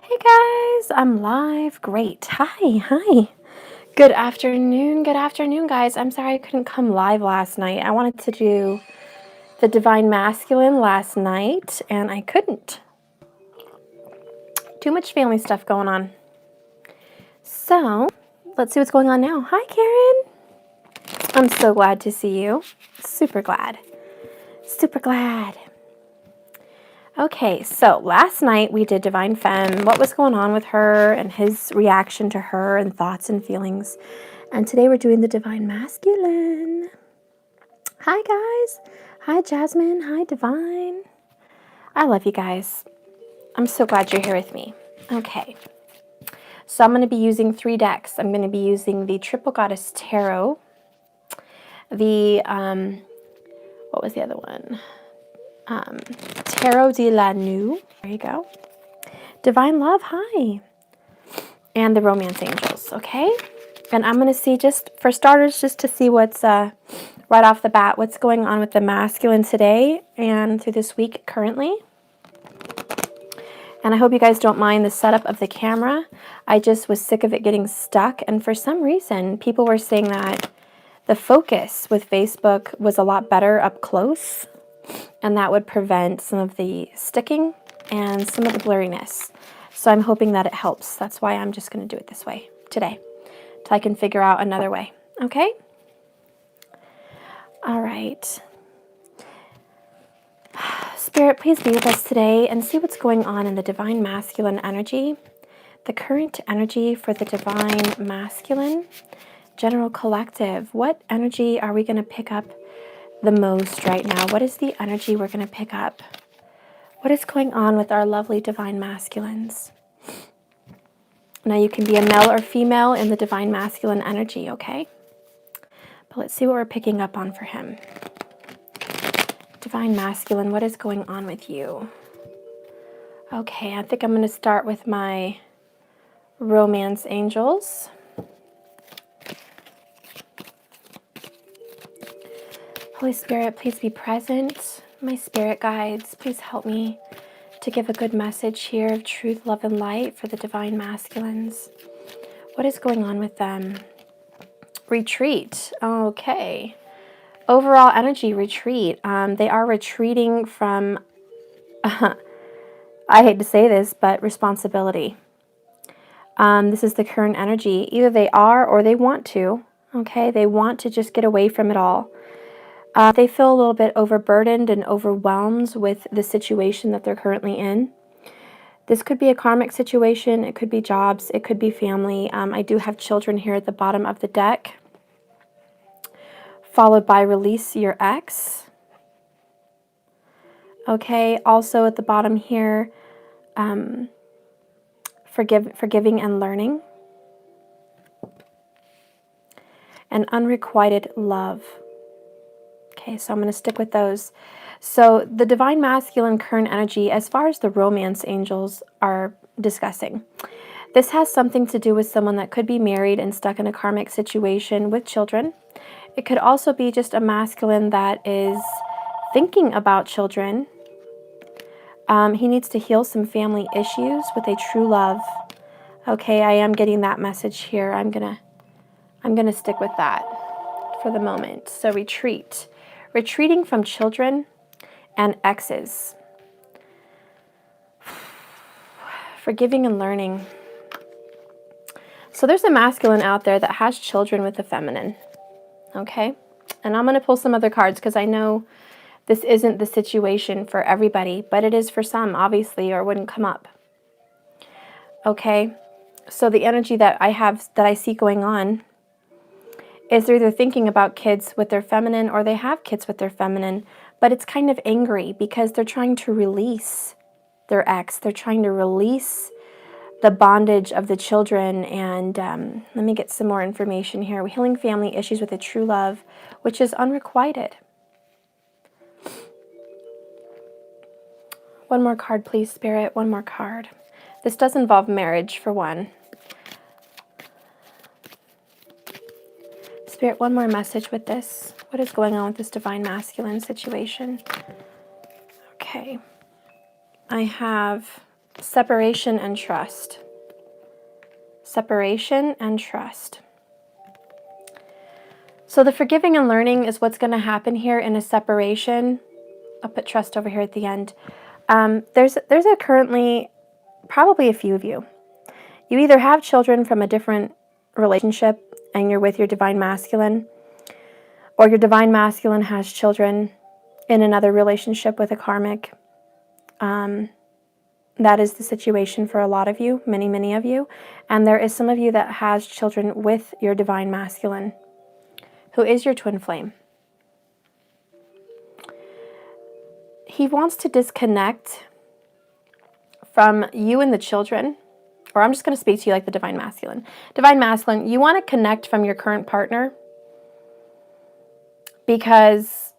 Hey guys, I'm live. Great. Hi. Good afternoon, guys. I'm sorry I couldn't come live last night. I wanted to do the Divine Masculine last night, and I couldn't. Too much family stuff going on. So, let's see what's going on now. Hi, Karen. I'm so glad to see you. Super glad. Super glad. Okay, so last night we did Divine Femme, what was going on with her and his reaction to her and thoughts and feelings. And today we're doing the Divine Masculine. Hi, guys. Hi, Jasmine. Hi, Divine. I love you guys. I'm so glad you're here with me. Okay, so I'm going to be using 3 decks. I'm going to be using the Triple Goddess Tarot, the, what was the other one? Tarot de la Nuit. There you go. Divine Love, hi. And the Romance Angels, okay? And I'm going to see, just for starters, just to see what's right off the bat, what's going on with the masculine today and through this week currently. And I hope you guys don't mind the setup of the camera. I just was sick of it getting stuck. And for some reason, people were saying that the focus with Facebook was a lot better up close. And that would prevent some of the sticking and some of the blurriness. So I'm hoping that it helps. That's why I'm just going to do it this way today, till I can figure out another way. Okay? All right. Spirit, please be with us today and see what's going on in the Divine Masculine energy. The current energy for the Divine Masculine. General Collective. What energy are we going to pick up the most right now? What is the energy we're going to pick up? What is going on with our lovely Divine Masculines? Now you can be a male or female in the Divine Masculine energy, okay? But let's see what we're picking up on for him. Divine Masculine, what is going on with you? Okay, I think I'm going to start with my Romance Angels. Holy Spirit, please be present. My spirit guides, please help me to give a good message here of truth, love, and light for the Divine Masculines. What is going on with them? Retreat. Okay. Overall energy, retreat. They are retreating from, I hate to say this, but responsibility. This is the current energy. Either they are or they want to. Okay, they want to just get away from it all. They feel a little bit overburdened and overwhelmed with the situation that they're currently in. This could be a karmic situation. It could be jobs. It could be family. I do have children here at the bottom of the deck. Followed by release your ex. Okay, also at the bottom here, forgiving and learning. And unrequited love. Okay, so I'm going to stick with those. So the Divine Masculine current energy, as far as the Romance Angels are discussing, this has something to do with someone that could be married and stuck in a karmic situation with children. It could also be just a masculine that is thinking about children. He needs to heal some family issues with a true love. Okay, I am getting that message here. I'm gonna stick with that for the moment. So retreat. Retreating from children and exes. Forgiving and learning. So there's a masculine out there that has children with the feminine. Okay? And I'm going to pull some other cards because I know this isn't the situation for everybody, but it is for some, obviously, or it wouldn't come up. Okay? So the energy that I see going on is they're either thinking about kids with their feminine or they have kids with their feminine, but it's kind of angry because they're trying to release their ex. They're trying to release the bondage of the children. And let me get some more information here. We're healing family issues with a true love, which is unrequited. One more card, please, Spirit. One more card. This does involve marriage, for one. Spirit, one more message with this. What is going on with this Divine Masculine situation? Okay. I have Separation and trust. Separation and trust. So the forgiving and learning is what's going to happen here in a separation. I'll put trust over here at the end. There's a currently, probably a few of you. You either have children from a different relationship and you're with your divine masculine, or your divine masculine has children in another relationship with a karmic. That is the situation for a lot of you, many, many of you. And there is some of you that has children with your divine masculine, who is your twin flame. He wants to disconnect from you and the children, or I'm just going to speak to you like the divine masculine. Divine masculine, you want to connect from your current partner because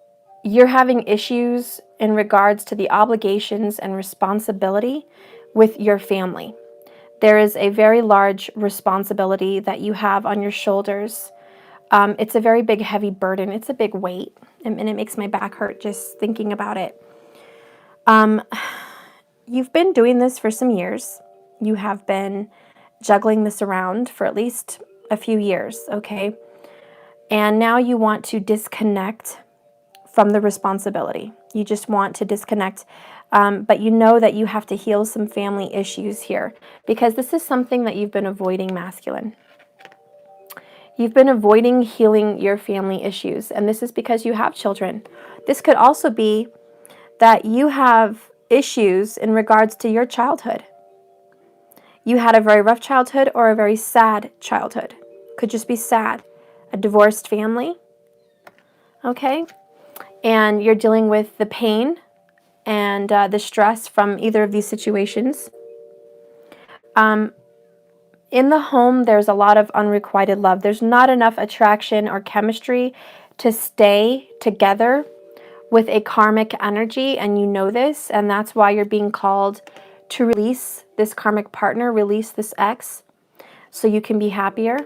you're having issues in regards to the obligations and responsibility with your family. There is a very large responsibility that you have on your shoulders. It's a very big, heavy burden. It's a big weight, and it makes my back hurt just thinking about it. You've been doing this for some years. You have been juggling this around for at least a few years, okay? And now you want to disconnect from the responsibility. You just want to disconnect, but you know that you have to heal some family issues here because this is something that you've been avoiding, masculine. You've been avoiding healing your family issues, and this is because you have children. This could also be that you have issues in regards to your childhood. You had a very rough childhood or a very sad childhood. Could just be sad. A divorced family, okay? And you're dealing with the pain and the stress from either of these situations. In the home, there's a lot of unrequited love. There's not enough attraction or chemistry to stay together with a karmic energy, and you know this, and that's why you're being called to release this karmic partner, release this ex, so you can be happier.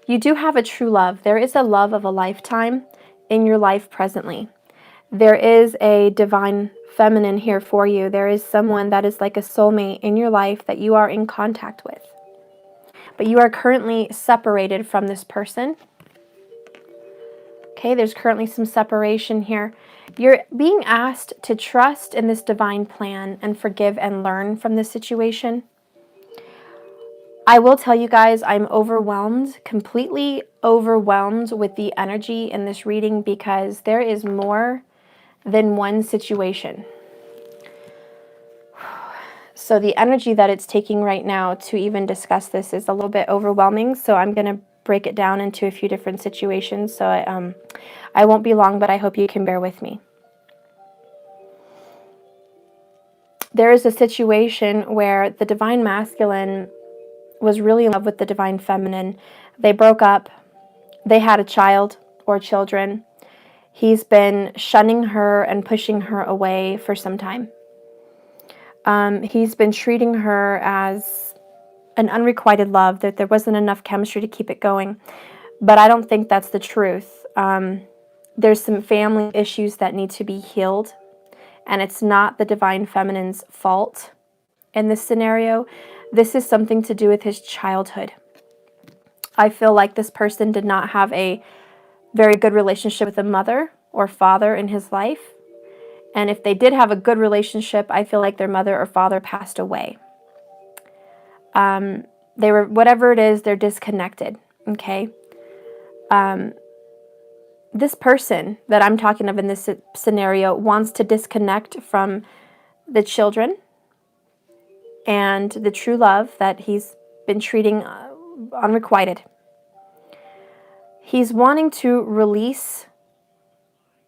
You do have a true love. There is a love of a lifetime in your life presently. There is a divine feminine here for you. There is someone that is like a soulmate in your life that you are in contact with. But you are currently separated from this person. Okay, there's currently some separation here. You're being asked to trust in this divine plan and forgive and learn from this situation. I will tell you guys, I'm overwhelmed, completely overwhelmed with the energy in this reading because there is more than one situation. So the energy that it's taking right now to even discuss this is a little bit overwhelming. So I'm going to break it down into a few different situations. So I won't be long, but I hope you can bear with me. There is a situation where the divine masculine was really in love with the divine feminine. They broke up. They had a child or children. He's been shunning her and pushing her away for some time. He's been treating her as an unrequited love, that there wasn't enough chemistry to keep it going. But I don't think that's the truth. There's some family issues that need to be healed, and it's not the divine feminine's fault in this scenario. This is something to do with his childhood. I feel like this person did not have a very good relationship with a mother or father in his life. And if they did have a good relationship, I feel like their mother or father passed away. They were, whatever it is, they're disconnected, okay? This person that I'm talking of in this scenario wants to disconnect from the children and the true love that he's been treating unrequited. He's wanting to release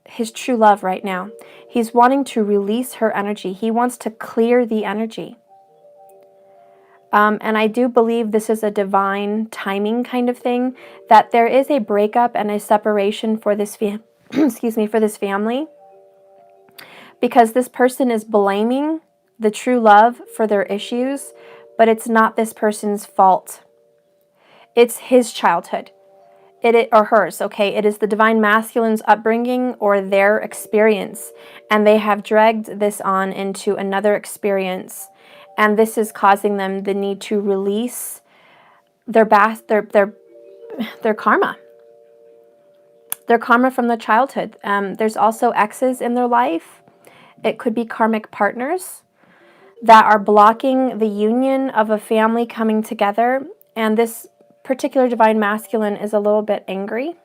his true love right now. He's wanting to release her energy. He wants to clear the energy. And I do believe this is a divine timing kind of thing, that there is a breakup and a separation for this for this family, because this person is blaming the true love for their issues, but it's not this person's fault. It's his childhood. or hers, okay? It is the divine masculine's upbringing or their experience, and they have dragged this on into another experience, and this is causing them the need to release their karma. Their karma from the childhood. There's also exes in their life. It could be karmic partners that are blocking the union of a family coming together, and this particular divine masculine is a little bit angry.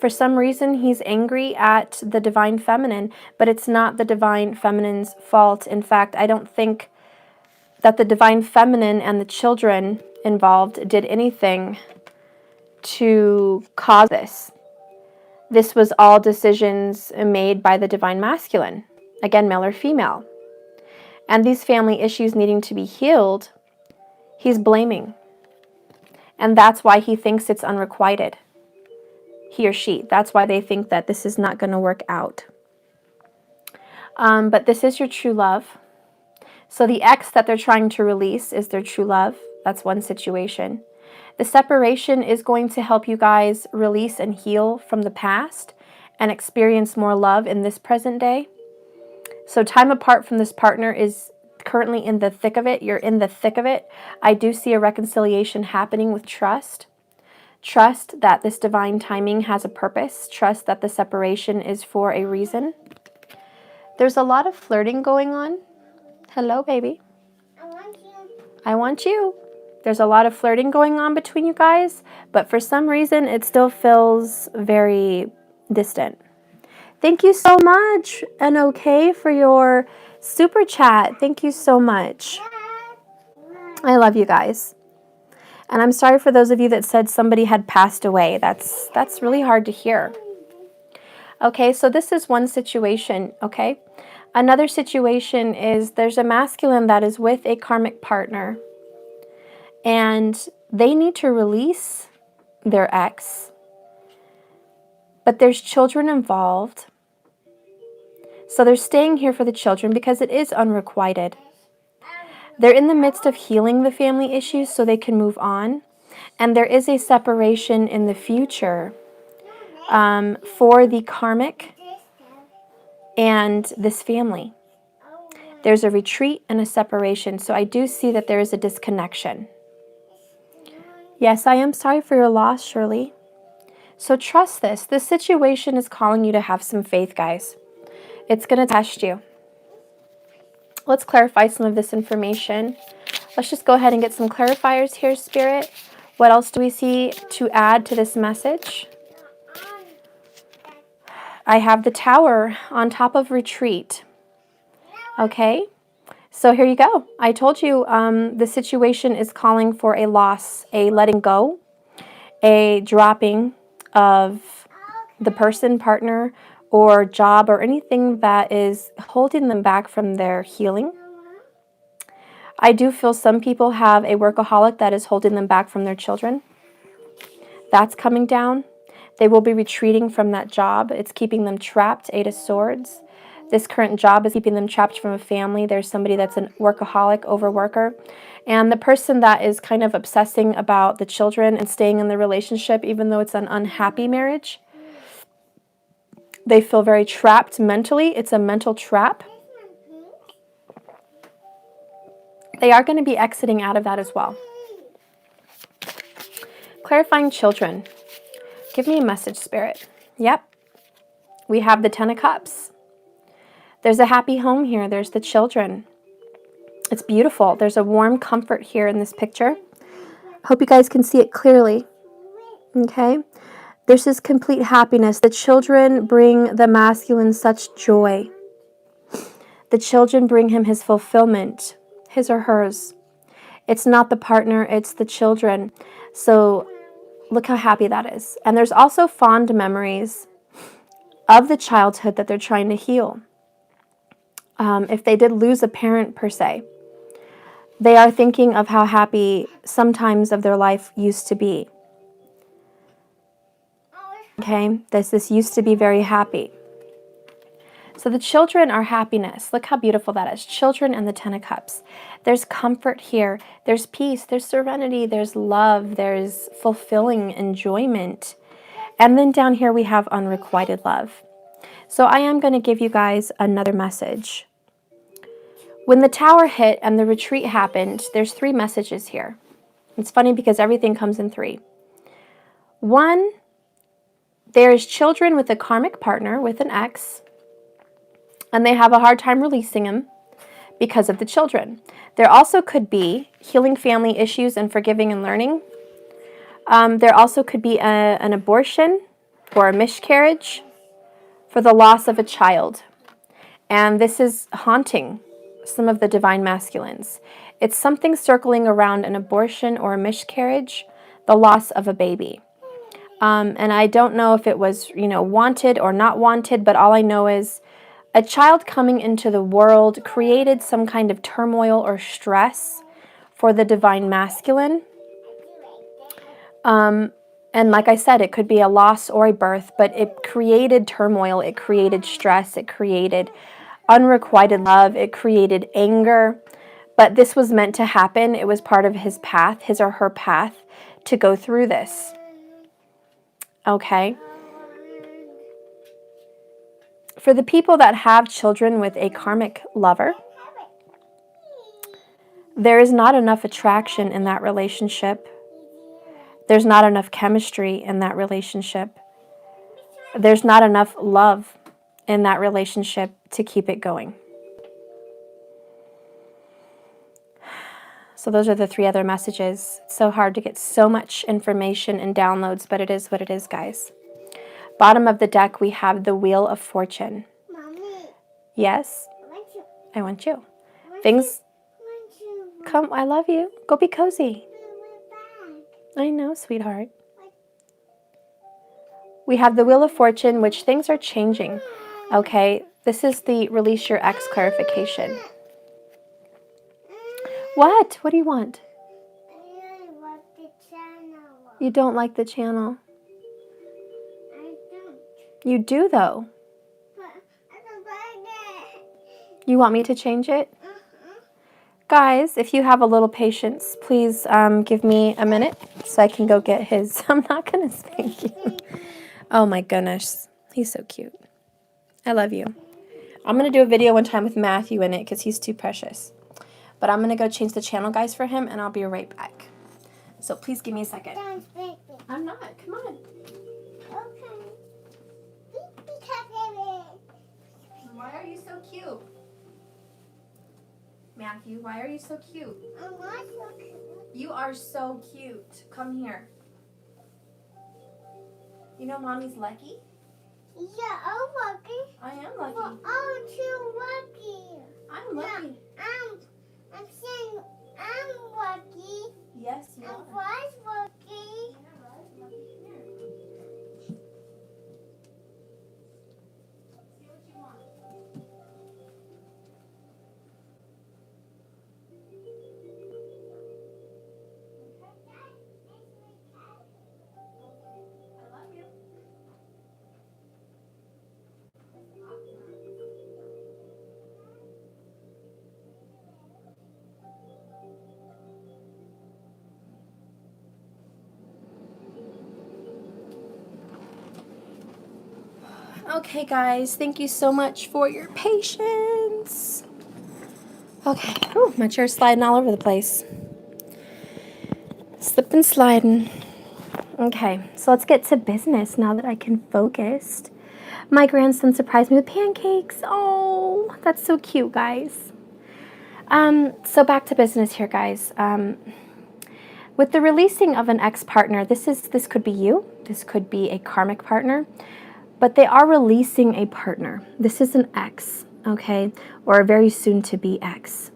For some reason, he's angry at the divine feminine, but it's not the divine feminine's fault. In fact, I don't think that the divine feminine and the children involved did anything to cause this. This was all decisions made by the divine masculine. Again, male or female. And these family issues needing to be healed, he's blaming. And that's why he thinks it's unrequited. He or she. That's why they think that this is not going to work out. But this is your true love. So the ex that they're trying to release is their true love. That's one situation. The separation is going to help you guys release and heal from the past and experience more love in this present day. So time apart from this partner is currently in the thick of it. You're in the thick of it. I do see a reconciliation happening with trust. Trust that this divine timing has a purpose. Trust that the separation is for a reason. There's a lot of flirting going on. Hello, baby. I want you. I want you. There's a lot of flirting going on between you guys, but for some reason it still feels very distant. Thank you so much, and okay, for your super chat. Thank you so much. I love you guys. And I'm sorry for those of you that said somebody had passed away. That's really hard to hear. Okay, so this is one situation, okay? Another situation is there's a masculine that is with a karmic partner, and they need to release their ex, but there's children involved. So they're staying here for the children because it is unrequited. They're in the midst of healing the family issues so they can move on. And there is a separation in the future for the karmic and this family. There's a retreat and a separation. So I do see that there is a disconnection. Yes, I am sorry for your loss, Shirley. So trust this. This situation is calling you to have some faith, guys. It's going to test you. Let's clarify some of this information. Let's just go ahead and get some clarifiers here, Spirit. What else do we see to add to this message? I have the Tower on top of retreat. Okay, so here you go. I told you the situation is calling for a loss, a letting go, a dropping of the person, partner, or job, or anything that is holding them back from their healing. I do feel some people have a workaholic that is holding them back from their children. That's coming down. They will be retreating from that job. It's keeping them trapped, 8 of Swords. This current job is keeping them trapped from a family. There's somebody that's a workaholic, overworker. And the person that is kind of obsessing about the children and staying in the relationship, even though it's an unhappy marriage, they feel very trapped mentally. It's a mental trap. They are going to be exiting out of that as well. Clarifying children. Give me a message, Spirit. Yep. We have the 10 of Cups. There's a happy home here. There's the children. It's beautiful. There's a warm comfort here in this picture. Hope you guys can see it clearly. Okay. This is complete happiness. The children bring the masculine such joy. The children bring him his fulfillment, his or hers. It's not the partner, it's the children. So look how happy that is. And there's also fond memories of the childhood that they're trying to heal. If they did lose a parent per se, they are thinking of how happy sometimes of their life used to be. Okay, this used to be very happy. So the children are happiness. Look how beautiful that is. Children and the Ten of Cups. There's comfort here. There's peace. There's serenity. There's love. There's fulfilling enjoyment. And then down here we have unrequited love. So I am going to give you guys another message. When the tower hit and the retreat happened, there's 3 messages here. It's funny because everything comes in 3. 1, there is children with a karmic partner, with an ex, and they have a hard time releasing him because of the children. There also could be healing family issues and forgiving and learning. There also could be an abortion or a miscarriage for the loss of a child. And this is haunting some of the divine masculines. It's something circling around an abortion or a miscarriage, the loss of a baby. And I don't know if it was, wanted or not wanted, but all I know is a child coming into the world created some kind of turmoil or stress for the divine masculine. And like I said, it could be a loss or a birth, but it created turmoil, it created stress, it created unrequited love, it created anger. But this was meant to happen. It was part of his path, his or her path, to go through this. Okay? For the people that have children with a karmic lover, there is not enough attraction in that relationship. There's not enough chemistry in that relationship. There's not enough love in that relationship to keep it going. So those are the 3 other messages. It's so hard to get so much information and downloads, but it is what it is, guys. Bottom of the deck, we have the Wheel of Fortune. Mommy. Yes? I want you. Things... I want you. Come, I love you. Go be cozy. Back. I know, sweetheart. We have the Wheel of Fortune, which things are changing. Okay, this is the release your ex clarification. What? What do you want? I really want the channel. You don't like the channel. I don't. You do, though. But I don't like it. You want me to change it? Uh-huh. Guys, if you have a little patience, please give me a minute so I can go get his. I'm not going to spank you. Oh my goodness. He's so cute. I love you. I'm going to do a video one time with Matthew in it because he's too precious. But I'm going to go change the channel, guys, for him, and I'll be right back. So please give me a second. Don't spank me. I'm not. Come on. Okay. Because of it. Why are you so cute? Matthew, why are you so cute? I'm not so cute. You are so cute. Come here. You know Mommy's lucky? Yeah, I'm lucky. I am lucky. Well, I'm too lucky. I'm lucky. No, I'm saying I'm lucky. Yes, you I'm are. was lucky. See what you want. I love you. Okay, guys, thank you so much for your patience. Okay, whew, my chair's sliding all over the place. Slipping, sliding. Okay, so let's get to business now that I can focus. My grandson surprised me with pancakes. Oh, that's so cute, guys. So back to business here, guys. With the releasing of an ex-partner, this could be you. This could be a karmic partner. But they are releasing a partner. This is an ex, okay, or a very soon-to-be ex.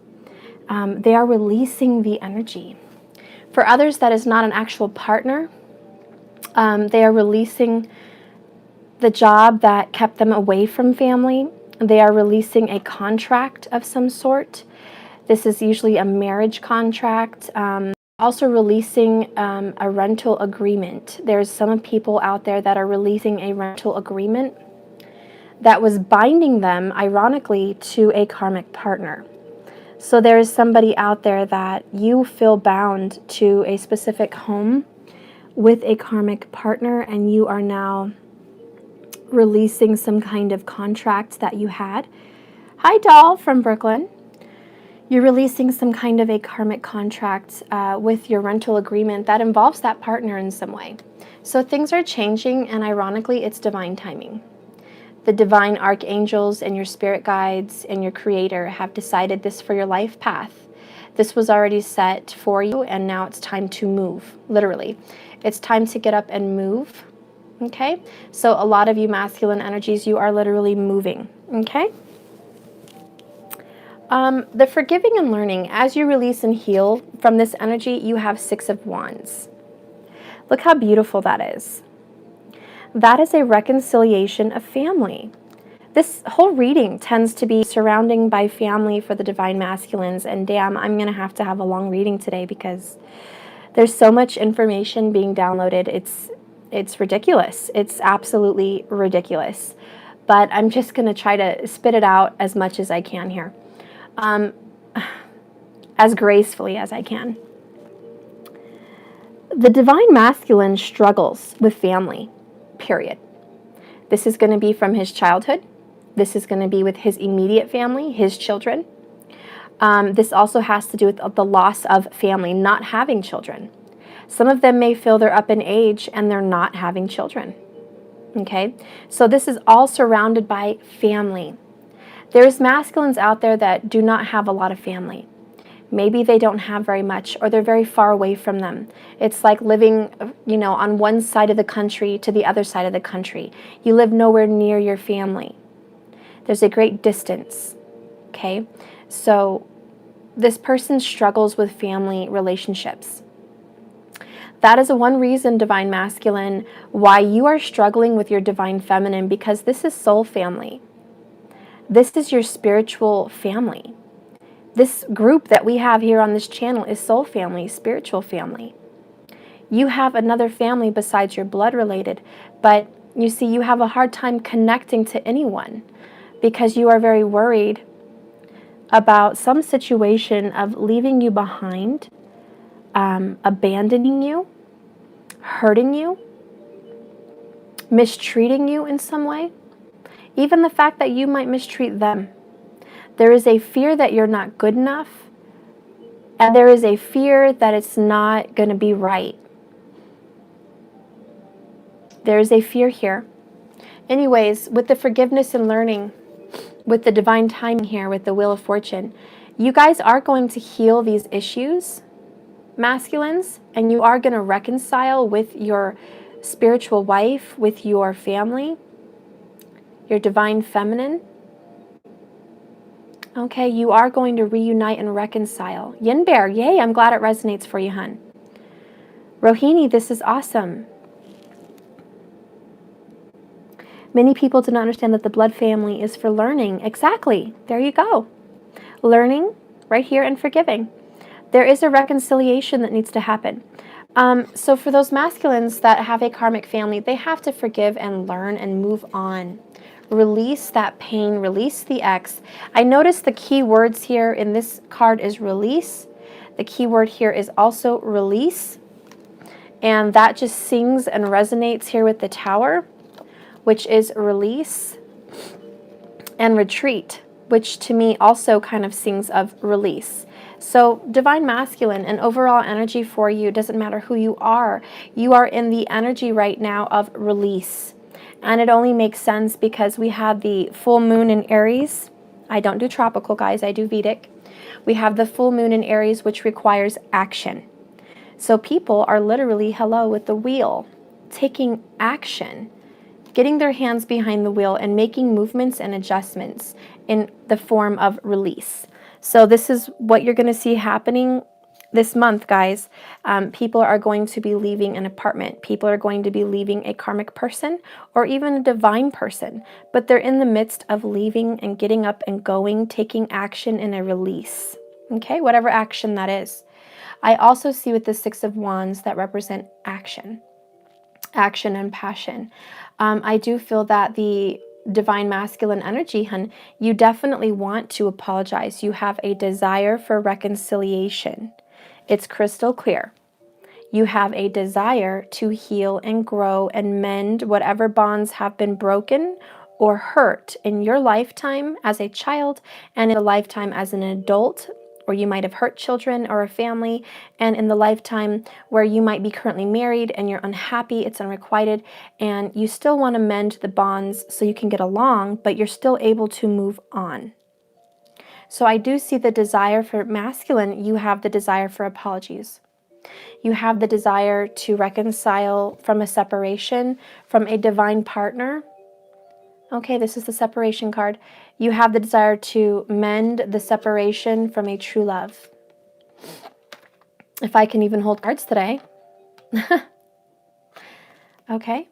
They are releasing the energy. For others, that is not an actual partner. They are releasing the job that kept them away from family. They are releasing a contract of some sort. This is usually a marriage contract. Also releasing a rental agreement. There's some people out there that are releasing a rental agreement. that was binding them, ironically, to a karmic partner. So there is somebody out there that you feel bound to a specific home with a karmic partner, and you are now releasing some kind of contract that you had. Hi, Doll from Brooklyn. You're releasing some kind of a karmic contract with your rental agreement that involves that partner in some way. So things are changing, and ironically, it's divine timing. The divine archangels and your spirit guides and your creator have decided this for your life path. This was already set for you, and now it's time to move, literally. It's time to get up and move, okay? So a lot of you masculine energies, you are literally moving, okay? The forgiving and learning, as you release and heal from this energy, you have 6 of Wands. Look how beautiful that is. That is a reconciliation of family. This whole reading tends to be surrounding by family for the divine masculines, and damn, I'm going to have a long reading today because there's so much information being downloaded. It's ridiculous. It's absolutely ridiculous. But I'm just going to try to spit it out as much as I can here. As gracefully as I can. The divine masculine struggles with family, period. This is going to be from his childhood. This is going to be with his immediate family, his children. This also has to do with the loss of family, not having children. Some of them may feel they're up in age and they're not having children. Okay? So this is all surrounded by family. There's masculines out there that do not have a lot of family. Maybe they don't have very much, or they're very far away from them. It's like living, on one side of the country to the other side of the country. You live nowhere near your family. There's a great distance, okay? So this person struggles with family relationships. That is one reason, divine masculine, why you are struggling with your divine feminine, because this is soul family. This is your spiritual family. This group that we have here on this channel is soul family, spiritual family. You have another family besides your blood related, but you see, you have a hard time connecting to anyone because you are very worried about some situation of leaving you behind, abandoning you, hurting you, mistreating you in some way. Even the fact that you might mistreat them. There is a fear that you're not good enough, and there is a fear that it's not going to be right. There is a fear here. Anyways, with the forgiveness and learning, with the divine timing here, with the Wheel of Fortune, you guys are going to heal these issues, masculines, and you are going to reconcile with your spiritual wife, with your family, your divine feminine. Okay, you are going to reunite and reconcile. Yin Bear, yay, I'm glad it resonates for you, hun. Rohini, this is awesome. Many people do not understand that the blood family is for learning. Exactly, there you go. Learning, right here, and forgiving. There is a reconciliation that needs to happen. So for those masculines that have a karmic family, they have to forgive and learn and move on. Release that pain, release the ex. I noticed the key words here in this card is release. The key word here is also release. And that just sings and resonates here with the Tower, which is release, and retreat, which to me also kind of sings of release. So divine masculine and overall energy for you, doesn't matter who you are in the energy right now of release. And it only makes sense because we have the full moon in Aries. I don't do tropical, guys, I do Vedic. We have the full moon in Aries, which requires action. So people are literally, hello, with the wheel, taking action, getting their hands behind the wheel and making movements and adjustments in the form of release. So this is what you're going to see happening this month, guys. People are going to be leaving an apartment. People are going to be leaving a karmic person or even a divine person. But they're in the midst of leaving and getting up and going, taking action in a release. Okay, whatever action that is. I also see with the Six of Wands that represent action and passion. I do feel that the divine masculine energy, hun, you definitely want to apologize. You have a desire for reconciliation. It's crystal clear. You have a desire to heal and grow and mend whatever bonds have been broken or hurt in your lifetime as a child and in a lifetime as an adult, or you might have hurt children or a family, and in the lifetime where you might be currently married and you're unhappy, it's unrequited, and you still want to mend the bonds so you can get along, but you're still able to move on. So I do see the desire for masculine. You have the desire for apologies. You have the desire to reconcile from a separation, from a divine partner. Okay, this is the separation card. You have the desire to mend the separation from a true love. If I can even hold cards today. Okay,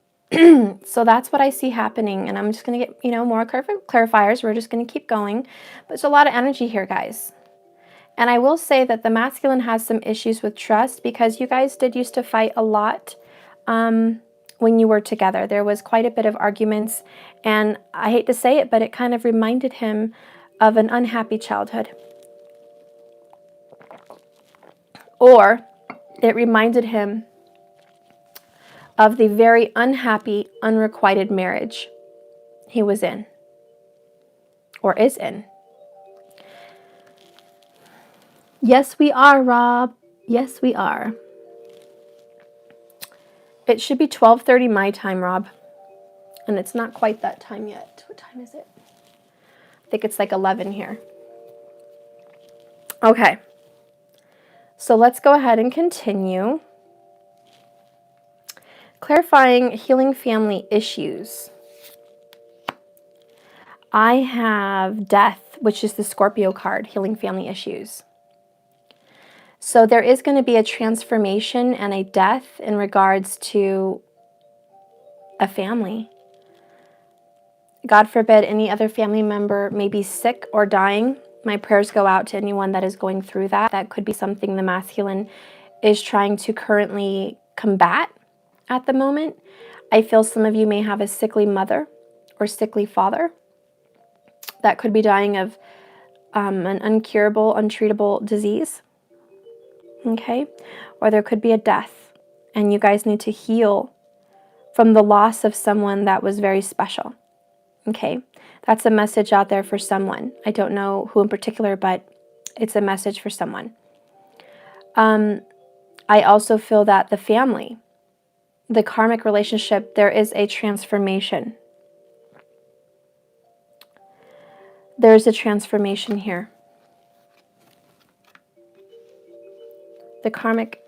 so that's what I see happening. And I'm just going to get, more clarifiers. We're just going to keep going. But there's a lot of energy here, guys. And I will say that the masculine has some issues with trust because you guys did used to fight a lot when you were together. There was quite a bit of arguments, and I hate to say it, but it kind of reminded him of an unhappy childhood. Or it reminded him of the very unhappy, unrequited marriage he was in or is in. Yes, we are, Rob. Yes, we are. It should be 12:30 my time, Rob. And it's not quite that time yet. What time is it? I think it's like 11 here. Okay. So let's go ahead and continue. Clarifying healing family issues. I have death, which is the Scorpio card, healing family issues. So there is going to be a transformation and a death in regards to a family. God forbid any other family member may be sick or dying. My prayers go out to anyone that is going through that. That could be something the masculine is trying to currently combat at the moment. I feel some of you may have a sickly mother or sickly father that could be dying of an uncurable, untreatable disease. Okay? Or there could be a death, and you guys need to heal from the loss of someone that was very special. Okay? That's a message out there for someone. I don't know who in particular, but it's a message for someone. I also feel that the family, the karmic relationship, there is a transformation. There's a transformation here. The karmic.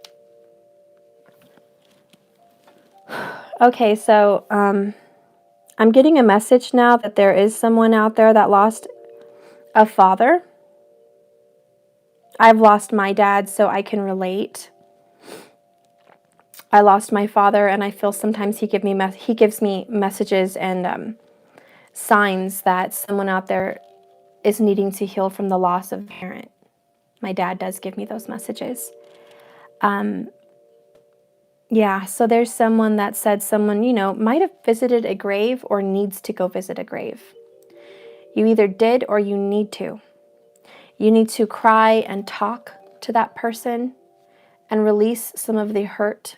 Okay, so I'm getting a message now that there is someone out there that lost a father. I've lost my dad, so I can relate. I lost my father, and I feel sometimes he gives me messages and signs that someone out there is needing to heal from the loss of a parent. My dad does give me those messages. Yeah, so there's someone that said someone, might have visited a grave or needs to go visit a grave. You either did or you need to. You need to cry and talk to that person and release some of the hurt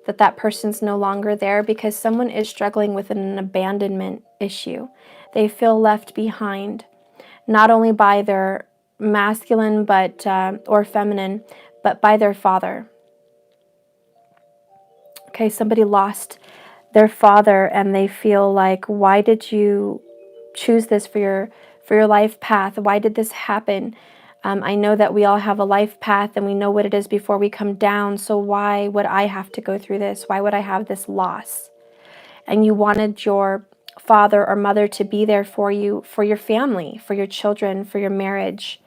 that person's no longer there, because someone is struggling with an abandonment issue. They feel left behind, not only by their masculine or feminine, but by their father. Okay, somebody lost their father and they feel like, why did you choose this for your life path? Why did this happen? I know that we all have a life path and we know what it is before we come down. So why would I have to go through this? Why would I have this loss? And you wanted your father or mother to be there for you, for your family, for your children, for your marriage.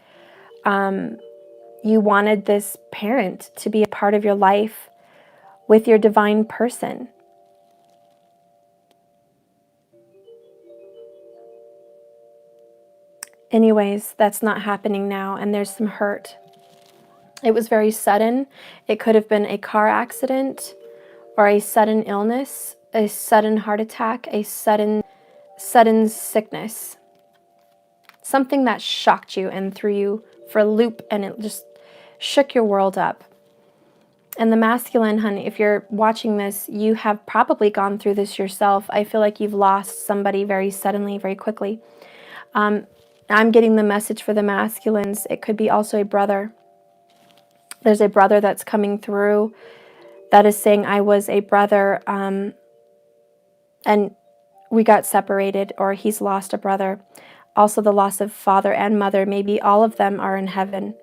You wanted this parent to be a part of your life with your divine person. Anyways, that's not happening now, and there's some hurt. It was very sudden. It could have been a car accident or a sudden illness, a sudden heart attack, a sudden sudden sickness. Something that shocked you and threw you for a loop, and it just shook your world up. And the masculine, honey, if you're watching this, you have probably gone through this yourself. I feel like you've lost somebody very suddenly, very quickly. I'm getting the message for the masculines. It could be also a brother. There's a brother that's coming through that is saying, I was a brother, and we got separated, or he's lost a brother. Also the loss of father and mother. Maybe all of them are in heaven.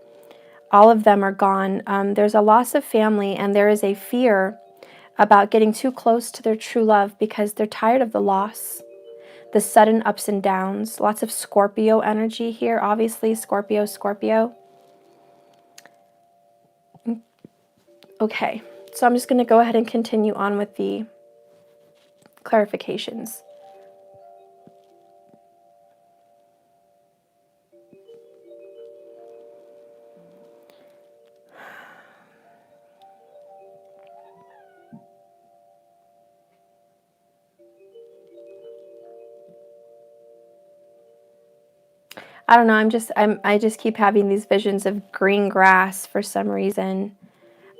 All of them are gone. There's a loss of family, and there is a fear about getting too close to their true love because they're tired of the loss, the sudden ups and downs. Lots of Scorpio energy here, obviously. Scorpio, Scorpio. Okay, so I'm just going to go ahead and continue on with the clarifications. I don't know, I just keep having these visions of green grass for some reason.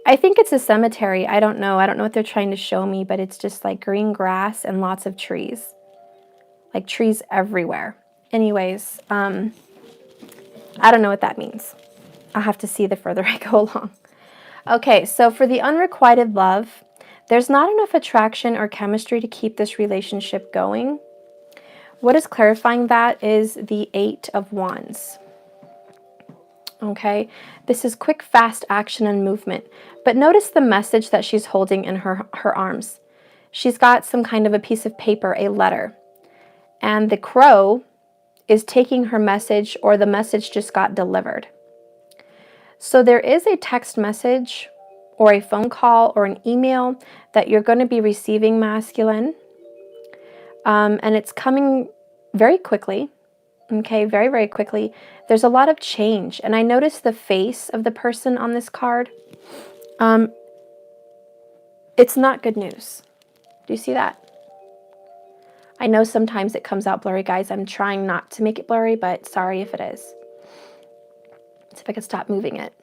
I think it's a cemetery. I don't know what they're trying to show me, but it's just like green grass and lots of trees. Like trees everywhere. Anyways, I don't know what that means. I'll have to see the further I go along. Okay, so for the unrequited love, there's not enough attraction or chemistry to keep this relationship going. What is clarifying that is the 8 of Wands. Okay, this is quick, fast action and movement. But notice the message that she's holding in her arms. She's got some kind of a piece of paper, a letter. And the crow is taking her message, or the message just got delivered. So there is a text message or a phone call or an email that you're going to be receiving, masculine. And it's coming very quickly. Okay, very, very quickly. There's a lot of change. And I noticed the face of the person on this card. It's not good news. Do you see that? I know sometimes it comes out blurry, guys. I'm trying not to make it blurry, but sorry if it is. See if I can stop moving it.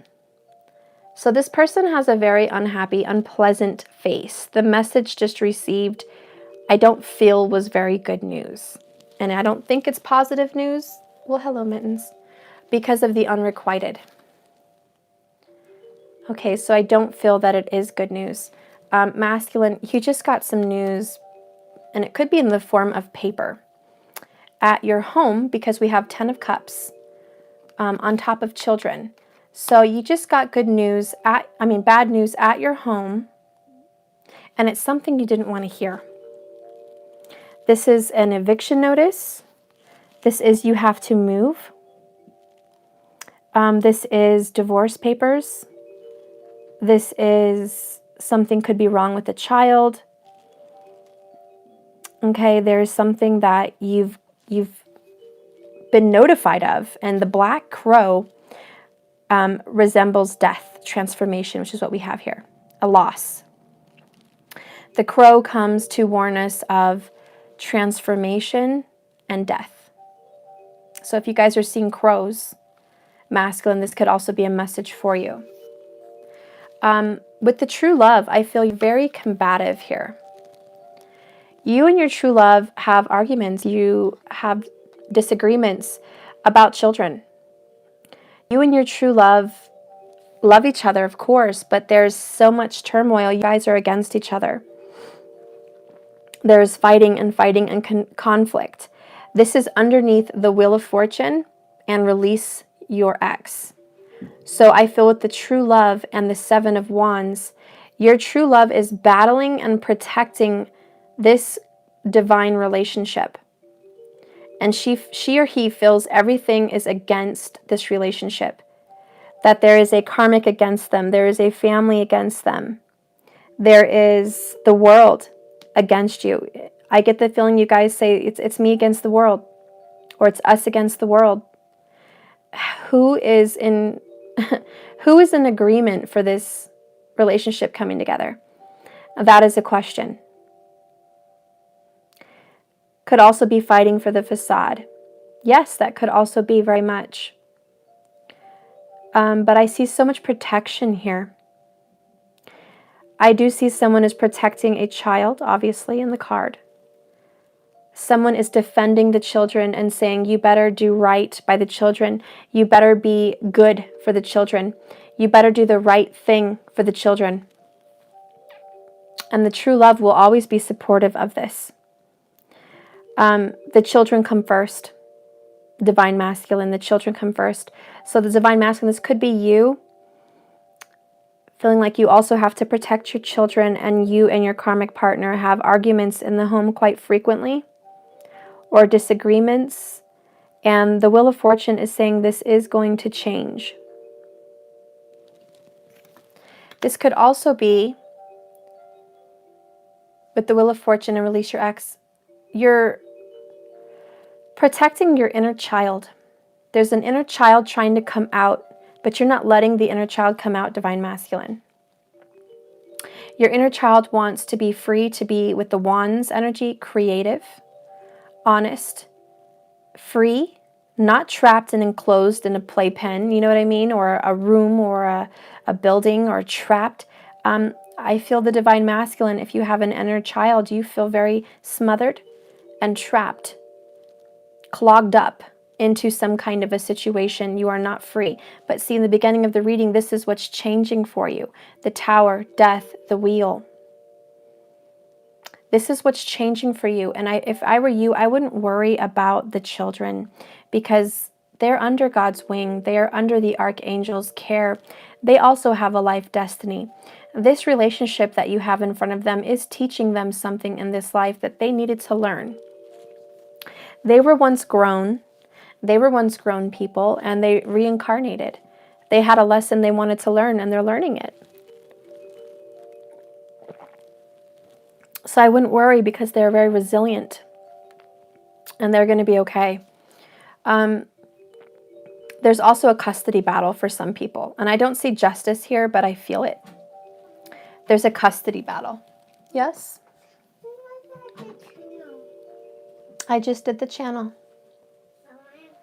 So this person has a very unhappy, unpleasant face. The message just received, I don't feel was very good news. And I don't think it's positive news. Well, hello, Mittens. Because of the unrequited. Okay, so I don't feel that it is good news. Masculine, you just got some news, and it could be in the form of paper. At your home, because we have 10 of Cups on top of children. So you just got good news, bad news at your home, and it's something you didn't want to hear. This is an eviction notice. This is you have to move. This is divorce papers. This is something could be wrong with the child. Okay, there's something that you've been notified of, and the black crow resembles death, transformation, which is what we have here, a loss. The crow comes to warn us of transformation and death. So if you guys are seeing crows, masculine, this could also be a message for you. With the true love, I feel very combative here. You and your true love have arguments. You have disagreements about children. You and your true love each other, of course, but there's so much turmoil. You guys are against each other. There's fighting and conflict. This is underneath the Wheel of Fortune and release your ex. So I feel with the true love and the 7 of Wands, your true love is battling and protecting this divine relationship. And she or he feels everything is against this relationship. That there is a karmic against them. There is a family against them. There is the world against you. I get the feeling you guys say it's me against the world, or it's us against the world. Who is in agreement for this relationship coming together? That is a question. Could also be fighting for the facade. Yes, that could also be very much. But I see so much protection here. I do see someone is protecting a child, obviously, in the card. Someone is defending the children and saying, you better do right by the children. You better be good for the children. You better do the right thing for the children. And the true love will always be supportive of this. The children come first. Divine masculine, the children come first. So the divine masculine, this could be you feeling like you also have to protect your children, and you and your karmic partner have arguments in the home quite frequently, or disagreements. And the Wheel of Fortune is saying this is going to change. This could also be, with the Wheel of Fortune and Release Your Ex, you're protecting your inner child. There's an inner child trying to come out, but you're not letting the inner child come out, divine masculine. Your inner child wants to be free, to be, with the Wands energy, creative, honest, free, not trapped and enclosed in a playpen, you know what I mean, or a room, or a building, or trapped. I feel the divine masculine, if you have an inner child, you feel very smothered and trapped, clogged up into some kind of a situation. You are not free. But see, in the beginning of the reading, this is what's changing for you. The Tower, death, the wheel. This is what's changing for you. And if I were you, I wouldn't worry about the children, because they're under God's wing. They are under the archangel's care. They also have a life destiny. This relationship that you have in front of them is teaching them something in this life that they needed to learn. They were once grown. They were once grown people, and they reincarnated. They had a lesson they wanted to learn, and they're learning it. So I wouldn't worry, because they're very resilient, and they're going to be okay. There's also a custody battle for some people, and I don't see justice here, but I feel it. There's a custody battle. Yes? I just did the channel. I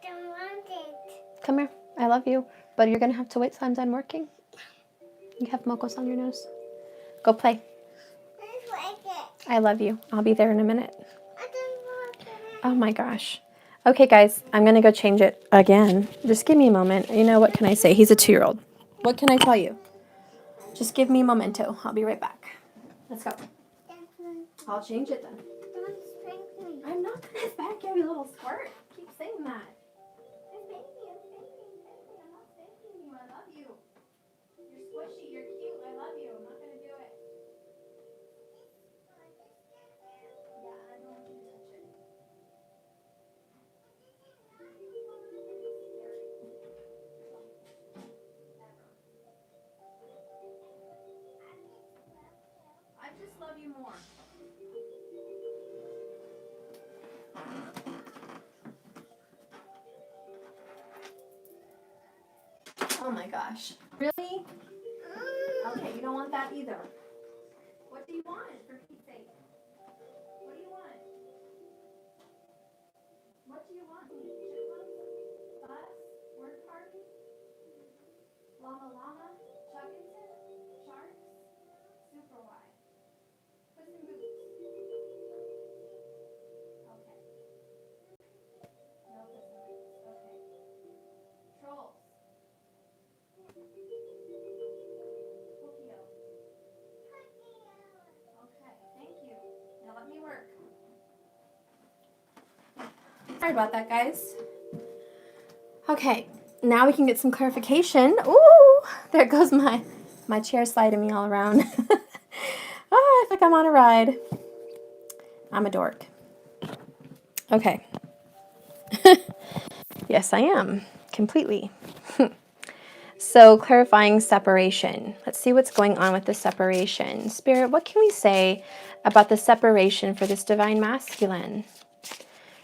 don't want it. Come here. I love you, but you're going to have to wait till I'm done working. You have mocos on your nose. Go play. I just like it. I love you. I'll be there in a minute. I don't want it. Oh my gosh. Okay, guys, I'm going to go change it again. Just give me a moment. You know, what can I say? He's a 2-year-old. What can I tell you? Just give me a momento. I'll be right back. Let's go. I'll change it then. Don't spank me. I'm not going to spank you, you little squirt. Keep saying that. I'm spanking you. I'm not spanking you. I love you. You're squishy. You're cute. I love you. I'm not going to do it. Yeah, I don't want you to touch it. I just love you more. Oh my gosh. Really? Okay, you don't want that either. What do you want, for Pete's sake? What do you want? What do you want? Chipmunks? Bus? Word party? Llama llama? Chuggington? Sharks? Super wide. Puss in Boots. Okay. No Puss in Boots. Okay. Trolls. Tokyo. Okay, thank you. Now let me work. Sorry about that, guys. Okay, now we can get some clarification. Ooh, there goes my chair sliding me all around. Oh, I think I'm on a ride. I'm a dork. Okay. Yes, I am. Completely. So, clarifying separation. Let's see what's going on with the separation. Spirit, what can we say about the separation for this divine masculine?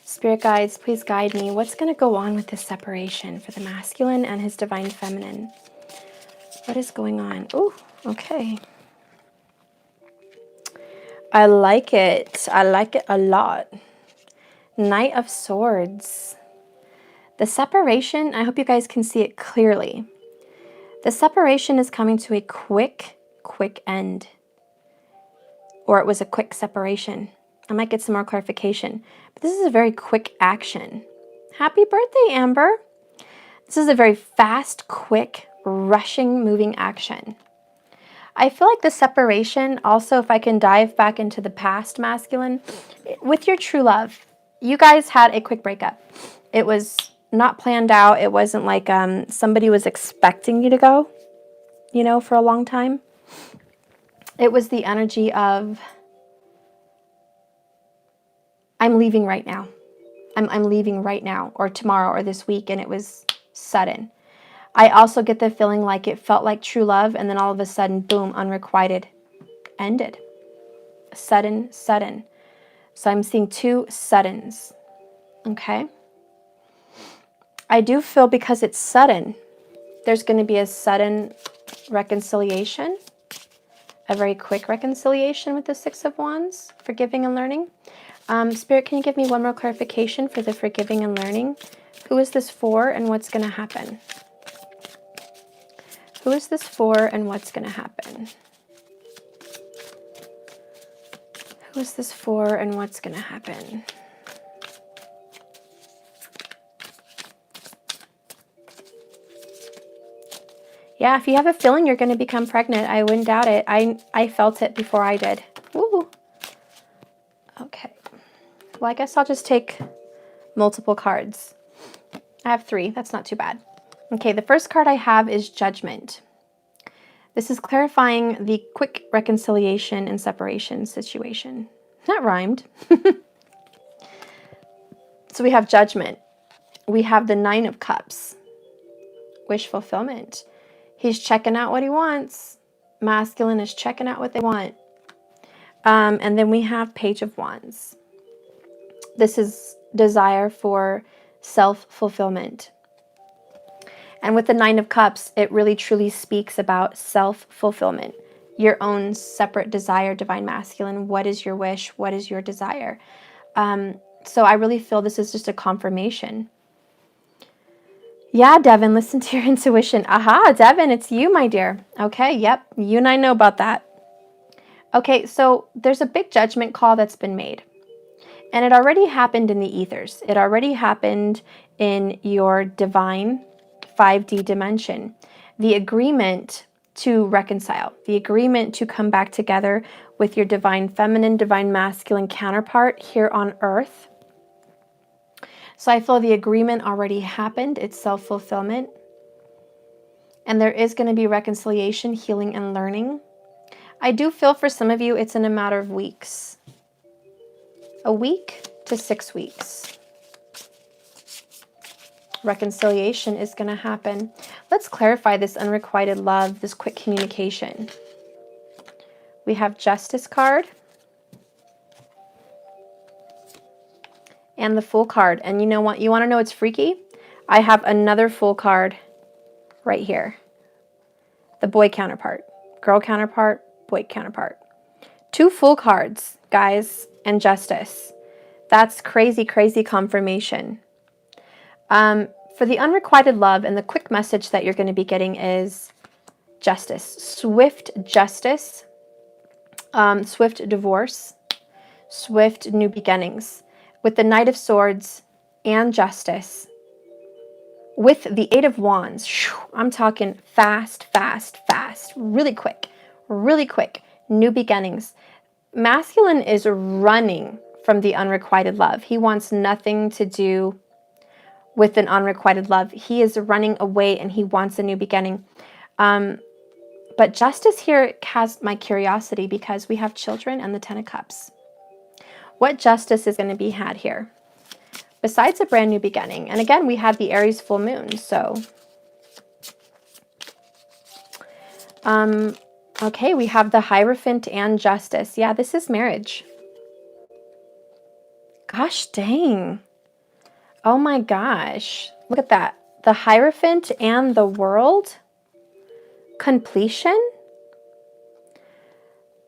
Spirit guides, please guide me. What's going to go on with this separation for the masculine and his divine feminine? What is going on? Ooh, okay. I like it. I like it a lot. Knight of Swords. The separation, I hope you guys can see it clearly. The separation is coming to a quick end. Or it was a quick separation. I might get some more clarification. But this is a very quick action. Happy birthday, Amber. This is a very fast, quick, rushing, moving action. I feel like the separation, also if I can dive back into the past masculine, with your true love, you guys had a quick breakup. It was not planned out. It wasn't like somebody was expecting you to go, you know, for a long time. It was the energy of, I'm leaving right now. I'm leaving right now or tomorrow or this week, and it was sudden. I also get the feeling like it felt like true love, and then all of a sudden, boom, unrequited, ended. Sudden. So I'm seeing two suddens, okay? I do feel because it's sudden, there's going to be a sudden reconciliation, a very quick reconciliation with the Six of Wands, forgiving and learning. Spirit, can you give me one more clarification for the forgiving and learning? Who is this for and what's going to happen? Who is this for and what's going to happen? Who is this for and what's going to happen? Yeah, if you have a feeling you're going to become pregnant, I wouldn't doubt it. I felt it before I did. Ooh. Okay. Well, I guess I'll just take multiple cards. I have 3. That's not too bad. Okay, the first card I have is Judgment. This is clarifying the quick reconciliation and separation situation. That rhymed. So we have Judgment. We have the 9 of Cups. Wish fulfillment. He's checking out what he wants. Masculine is checking out what they want. And then we have Page of Wands. This is desire for self-fulfillment. And with the 9 of Cups, it really truly speaks about self-fulfillment. Your own separate desire, Divine Masculine. What is your wish? What is your desire? So I really feel this is just a confirmation. Yeah, Devin, listen to your intuition. Aha, Devin, it's you, my dear. Okay, yep, you and I know about that. Okay, so there's a big judgment call that's been made. And it already happened in the ethers. It already happened in your divine 5D dimension. The agreement to reconcile, the agreement to come back together with your divine feminine, divine masculine counterpart here on earth. So I feel the agreement already happened. It's self-fulfillment. And there is going to be reconciliation, healing, and learning. I do feel for some of you it's in a matter of weeks. A week to 6 weeks. Reconciliation is going to happen. Let's clarify this unrequited love, this quick communication. We have Justice card. And the Fool card. And you know what? You want to know what's freaky? I have another Fool card right here. The boy counterpart. Girl counterpart, boy counterpart. 2 Fool cards, guys, and Justice. That's crazy, crazy confirmation. For the unrequited love, and the quick message that you're going to be getting is justice. Swift justice. Swift divorce. Swift new beginnings. With the Knight of Swords and Justice. With the 8 of Wands. I'm talking fast, fast, fast. Really quick. Really quick. New beginnings. Masculine is running from the unrequited love. He wants nothing to do with an unrequited love. He is running away and he wants a new beginning. But Justice here has my curiosity because we have children and the 10 of Cups. What justice is going to be had here? Besides a brand new beginning. And again, we have the Aries full moon. So, okay, we have the Hierophant and Justice. Yeah, this is marriage. Gosh dang. Oh my gosh. Look at that. The Hierophant and the World. Completion.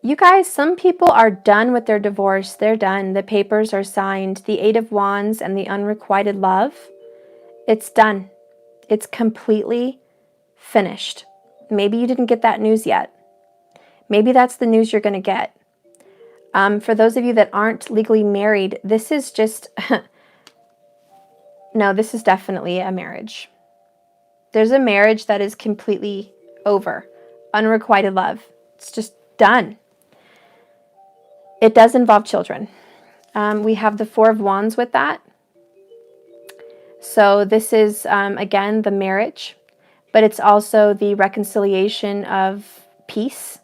You guys, some people are done with their divorce. They're done. The papers are signed. The Eight of Wands and the unrequited love, it's done. It's completely finished. Maybe you didn't get that news yet. Maybe that's the news you're going to get. For those of you that aren't legally married, this is just, no, this is definitely a marriage. There's a marriage that is completely over. Unrequited love. It's just done. It does involve children. We have the Four of Wands with that. So this is, again, the marriage, but it's also the reconciliation of peace,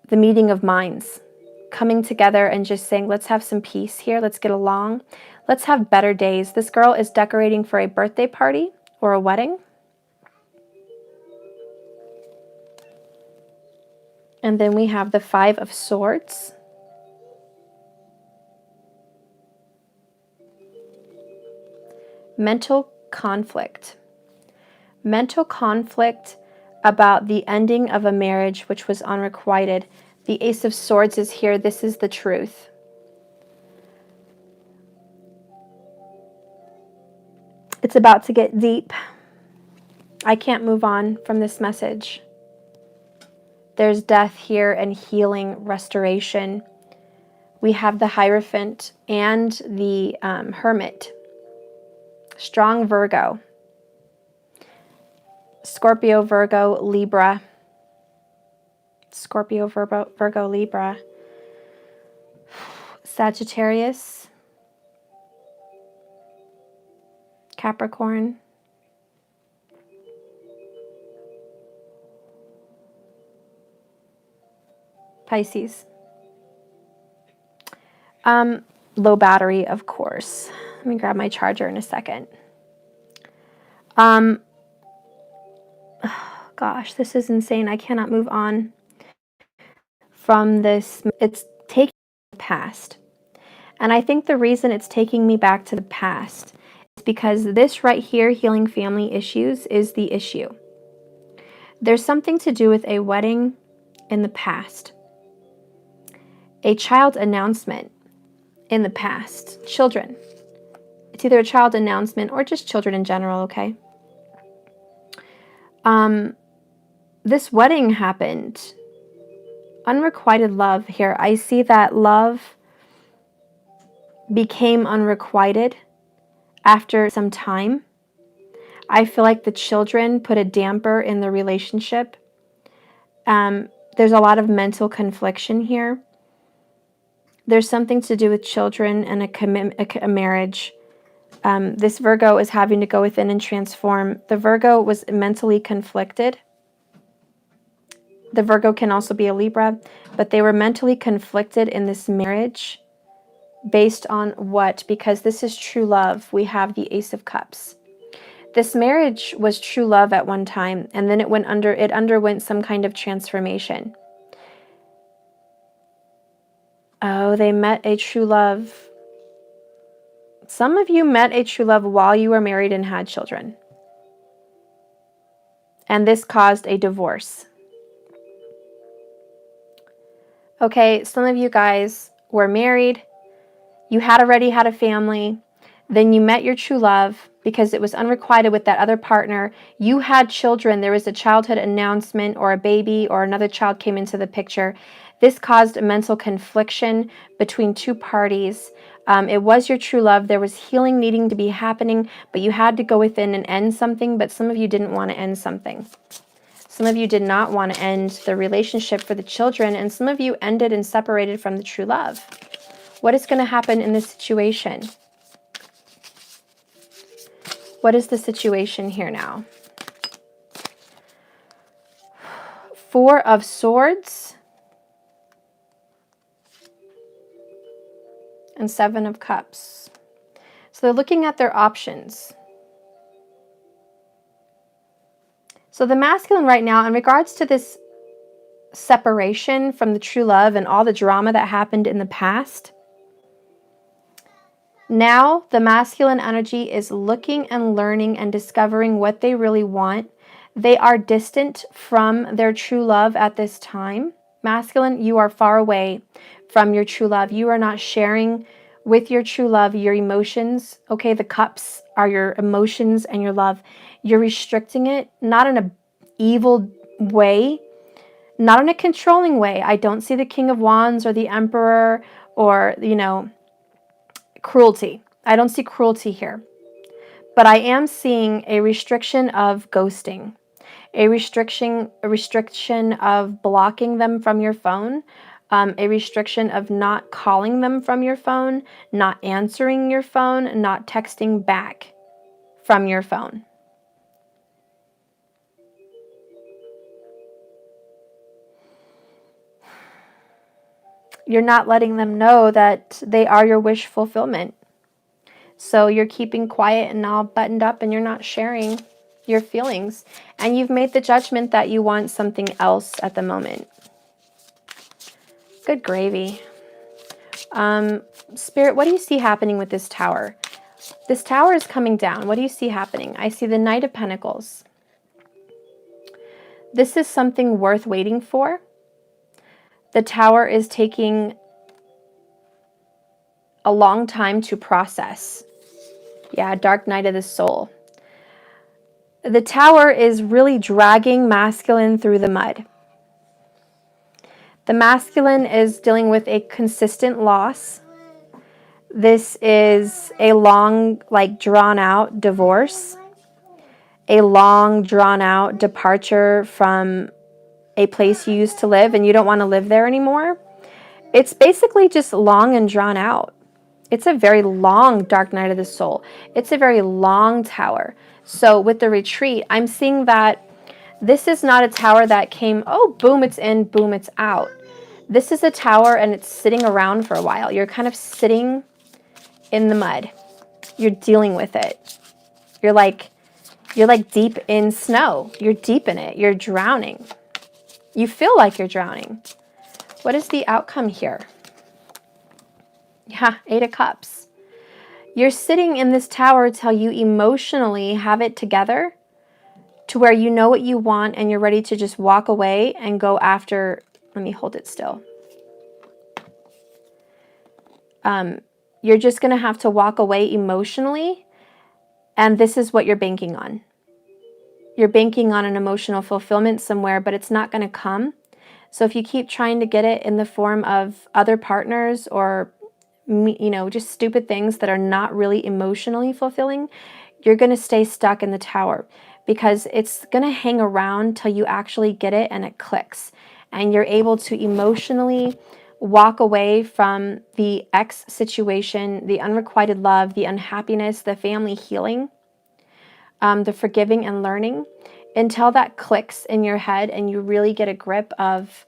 the meeting of minds, coming together and just saying, let's have some peace here. Let's get along. Let's have better days. This girl is decorating for a birthday party or a wedding. And then we have the Five of Swords. Mental conflict. Mental conflict about the ending of a marriage which was unrequited. The Ace of Swords is here. This is the truth. It's about to get deep. I can't move on from this message. There's death here and healing, restoration. We have the Hierophant and the Hermit. Strong Virgo. Scorpio, Virgo, Libra. Scorpio, Virgo, Libra. Sagittarius. Capricorn. Pisces. Low battery, of course. Let me grab my charger in a second. Gosh, this is insane. I cannot move on from this. It's taking me to the past. And I think the reason it's taking me back to the past is because this right here, healing family issues, is the issue. There's something to do with a wedding in the past. A child announcement in the past. Children. It's either a child announcement or just children in general, okay? This wedding happened. Unrequited love here. I see that love became unrequited after some time. I feel like the children put a damper in the relationship. There's a lot of mental confliction here. There's something to do with children and a marriage. This Virgo is having to go within and transform. The Virgo was mentally conflicted. The Virgo can also be a Libra, but they were mentally conflicted in this marriage based on what? Because this is true love. We have the Ace of Cups. This marriage was true love at one time, and then it underwent some kind of transformation. Oh, they met a true love. Some of you met a true love while you were married and had children. And this caused a divorce. Okay, some of you guys were married. You had already had a family. Then you met your true love because it was unrequited with that other partner. You had children. There was a childhood announcement or a baby or another child came into the picture. This caused a mental confliction between two parties. It was your true love. There was healing needing to be happening, but you had to go within and end something, but some of you didn't want to end something. Some of you did not want to end the relationship for the children, and some of you ended and separated from the true love. What is going to happen in this situation? What is the situation here now? Four of Swords and Seven of Cups. So they're looking at their options. So the masculine right now, in regards to this separation from the true love and all the drama that happened in the past, now the masculine energy is looking and learning and discovering what they really want. They are distant from their true love at this time. Masculine, you are far away from your true love. You are not sharing with your true love your emotions. Okay, the cups are your emotions and your love. You're restricting it, not in an evil way, not in a controlling way. I don't see the King of Wands or the Emperor or, cruelty. I don't see cruelty here. But I am seeing a restriction of ghosting, a restriction of blocking them from your phone, a restriction of not calling them from your phone, not answering your phone, not texting back from your phone. You're not letting them know that they are your wish fulfillment. So you're keeping quiet and all buttoned up, and you're not sharing your feelings. And you've made the judgment that you want something else at the moment. Good gravy. Spirit, what do you see happening with this tower? This tower is coming down. What do you see happening? I see the Knight of Pentacles. This is something worth waiting for. The tower is taking a long time to process. Yeah, Dark Night of the Soul. The tower is really dragging masculine through the mud. The masculine is dealing with a consistent loss. This is a long, drawn out divorce, a long, drawn out departure from a place you used to live and you don't want to live there anymore. It's basically just long and drawn out. It's a very long Dark Night of the Soul. It's a very long tower. So with the retreat, I'm seeing that this is not a tower that came, oh, boom, it's in, boom, it's out. This is a tower and it's sitting around for a while. You're kind of sitting in the mud. You're dealing with it. You're like deep in snow. You're deep in it. You're drowning. You feel like you're drowning. What is the outcome here? Yeah, 8 of Cups. You're sitting in this tower till you emotionally have it together to where you know what you want and you're ready to just walk away and go after. Let me hold it still. You're just going to have to walk away emotionally, and this is what you're banking on. You're banking on an emotional fulfillment somewhere, but it's not going to come. So if you keep trying to get it in the form of other partners or, just stupid things that are not really emotionally fulfilling, you're going to stay stuck in the tower because it's going to hang around till you actually get it and it clicks. And you're able to emotionally walk away from the ex situation, the unrequited love, the unhappiness, the family healing, the forgiving and learning, until that clicks in your head and you really get a grip of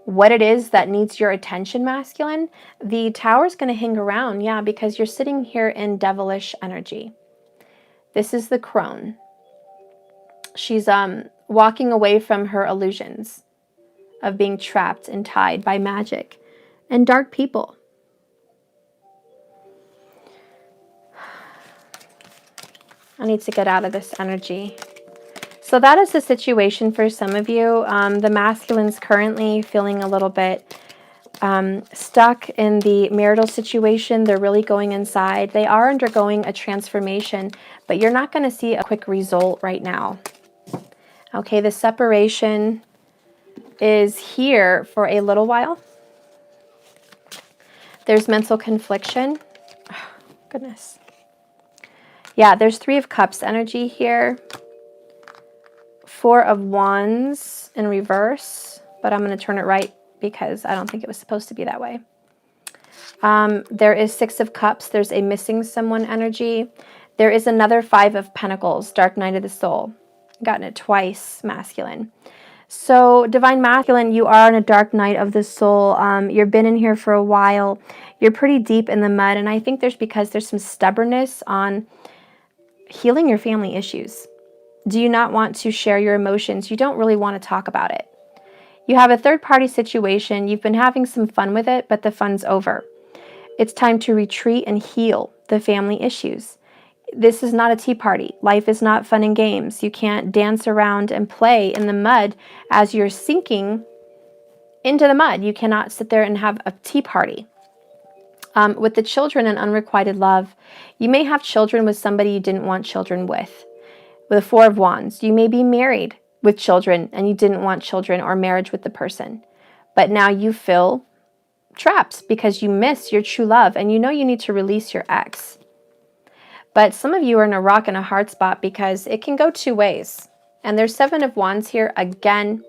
what it is that needs your attention, masculine. The tower's going to hang around, yeah, because you're sitting here in devilish energy. This is the crone. She's walking away from her illusions of being trapped and tied by magic and dark people. I need to get out of this energy. So that is the situation for some of you. The masculine's currently feeling a little bit stuck in the marital situation. They're really going inside. They are undergoing a transformation, but you're not going to see a quick result right now. Okay, the separation is here for a little while. There's mental confliction. Oh, goodness. Yeah, there's 3 of Cups energy here. 4 of Wands in reverse, but I'm going to turn it right because I don't think it was supposed to be that way. There is 6 of Cups. There's a missing someone energy. There is another 5 of Pentacles, Dark Night of the Soul. Gotten it twice, masculine. So, Divine Masculine, you are in a dark night of the soul. You've been in here for a while. You're pretty deep in the mud, and I think because there's some stubbornness on healing your family issues. Do you not want to share your emotions? You don't really want to talk about it. You have a third-party situation. You've been having some fun with it, but the fun's over. It's time to retreat and heal the family issues. This is not a tea party. Life is not fun and games. You can't dance around and play in the mud as you're sinking into the mud. You cannot sit there and have a tea party. With the children and unrequited love, you may have children with somebody you didn't want children with. With the Four of Wands, you may be married with children and you didn't want children or marriage with the person. But now you feel trapped because you miss your true love and you know you need to release your ex. But some of you are in a rock and a hard spot because it can go two ways. And there's Seven of Wands here. Again,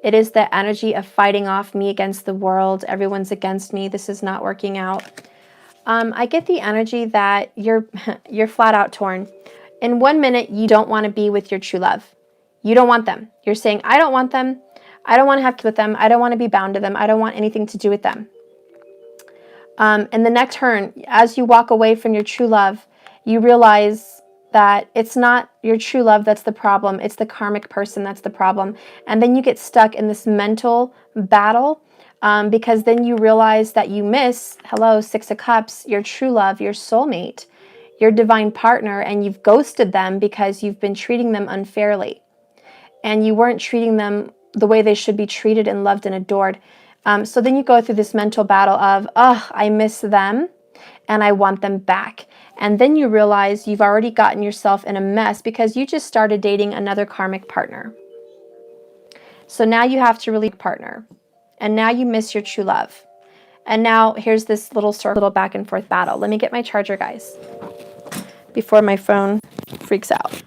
it is the energy of fighting off me against the world. Everyone's against me. This is not working out. I get the energy that you're flat out torn. In 1 minute, you don't want to be with your true love. You don't want them. You're saying, I don't want them. I don't want to have kids with them. I don't want to be bound to them. I don't want anything to do with them. And the next turn, as you walk away from your true love, you realize that it's not your true love that's the problem. It's the karmic person that's the problem. And then you get stuck in this mental battle because then you realize that you miss, hello, Six of Cups, your true love, your soulmate, your divine partner, and you've ghosted them because you've been treating them unfairly. And you weren't treating them the way they should be treated and loved and adored. So then you go through this mental battle of, oh, I miss them and I want them back. And then you realize you've already gotten yourself in a mess because you just started dating another karmic partner. So now you have to release your partner. And now you miss your true love. And now here's this little back and forth battle. Let me get my charger, guys, before my phone freaks out.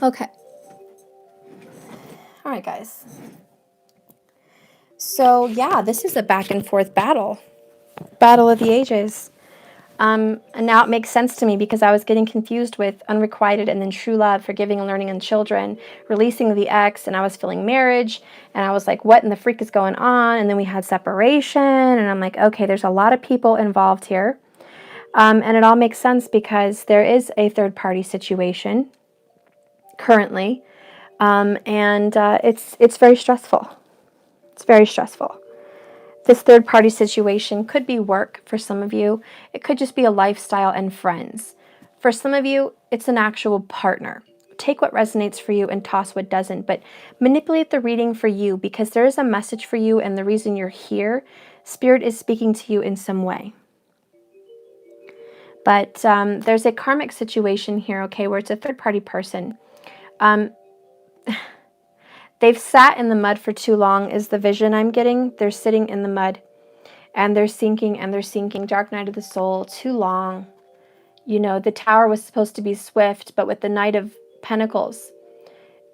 Okay. All right, guys. So, yeah, this is a back and forth battle. Battle of the ages. And now it makes sense to me because I was getting confused with unrequited and then true love, forgiving and learning and children, releasing the ex, and I was feeling marriage. And I was like, what in the freak is going on? And then we had separation. And I'm like, okay, there's a lot of people involved here. And it all makes sense because there is a third party situation currently. It's very stressful. It's very stressful. This third party situation could be work for some of you. It could just be a lifestyle and friends. For some of you, it's an actual partner. Take what resonates for you and toss what doesn't, but manipulate the reading for you because there is a message for you and the reason you're here, Spirit is speaking to you in some way. But there's a karmic situation here, okay, where it's a third party person. They've sat in the mud for too long is the vision I'm getting. They're sitting in the mud and they're sinking and they're sinking. Dark night of the soul, too long. You know, the tower was supposed to be swift, but with the Knight of Pentacles,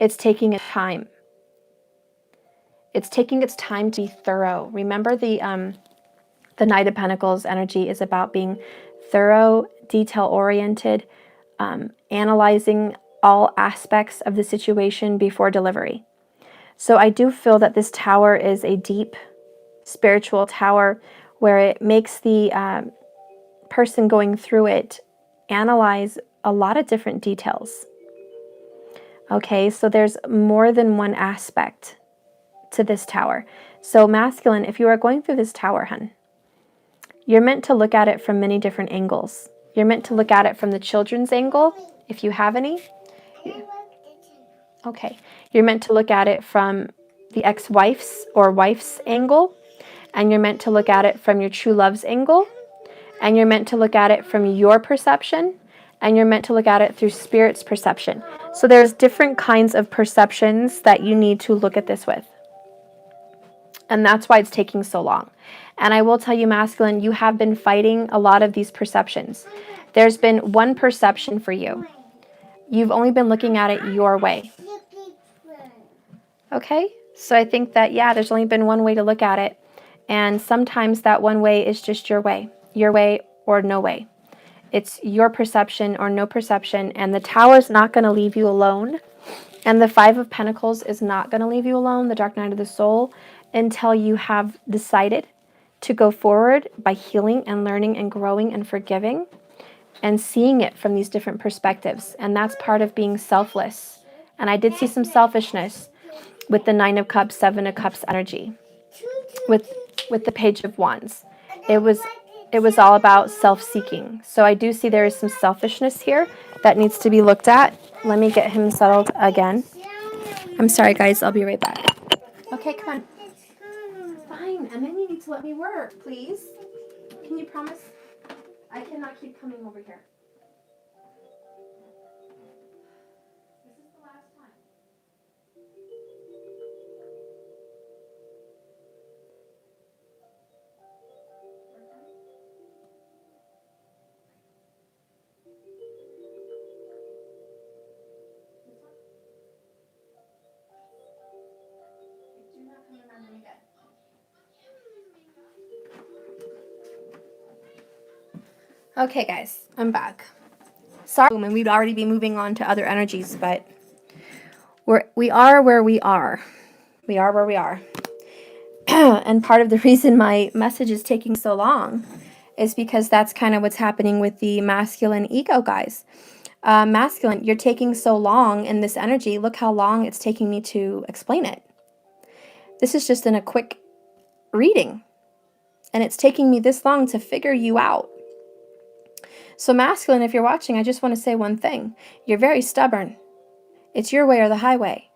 it's taking its time. It's taking its time to be thorough. Remember the Knight of Pentacles energy is about being thorough, detail-oriented, analyzing all aspects of the situation before delivery. So I do feel that this tower is a deep spiritual tower where it makes the person going through it analyze a lot of different details. Okay, so there's more than one aspect to this tower. So masculine, if you are going through this tower, hun, you're meant to look at it from many different angles. You're meant to look at it from the children's angle, if you have any. Okay, you're meant to look at it from the ex-wife's or wife's angle, and you're meant to look at it from your true love's angle, and you're meant to look at it from your perception, and you're meant to look at it through Spirit's perception. So there's different kinds of perceptions that you need to look at this with. And that's why it's taking so long. And I will tell you, masculine, you have been fighting a lot of these perceptions. There's been one perception for you. You've only been looking at it your way. Okay? So I think that, yeah, there's only been one way to look at it. And sometimes that one way is just your way or no way. It's your perception or no perception. And the tower's not going to leave you alone. And the Five of Pentacles is not going to leave you alone. The Dark Night of the Soul until you have decided to go forward by healing and learning and growing and forgiving and seeing it from these different perspectives. And that's part of being selfless. And I did see some selfishness with the Nine of Cups, Seven of Cups energy, with the Page of Wands. It was all about self-seeking. So I do see there is some selfishness here that needs to be looked at. Let me get him settled again. I'm sorry, guys. I'll be right back. Okay, come on. Fine. And then you need to let me work, please. Can you promise? I cannot keep coming over here. This is the last time. Do not come around him again. Okay, guys, I'm back. Sorry, and we'd already be moving on to other energies, but we are where we are. We are where we are. And part of the reason my message is taking so long is because that's kind of what's happening with the masculine ego, guys. Masculine, you're taking so long in this energy. Look how long it's taking me to explain it. This is just in a quick reading, and it's taking me this long to figure you out. So masculine, if you're watching, I just want to say one thing. You're very stubborn. It's your way or the highway.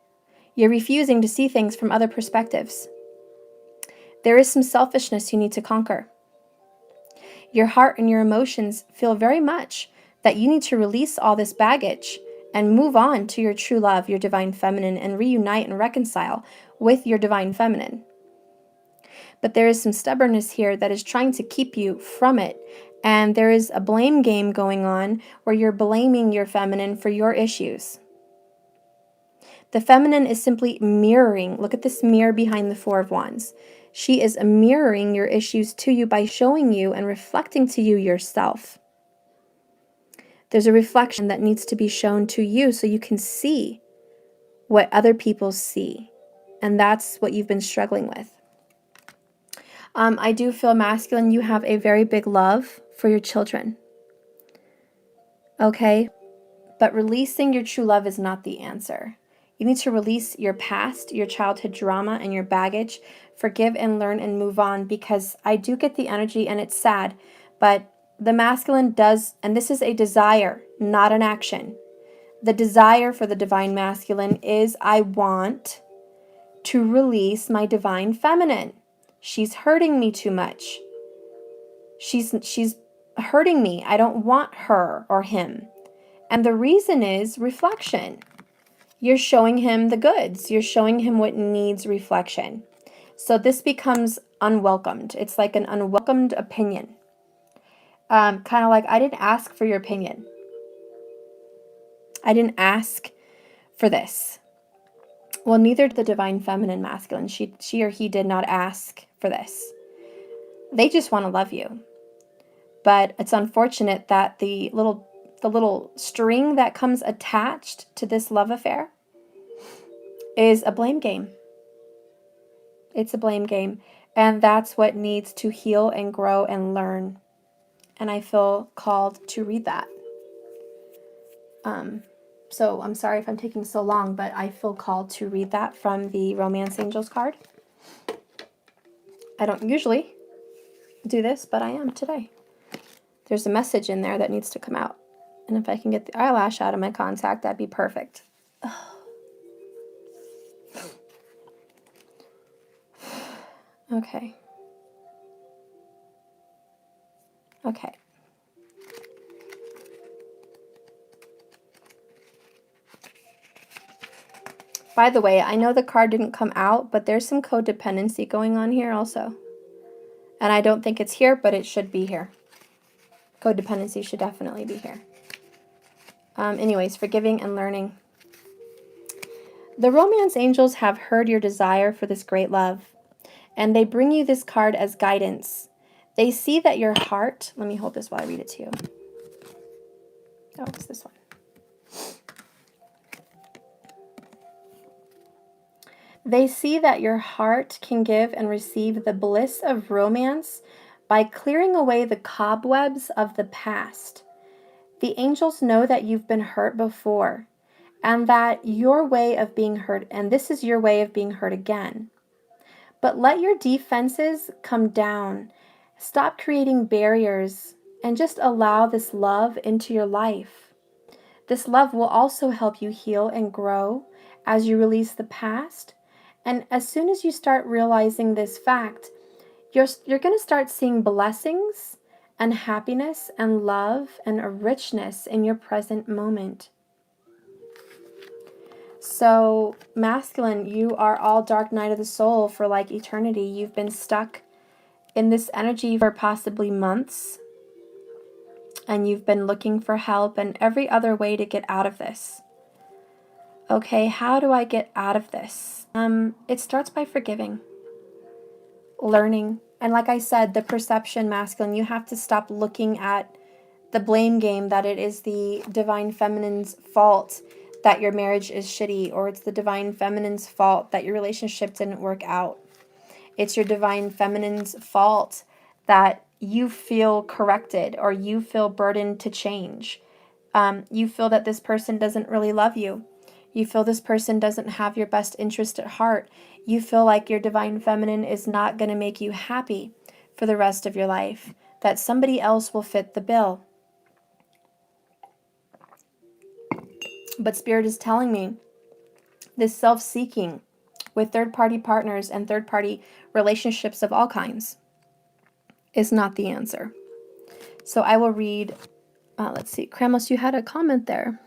You're refusing to see things from other perspectives. There is some selfishness you need to conquer. Your heart and your emotions feel very much that you need to release all this baggage and move on to your true love, your divine feminine, and reunite and reconcile with your divine feminine. But there is some stubbornness here that is trying to keep you from it. And there is a blame game going on where you're blaming your feminine for your issues. The feminine is simply mirroring. Look at this mirror behind the Four of Wands. She is mirroring your issues to you by showing you and reflecting to you yourself. There's a reflection that needs to be shown to you so you can see what other people see. And that's what you've been struggling with. I do feel masculine. You have a very big love for your children. Okay? But releasing your true love is not the answer. You need to release your past, your childhood drama, and your baggage. Forgive and learn and move on, because I do get the energy and it's sad. But the masculine does, and this is a desire, not an action. The desire for the divine masculine is, I want to release my divine feminine. She's hurting me too much. She's hurting me. I don't want her or him. And the reason is reflection. You're showing him the goods. You're showing him what needs reflection. So this becomes unwelcomed. It's like an unwelcomed opinion. Kind of like, I didn't ask for your opinion. I didn't ask for this. Well, neither did the divine feminine masculine. She or he did not ask for this. They just want to love you. But it's unfortunate that the little string that comes attached to this love affair is a blame game. It's a blame game. And that's what needs to heal and grow and learn. And I feel called to read that. So I'm sorry if I'm taking so long, but I feel called to read that from the Romance Angels card. I don't usually do this, but I am today. There's a message in there that needs to come out. And if I can get the eyelash out of my contact, that'd be perfect. Okay. Okay. By the way, I know the card didn't come out, but there's some codependency going on here also. And I don't think it's here, but it should be here. Codependency should definitely be here. Anyways, forgiving and learning. The Romance Angels have heard your desire for this great love, and they bring you this card as guidance. They see that your heart... Let me hold this while I read it to you. Oh, it's this one. They see that your heart can give and receive the bliss of romance by clearing away the cobwebs of the past. The angels know that you've been hurt before, and that your way of being hurt, and this is your way of being hurt again. But let your defenses come down. Stop creating barriers and just allow this love into your life. This love will also help you heal and grow as you release the past. And as soon as you start realizing this fact, you're going to start seeing blessings and happiness and love and a richness in your present moment. So, masculine, you are all dark night of the soul for like eternity. You've been stuck in this energy for possibly months, and you've been looking for help and every other way to get out of this. Okay, how do I get out of this? It starts by forgiving, learning, and like I said, the perception, masculine, you have to stop looking at the blame game that it is the divine feminine's fault that your marriage is shitty, or it's the divine feminine's fault that your relationship didn't work out. It's your divine feminine's fault that you feel corrected or you feel burdened to change. You feel that this person doesn't really love you. You feel this person doesn't have your best interest at heart. You feel like your divine feminine is not going to make you happy for the rest of your life, that somebody else will fit the bill. But Spirit is telling me this self-seeking with third-party partners and third-party relationships of all kinds is not the answer. So I will read, let's see, Kramos, you had a comment there.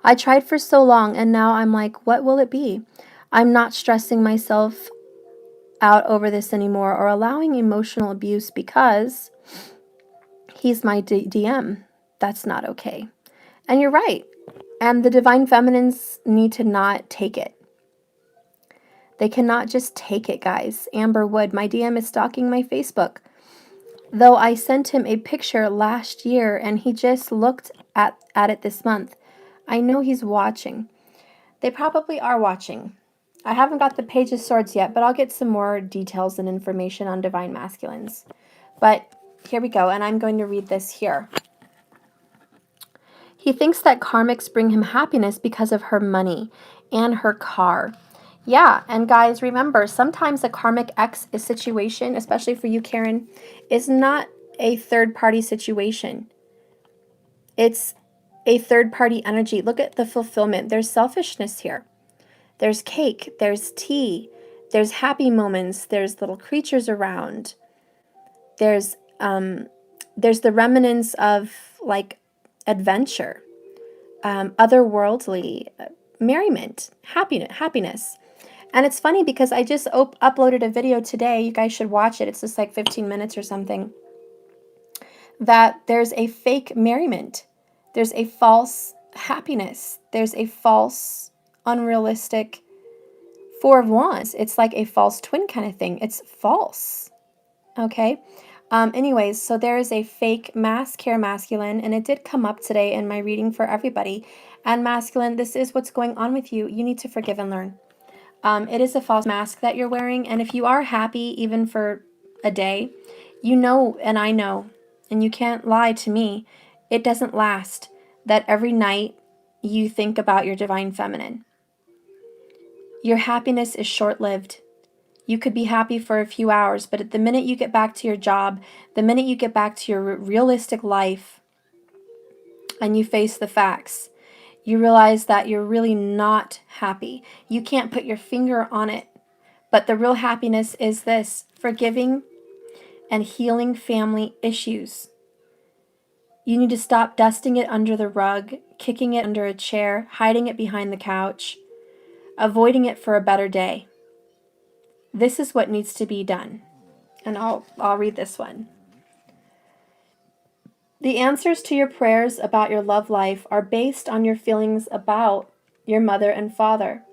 I tried for so long and now I'm like, what will it be? I'm not stressing myself out over this anymore or allowing emotional abuse because he's my DM. That's not okay. And you're right. And the divine feminines need to not take it. They cannot just take it, guys. Amber Wood, my DM is stalking my Facebook. Though I sent him a picture last year and he just looked at it this month. I know he's watching. They probably are watching. I haven't got the Page of Swords yet, but I'll get some more details and information on divine masculines. But here we go, and I'm going to read this here. He thinks that karmics bring him happiness because of her money and her car. Yeah, and guys, remember, sometimes a karmic ex situation, especially for you, Karen, is not a third-party situation. It's a third-party energy. Look at the fulfillment. There's selfishness here. There's cake. There's tea. There's happy moments. There's little creatures around. There's the remnants of, like, adventure, otherworldly merriment, happiness. And it's funny because I just uploaded a video today. You guys should watch it. It's just like 15 minutes or something. That there's a fake merriment. There's a false happiness. There's a false, unrealistic Four of Wands. It's like a false twin kind of thing. It's false. Okay? Anyways, so there is a fake mask here, masculine, and it did come up today in my reading for everybody. And masculine, this is what's going on with you. You need to forgive and learn. It is a false mask that you're wearing, and if you are happy even for a day, you know, and I know, and you can't lie to me, it doesn't last. That every night you think about your divine feminine. Your happiness is short-lived. You could be happy for a few hours, but at the minute you get back to your job, the minute you get back to your realistic life, and you face the facts, you realize that you're really not happy. You can't put your finger on it, but the real happiness is this: forgiving and healing family issues. You need to stop dusting it under the rug, kicking it under a chair, hiding it behind the couch, avoiding it for a better day. This is what needs to be done. And I'll read this one. The answers to your prayers about your love life are based on your feelings about your mother and father.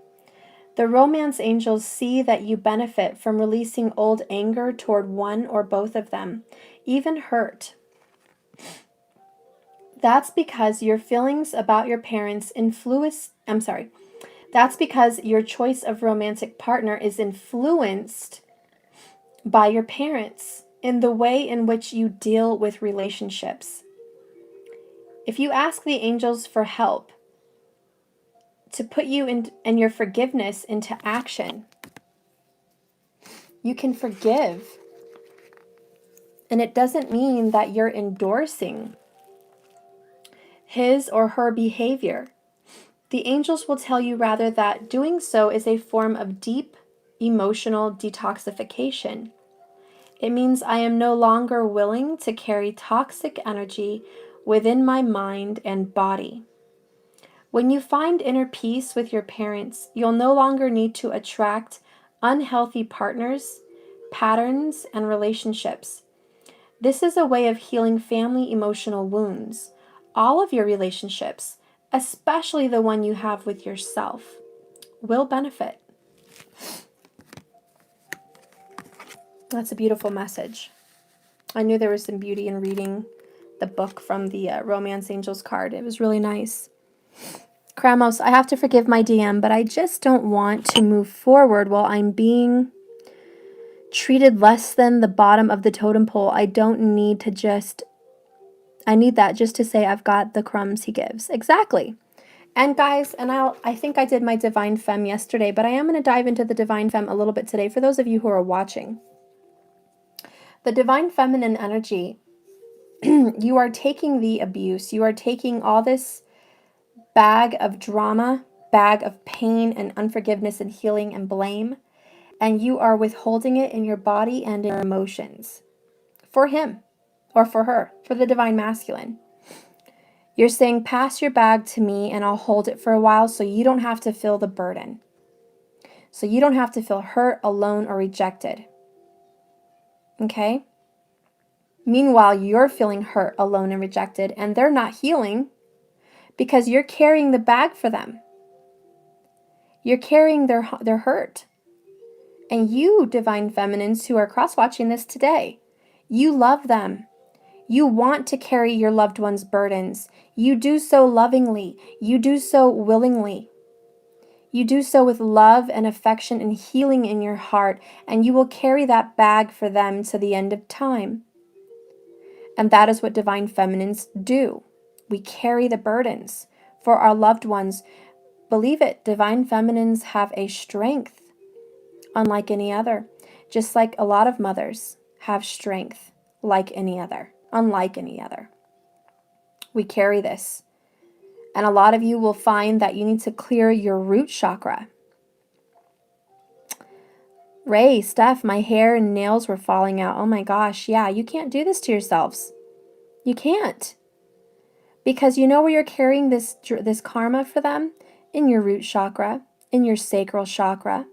The romance angels see that you benefit from releasing old anger toward one or both of them, even hurt. That's because your feelings about your parents That's because your choice of romantic partner is influenced by your parents in the way in which you deal with relationships. If you ask the angels for help to put you and your forgiveness into action, you can forgive. And it doesn't mean that you're endorsing his or her behavior. The angels will tell you rather that doing so is a form of deep emotional detoxification. It means I am no longer willing to carry toxic energy within my mind and body. When you find inner peace with your parents, you'll no longer need to attract unhealthy partners, patterns, and relationships. This is a way of healing family emotional wounds. All of your relationships, especially the one you have with yourself, will benefit. That's a beautiful message. I knew there was some beauty in reading the book from the Romance Angels card. It was really nice. Kramos, I have to forgive my DM, but I just don't want to move forward while I'm being treated less than the bottom of the totem pole. I don't need to just, I need that just to say I've got the crumbs he gives. Exactly. And guys, and I think I did my Divine Femme yesterday, but I am going to dive into the Divine Femme a little bit today for those of you who are watching. The Divine Feminine energy, you are taking the abuse, you are taking all this bag of drama, bag of pain and unforgiveness and healing and blame, and you are withholding it in your body and in your emotions for him or for her, for the Divine Masculine. You're saying, pass your bag to me and I'll hold it for a while so you don't have to feel the burden. So you don't have to feel hurt, alone, or rejected. Okay? Meanwhile, you're feeling hurt, alone, and rejected, and they're not healing because you're carrying the bag for them. You're carrying their hurt. And you, Divine Feminines, who are cross-watching this today, you love them. You want to carry your loved one's burdens. You do so lovingly. You do so willingly. You do so with love and affection and healing in your heart, and you will carry that bag for them to the end of time. And that is what Divine Feminines do. We carry the burdens for our loved ones. Believe it, Divine Feminines have a strength unlike any other, just like a lot of mothers have strength like any other, unlike any other. We carry this. And a lot of you will find that you need to clear your root chakra. Ray, Steph, my hair and nails were falling out. Oh my gosh, yeah, you can't do this to yourselves. You can't. Because you know where you're carrying this karma for them? In your root chakra, in your sacral chakra,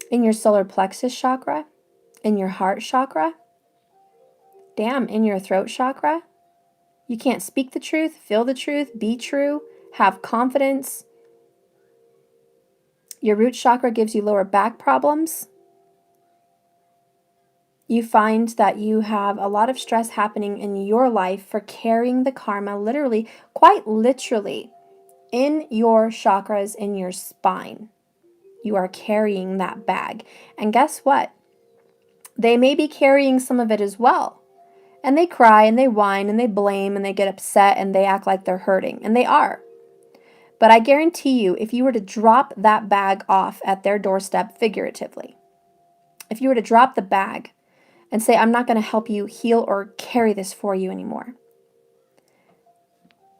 in your solar plexus chakra, in your heart chakra, damn, in your throat chakra. You can't speak the truth, feel the truth, be true, have confidence. Your root chakra gives you lower back problems. You find that you have a lot of stress happening in your life for carrying the karma literally, quite literally, in your chakras, in your spine. You are carrying that bag. And guess what? They may be carrying some of it as well. And they cry and they whine and they blame and they get upset and they act like they're hurting. And they are. But I guarantee you, if you were to drop that bag off at their doorstep figuratively, if you were to drop the bag and say, I'm not going to help you heal or carry this for you anymore,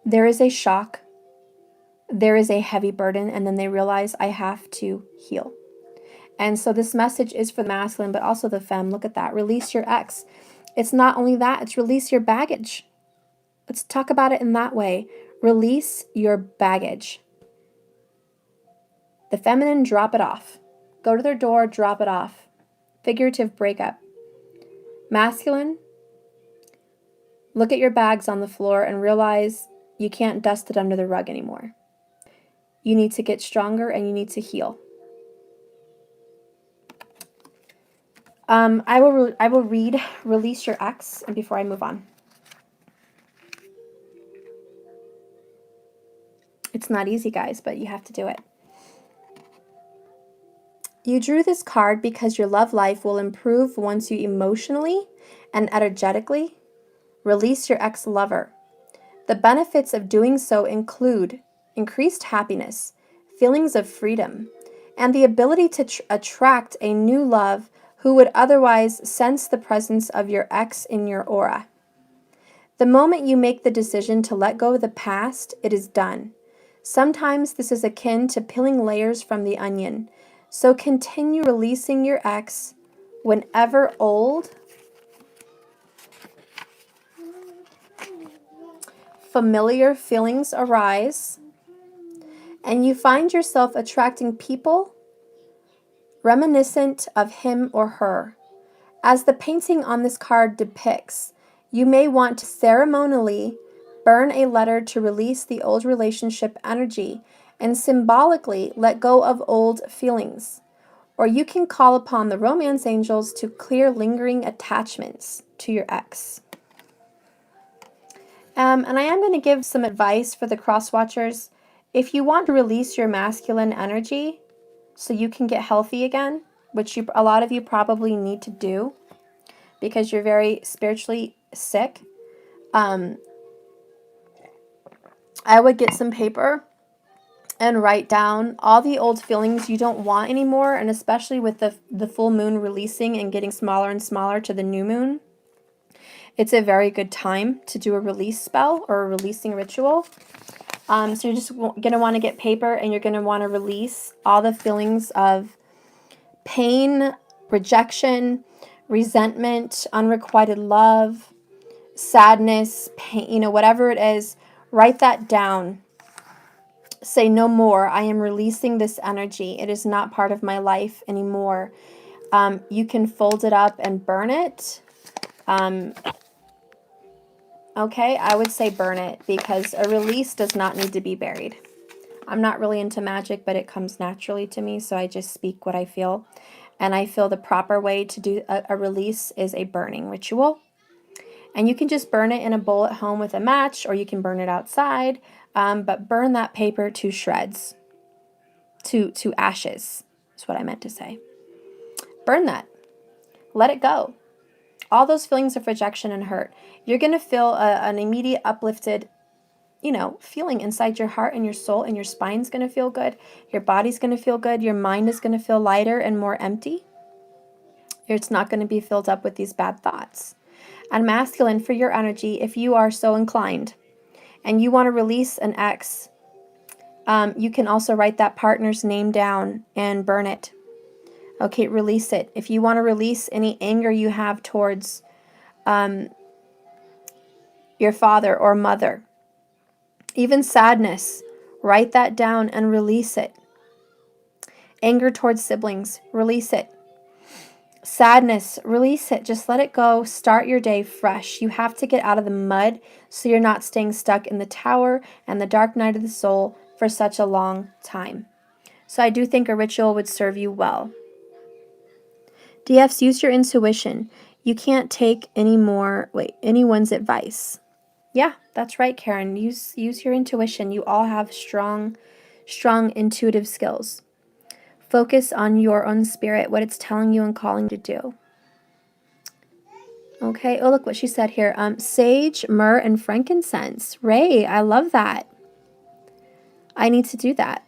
there is a shock, there is a heavy burden, and then they realize I have to heal. And so this message is for the masculine, but also the femme. Look at that. Release your ex. It's not only that, it's release your baggage. Let's talk about it in that way. Release your baggage. The feminine, drop it off. Go to their door, drop it off. Figurative breakup. Masculine, look at your bags on the floor and realize you can't dust it under the rug anymore. You need to get stronger and you need to heal. I will read Release Your Ex and before I move on. It's not easy, guys, but you have to do it. You drew this card because your love life will improve once you emotionally and energetically release your ex-lover. The benefits of doing so include increased happiness, feelings of freedom, and the ability to attract a new love who would otherwise sense the presence of your ex in your aura. The moment you make the decision to let go of the past, it is done. Sometimes this is akin to peeling layers from the onion, so continue releasing your ex whenever old, familiar feelings arise and you find yourself attracting people reminiscent of him or her. As the painting on this card depicts, you may want to ceremonially burn a letter to release the old relationship energy and symbolically let go of old feelings. Or you can call upon the romance angels to clear lingering attachments to your ex. And I am going to give some advice for the cross watchers. If you want to release your masculine energy so you can get healthy again, which a lot of you probably need to do because you're very spiritually sick, I would get some paper and write down all the old feelings you don't want anymore, and especially with the full moon releasing and getting smaller and smaller to the new moon, it's a very good time to do a release spell or a releasing ritual. So you're just going to want to get paper and you're going to want to release all the feelings of pain, rejection, resentment, unrequited love, sadness, pain, whatever it is. Write that down. Say, no more. I am releasing this energy. It is not part of my life anymore. You can fold it up and burn it. Okay, I would say burn it because a release does not need to be buried. I'm not really into magic, but it comes naturally to me, so I just speak what I feel. And I feel the proper way to do a release is a burning ritual. And you can just burn it in a bowl at home with a match, or you can burn it outside, but burn that paper to shreds, to ashes, is what I meant to say. Burn that. Let it go. All those feelings of rejection and hurt. You're going to feel an immediate uplifted feeling inside your heart and your soul, and your spine's going to feel good. Your body's going to feel good. Your mind is going to feel lighter and more empty. It's not going to be filled up with these bad thoughts. And masculine, for your energy, if you are so inclined and you want to release an ex, you can also write that partner's name down and burn it. Okay, release it. If you want to release any anger you have towards your father or mother, even sadness, write that down and release it. Anger towards siblings, release it. Sadness, release it. Just let it go. Start your day fresh. You have to get out of the mud so you're not staying stuck in the tower and the dark night of the soul for such a long time. So I do think a ritual would serve you well. DFs, use your intuition. You can't take anyone's advice. Yeah, that's right, Karen. Use your intuition. You all have strong intuitive skills. Focus on your own spirit, what it's telling you and calling you to do. Okay, oh, look what she said here. Sage, myrrh, and frankincense. Ray, I love that. I need to do that.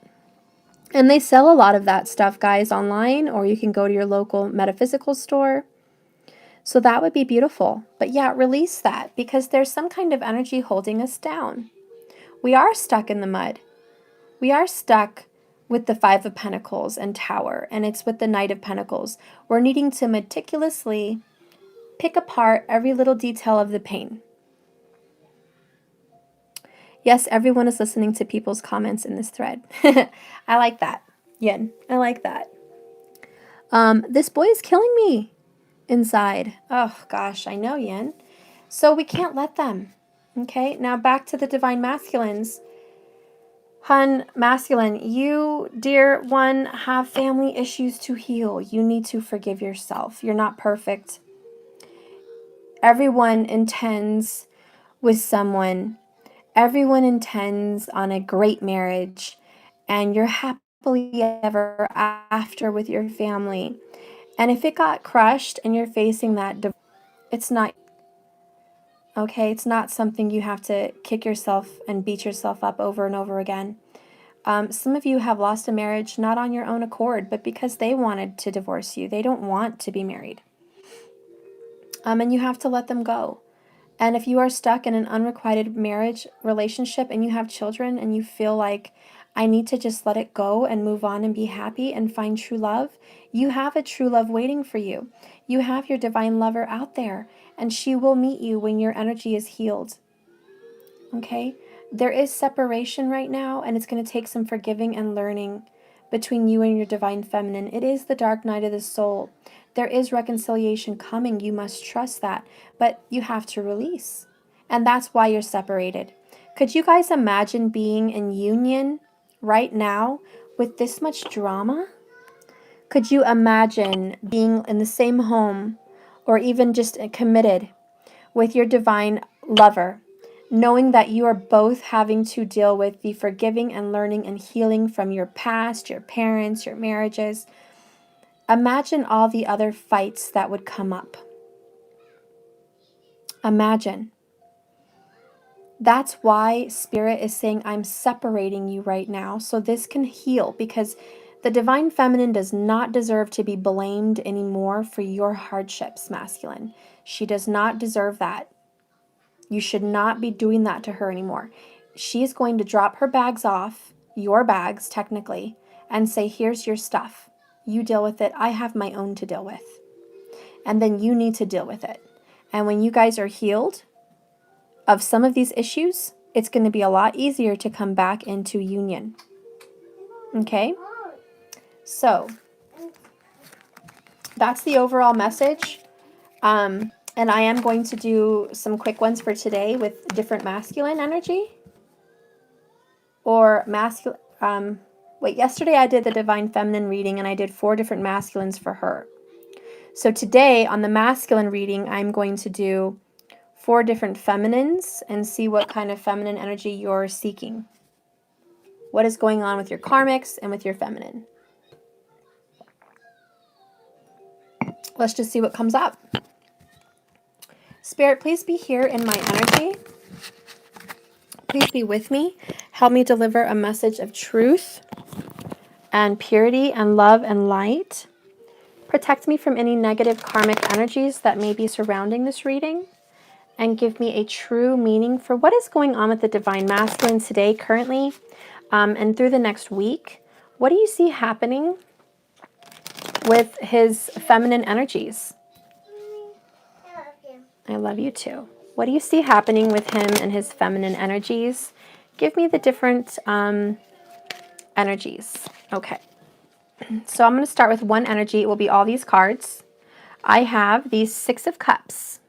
And they sell a lot of that stuff, guys, online, or you can go to your local metaphysical store. So that would be beautiful. But yeah, release that because there's some kind of energy holding us down. We are stuck in the mud. We are stuck with the Five of Pentacles and Tower, and it's with the Knight of Pentacles. We're needing to meticulously pick apart every little detail of the pain. Yes, everyone is listening to people's comments in this thread. I like that. Yin, I like that. This boy is killing me inside. Oh, gosh, I know, Yin. So we can't let them. Okay, now back to the Divine Masculines. Hun, masculine, you, dear one, have family issues to heal. You need to forgive yourself. You're not perfect. Everyone intends with someone. Everyone intends on a great marriage, and you're happy happily ever after with your family. And if it got crushed and you're facing that, it's not okay. It's not something you have to kick yourself and beat yourself up over and over again. Some of you have lost a marriage not on your own accord, but because they wanted to divorce you. They don't want to be married. And you have to let them go. And if you are stuck in an unrequited marriage relationship and you have children and you feel like, I need to just let it go and move on and be happy and find true love, you have a true love waiting for you. You have your divine lover out there, and she will meet you when your energy is healed. Okay? There is separation right now, and it's going to take some forgiving and learning between you and your divine feminine. It is the dark night of the soul. There is reconciliation coming. You must trust that. But you have to release. And that's why you're separated. Could you guys imagine being in union right now with this much drama? Could you imagine being in the same home or even just committed with your divine lover, knowing that you are both having to deal with the forgiving and learning and healing from your past, your parents, your marriages? Imagine all the other fights that would come up. Imagine. That's why Spirit is saying, I'm separating you right now so this can heal, because the divine feminine does not deserve to be blamed anymore for your hardships, masculine. She does not deserve that. You should not be doing that to her anymore. She is going to drop her bags off, your bags technically, and say, here's your stuff. You deal with it. I have my own to deal with. And then you need to deal with it. And when you guys are healed of some of these issues, it's going to be a lot easier to come back into union. Okay? So, that's the overall message. And I am going to do some quick ones for today with different masculine energy. Or masculine. Yesterday I did the divine feminine reading and I did 4 different masculines for her. So today on the masculine reading, I'm going to do 4 different feminines and see what kind of feminine energy you're seeking. What is going on with your karmics and with your feminine? Let's just see what comes up. Spirit, please be here in my energy. Please be with me. Help me deliver a message of truth and purity and love and light. Protect me from any negative karmic energies that may be surrounding this reading, and give me a true meaning for what is going on with the divine masculine today, currently, and through the next week. What do you see happening with his feminine energies? I love you too. What do you see happening with him and his feminine energies? Give me the different energies. Okay. So I'm going to start with one energy. It will be all these cards. I have these 6 of Cups.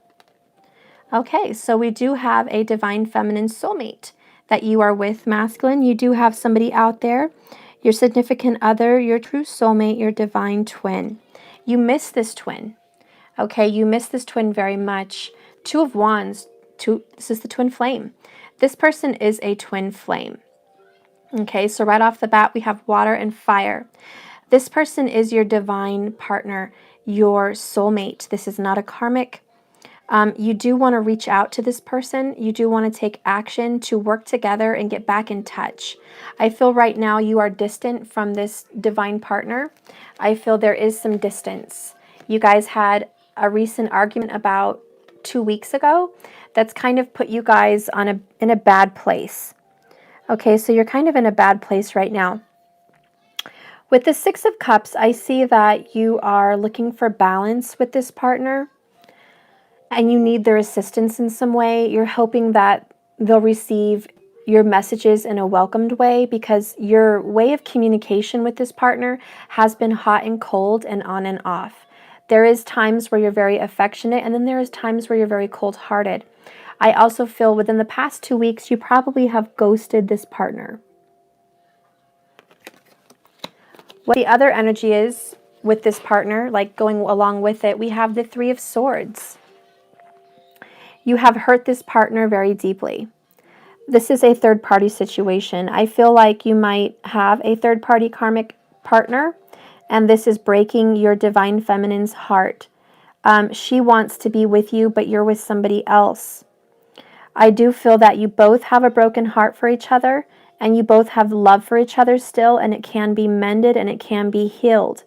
Okay, so we do have a divine feminine soulmate that you are with, masculine. You do have somebody out there, your significant other, your true soulmate, your divine twin. You miss this twin. Okay, you miss this twin very much. 2 of Wands. This is the twin flame. This person is a twin flame. Okay, so right off the bat, we have water and fire. This person is your divine partner, your soulmate. This is not a karmic. You do want to reach out to this person. You do want to take action to work together and get back in touch. I feel right now you are distant from this divine partner. I feel there is some distance. You guys had a recent argument about 2 weeks ago that's kind of put you guys in a bad place. Okay, so you're kind of in a bad place right now. With the 6 of Cups, I see that you are looking for balance with this partner and you need their assistance in some way. You're hoping that they'll receive your messages in a welcomed way, because your way of communication with this partner has been hot and cold and on and off. There is times where you're very affectionate, and then there is times where you're very cold-hearted. I also feel within the past 2 weeks, you probably have ghosted this partner. What the other energy is with this partner, like going along with it, we have the 3 of Swords. You have hurt this partner very deeply. This is a third-party situation. I feel like you might have a third-party karmic partner, and this is breaking your divine feminine's heart. She wants to be with you, but you're with somebody else. I do feel that you both have a broken heart for each other, and you both have love for each other still, and it can be mended and it can be healed.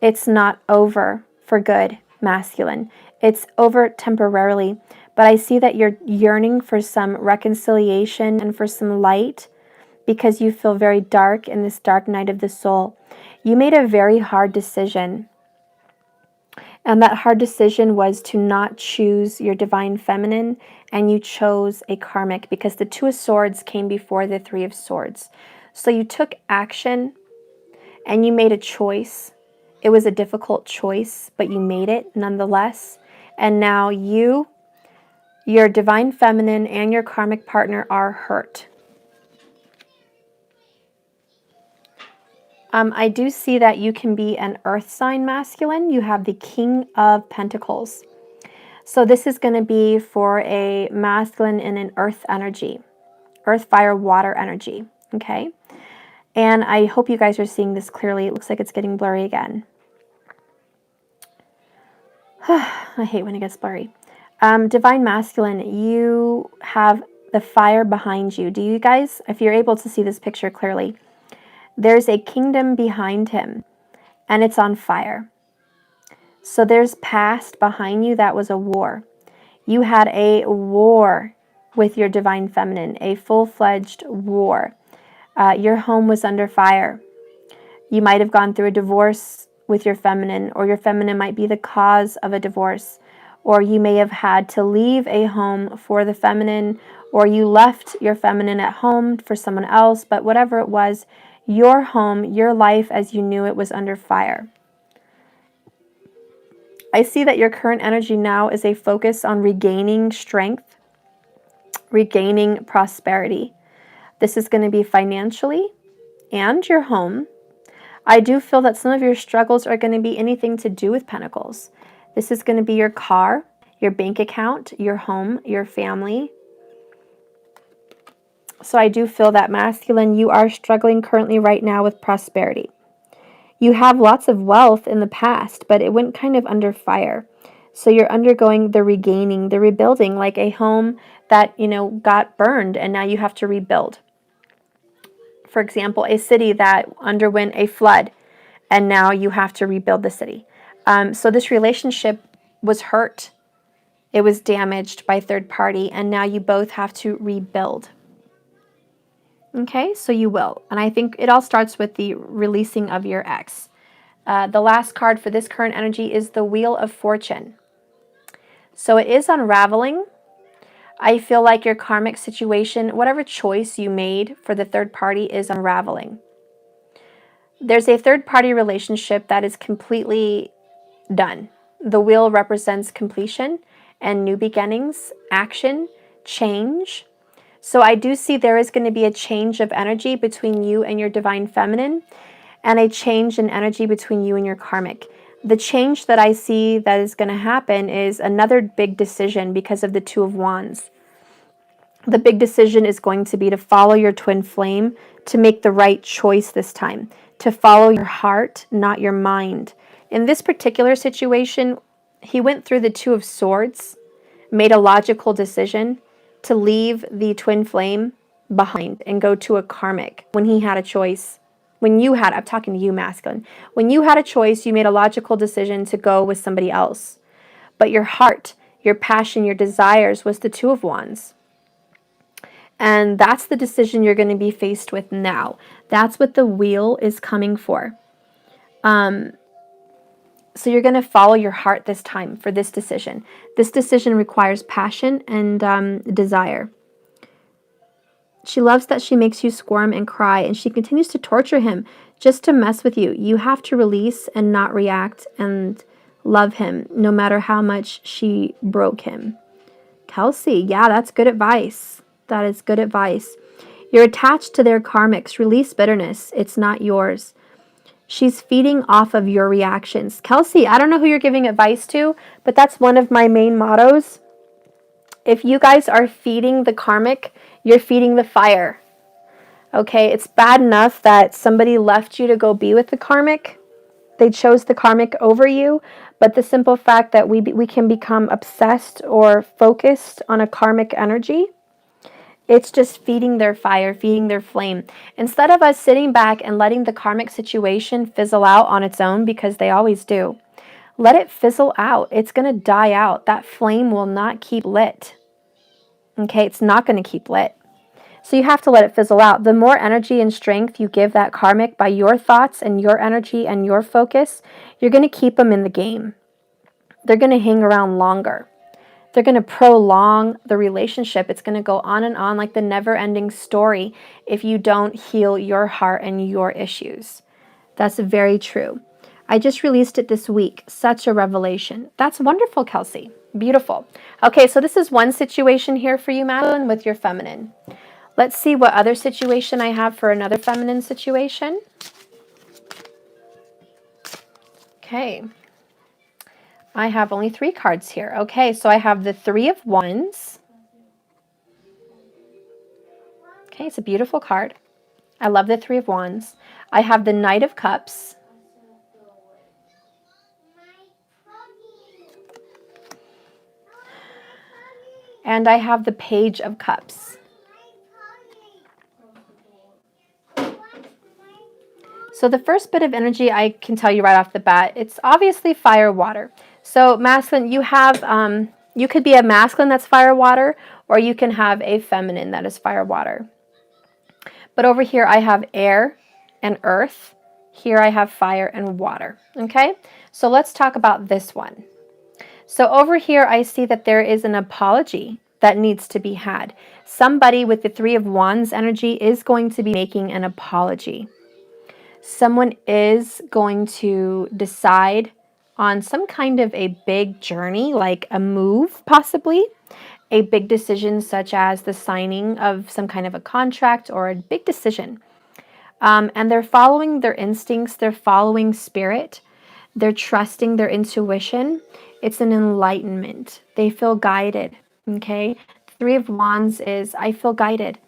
It's not over for good, masculine. It's over temporarily, but I see that you're yearning for some reconciliation and for some light because you feel very dark in this dark night of the soul. You made a very hard decision, and that hard decision was to not choose your divine feminine, and you chose a karmic because the Two of Swords came before the Three of Swords. So you took action and you made a choice. It was a difficult choice, but you made it nonetheless. And now you, your divine feminine, and your karmic partner are hurt. I do see that you can be an earth sign masculine. You have the King of Pentacles. So this is going to be for a masculine in an earth energy, earth, fire, water energy. Okay. And I hope you guys are seeing this clearly. It looks like it's getting blurry again. I hate when it gets blurry. Divine masculine, you have the fire behind you. Do you guys, if you're able to see this picture clearly, there's a kingdom behind him and it's on fire. So there's past behind you that was a war. You had a war with your divine feminine, a full-fledged war. Your home was under fire. You might have gone through a divorce with your feminine, or your feminine might be the cause of a divorce, or you may have had to leave a home for the feminine, or you left your feminine at home for someone else, but whatever it was, your home, your life as you knew it was under fire. I see that your current energy now is a focus on regaining strength, regaining prosperity. This is going to be financially and your home. I do feel that some of your struggles are going to be anything to do with Pentacles. This is going to be your car, your bank account, your home, your family. So I do feel that masculine, you are struggling currently right now with prosperity. You have lots of wealth in the past, but it went kind of under fire. So you're undergoing the regaining, the rebuilding, like a home that, got burned and now you have to rebuild. For example, a city that underwent a flood and now you have to rebuild the city. So this relationship was hurt. It was damaged by third party, and now you both have to rebuild. Okay, so you will. And I think it all starts with the releasing of your ex. The last card for this current energy is the Wheel of Fortune. So it is unraveling. I feel like your karmic situation, whatever choice you made for the third party, is unraveling. There's a third party relationship that is completely done. The wheel represents completion and new beginnings, action, change. So I do see there is going to be a change of energy between you and your divine feminine, and a change in energy between you and your karmic. The change that I see that is going to happen is another big decision because of the Two of Wands. The big decision is going to be to follow your twin flame, to make the right choice this time, to follow your heart, not your mind. In this particular situation, he went through the Two of Swords, made a logical decision to leave the twin flame behind and go to a karmic when he had a choice. I'm talking to you, masculine. When you had a choice, you made a logical decision to go with somebody else. But your heart, your passion, your desires was the Two of Wands. And that's the decision you're going to be faced with now. That's what the wheel is coming for. So you're going to follow your heart this time for this decision. This decision requires passion and desire. She loves that she makes you squirm and cry, and she continues to torture him just to mess with you. You have to release and not react and love him, no matter how much she broke him. Kelsey, yeah, that's good advice. That is good advice. You're attached to their karmics. Release bitterness. It's not yours. She's feeding off of your reactions. Kelsey, I don't know who you're giving advice to, but that's one of my main mottos. If you guys are feeding the karmic You're feeding the fire. Okay, it's bad enough that somebody left you to go be with the karmic. They chose the karmic over you, but the simple fact that we can become obsessed or focused on a karmic energy, it's just feeding their fire, feeding their flame. Instead of us sitting back and letting the karmic situation fizzle out on its own, because they always do, let it fizzle out. It's going to die out. That flame will not keep lit. Okay, it's not going to keep lit. So you have to let it fizzle out. The more energy and strength you give that karmic by your thoughts and your energy and your focus, you're going to keep them in the game. They're going to hang around longer. They're going to prolong the relationship. It's going to go on and on like the never-ending story if you don't heal your heart and your issues. That's very true. I just released it this week. Such a revelation. That's wonderful, Kelsey. Beautiful. Okay, so this is one situation here for you, Madeline, with your feminine. Let's see what other situation I have for another feminine situation. Okay. I have only 3 cards here. Okay, so I have the 3 of Wands. Okay, it's a beautiful card. I love the 3 of Wands. I have the Knight of Cups. And I have the Page of Cups. So the first bit of energy I can tell you right off the bat, it's obviously fire, water. So masculine, you have, you could be a masculine that's fire, water, or you can have a feminine that is fire, water. But over here I have air and earth. Here I have fire and water. Okay, so let's talk about this one. So over here I see that there is an apology that needs to be had. Somebody with the 3 of Wands energy is going to be making an apology. Someone is going to decide on some kind of a big journey, like a move possibly, a big decision such as the signing of some kind of a contract or a big decision. And they're following their instincts, they're following spirit, they're trusting their intuition. It's an enlightenment. They feel guided, okay? 3 of Wands is, I feel guided.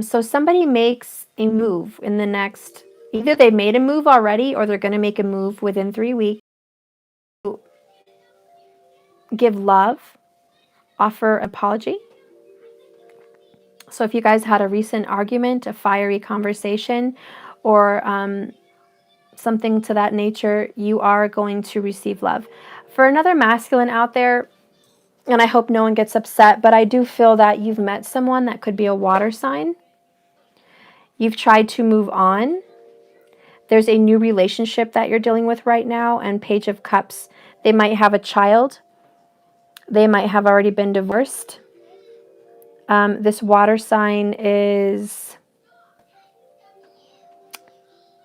So somebody makes a move in the next, either they made a move already or they're going to make a move within 3 weeks. Give love, offer apology. So if you guys had a recent argument, a fiery conversation, or something to that nature, you are going to receive love. For another masculine out there, and I hope no one gets upset, but I do feel that you've met someone that could be a water sign. You've tried to move on. There's a new relationship that you're dealing with right now, and Page of Cups. They might have a child. They might have already been divorced. This water sign is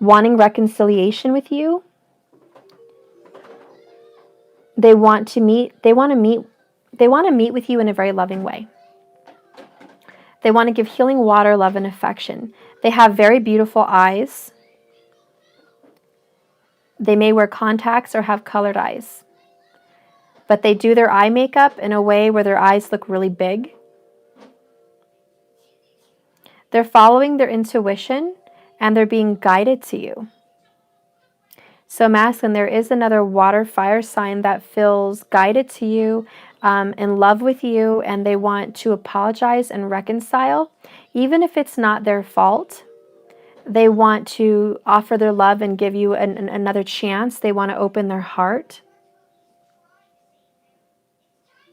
wanting reconciliation with you. They want to meet with you in a very loving way. They want to give healing water, love, and affection. They have very beautiful eyes. They may wear contacts or have colored eyes. But they do their eye makeup in a way where their eyes look really big. They're following their intuition and they're being guided to you. So masculine, there is another water fire sign that feels guided to you, in love with you, and they want to apologize and reconcile. Even if it's not their fault, they want to offer their love and give you another chance. They want to open their heart.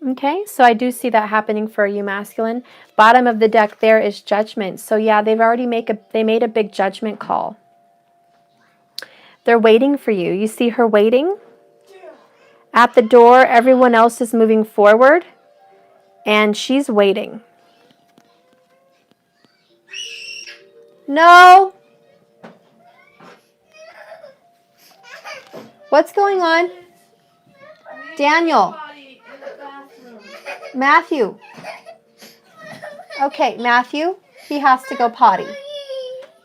Okay, so I do see that happening for you, masculine. Bottom of the deck there is judgment. So yeah, they've already made a big judgment call. They're waiting for you. You see her waiting? At the door, everyone else is moving forward, and she's waiting. No! What's going on? Daniel. Matthew. Okay, Matthew, he has to go potty.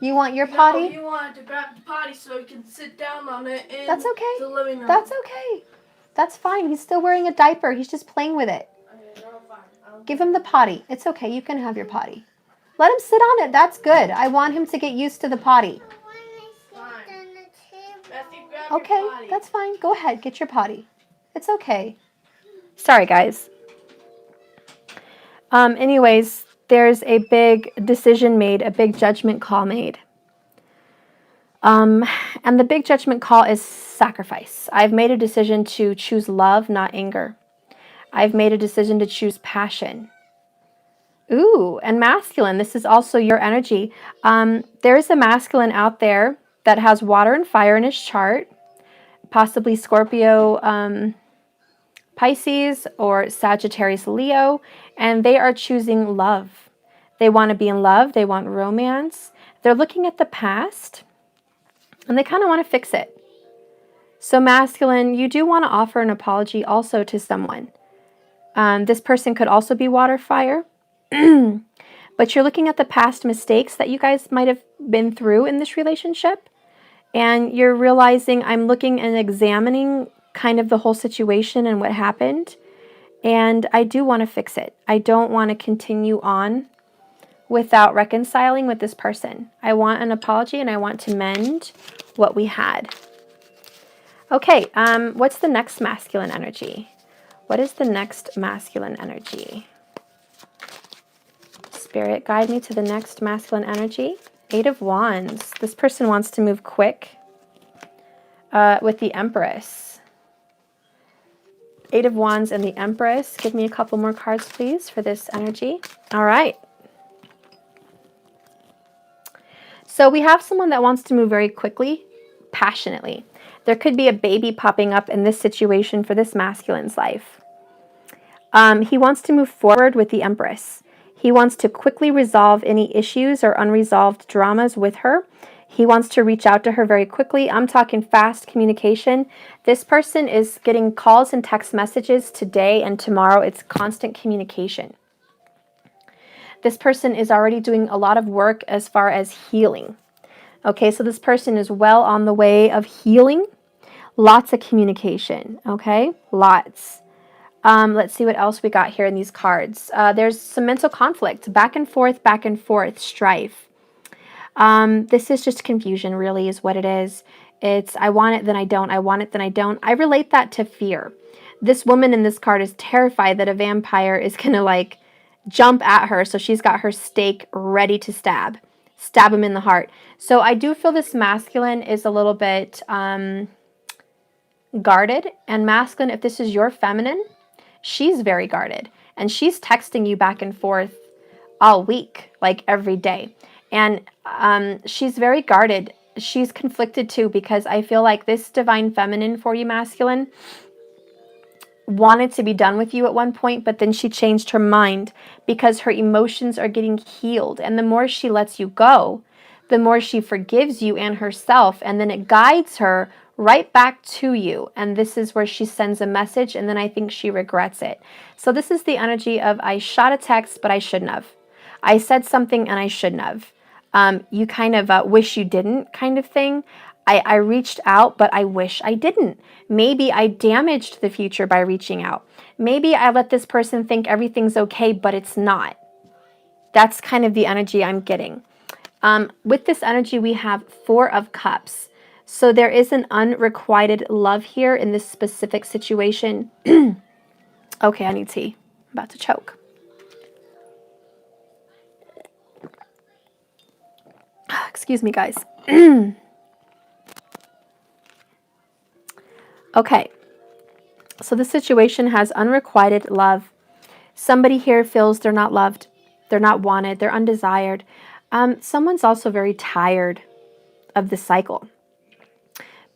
You want your potty? No, he wanted to grab the potty so he can sit down on it in That's okay. the living room. That's okay. That's fine. He's still wearing a diaper. He's just playing with it. Okay, no, fine. Give him the potty. It's okay. You can have your potty. Let him sit on it. That's good. I want him to get used to the potty. Matthew, grab Okay, your potty. that's fine. Go ahead. Get your potty. It's okay. Sorry, guys. Anyways, there's a big decision made, a big judgment call made. And the big judgment call is sacrifice. I've made a decision to choose love, not anger. I've made a decision to choose passion. Ooh, and masculine. This is also your energy. There's a masculine out there that has water and fire in his chart, possibly Scorpio, Pisces, or Sagittarius, Leo, and they are choosing love. They want to be in love. They want romance. They're looking at the past, and they kind of want to fix it. So masculine, you do want to offer an apology also to someone. This person could also be water, fire. But you're looking at the past mistakes that you guys might have been through in this relationship. And you're realizing, I'm looking and examining kind of the whole situation and what happened. And I do want to fix it. I don't want to continue on without reconciling with this person. I want an apology and I want to mend what we had. Okay, what's the next masculine energy? What is the next masculine energy? Spirit, guide me to the next masculine energy. 8 of Wands. This person wants to move quick with the Empress. 8 of Wands and the Empress. Give me a couple more cards, please, for this energy. All right. So we have someone that wants to move very quickly, passionately. There could be a baby popping up in this situation for this masculine's life. He wants to move forward with the Empress. He wants to quickly resolve any issues or unresolved dramas with her. He wants to reach out to her very quickly. I'm talking fast communication. This person is getting calls and text messages today and tomorrow. It's constant communication. This person is already doing a lot of work as far as healing. Okay, so this person is well on the way of healing. Lots of communication, okay? Lots. Let's see what else we got here in these cards. There's some mental conflict, back and forth, strife. This is just confusion, really, is what it is. It's, I want it, then I don't. I want it, then I don't. I relate that to fear. This woman in this card is terrified that a vampire is going to, like, jump at her. So she's got her stake ready to stab him in the heart. So I do feel this masculine is a little bit guarded. And masculine, if this is your feminine, she's very guarded. And she's texting you back and forth all week, like every day. And she's very guarded. She's conflicted too, because I feel like this divine feminine for you, masculine, wanted to be done with you at one point, but then she changed her mind because her emotions are getting healed. And the more she lets you go, the more she forgives you and herself. And then it guides her right back to you. And this is where she sends a message, and then I think she regrets it. So this is the energy of, I shot a text, but I shouldn't have. I said something and I shouldn't have. You kind of wish you didn't kind of thing. I reached out, but I wish I didn't. Maybe I damaged the future by reaching out. Maybe I let this person think everything's okay, but it's not. That's kind of the energy I'm getting. With this energy, we have 4 of Cups. So there is an unrequited love here in this specific situation. Okay, I need tea. I'm about to choke. Excuse me, guys. Okay, so the situation has unrequited love. Somebody here feels they're not loved, they're not wanted, they're undesired. Someone's also very tired of the cycle.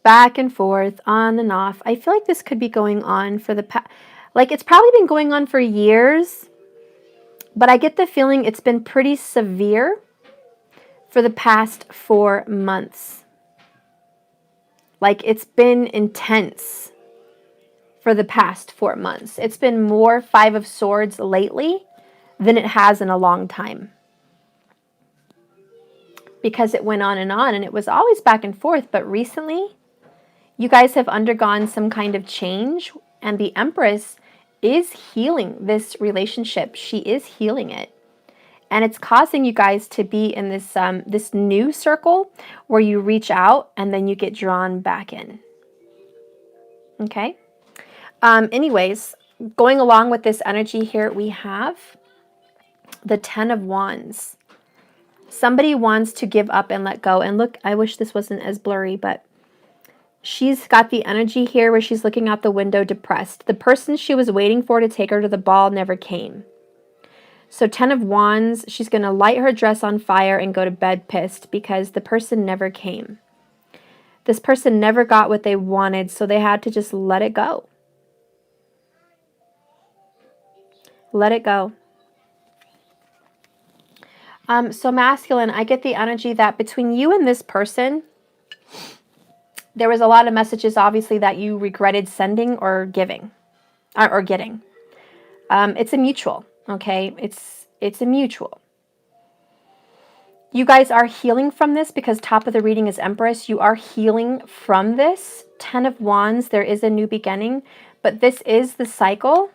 Back and forth, on and off. I feel like this could be going on for the past, like it's probably been going on for years, but I get the feeling it's been pretty severe for the past 4 months. Like it's been intense for the past 4 months. It's been more 5 of Swords lately than it has in a long time. Because it went on and it was always back and forth. But recently, you guys have undergone some kind of change, and the Empress is healing this relationship. She is healing it. And it's causing you guys to be in this this new circle where you reach out and then you get drawn back in. Okay. Anyways, going along with this energy here, we have the 10 of Wands. Somebody wants to give up and let go. And look, I wish this wasn't as blurry, but she's got the energy here where she's looking out the window depressed. The person she was waiting for to take her to the ball never came. So 10 of Wands, she's going to light her dress on fire and go to bed pissed because the person never came. This person never got what they wanted, so they had to just let it go. Let it go. So masculine, I get the energy that between you and this person, there was a lot of messages, obviously, that you regretted sending or giving or getting. It's a mutual, okay? It's a mutual. You guys are healing from this because top of the reading is Empress. You are healing from this. 10 of Wands, there is a new beginning, but this is the cycle.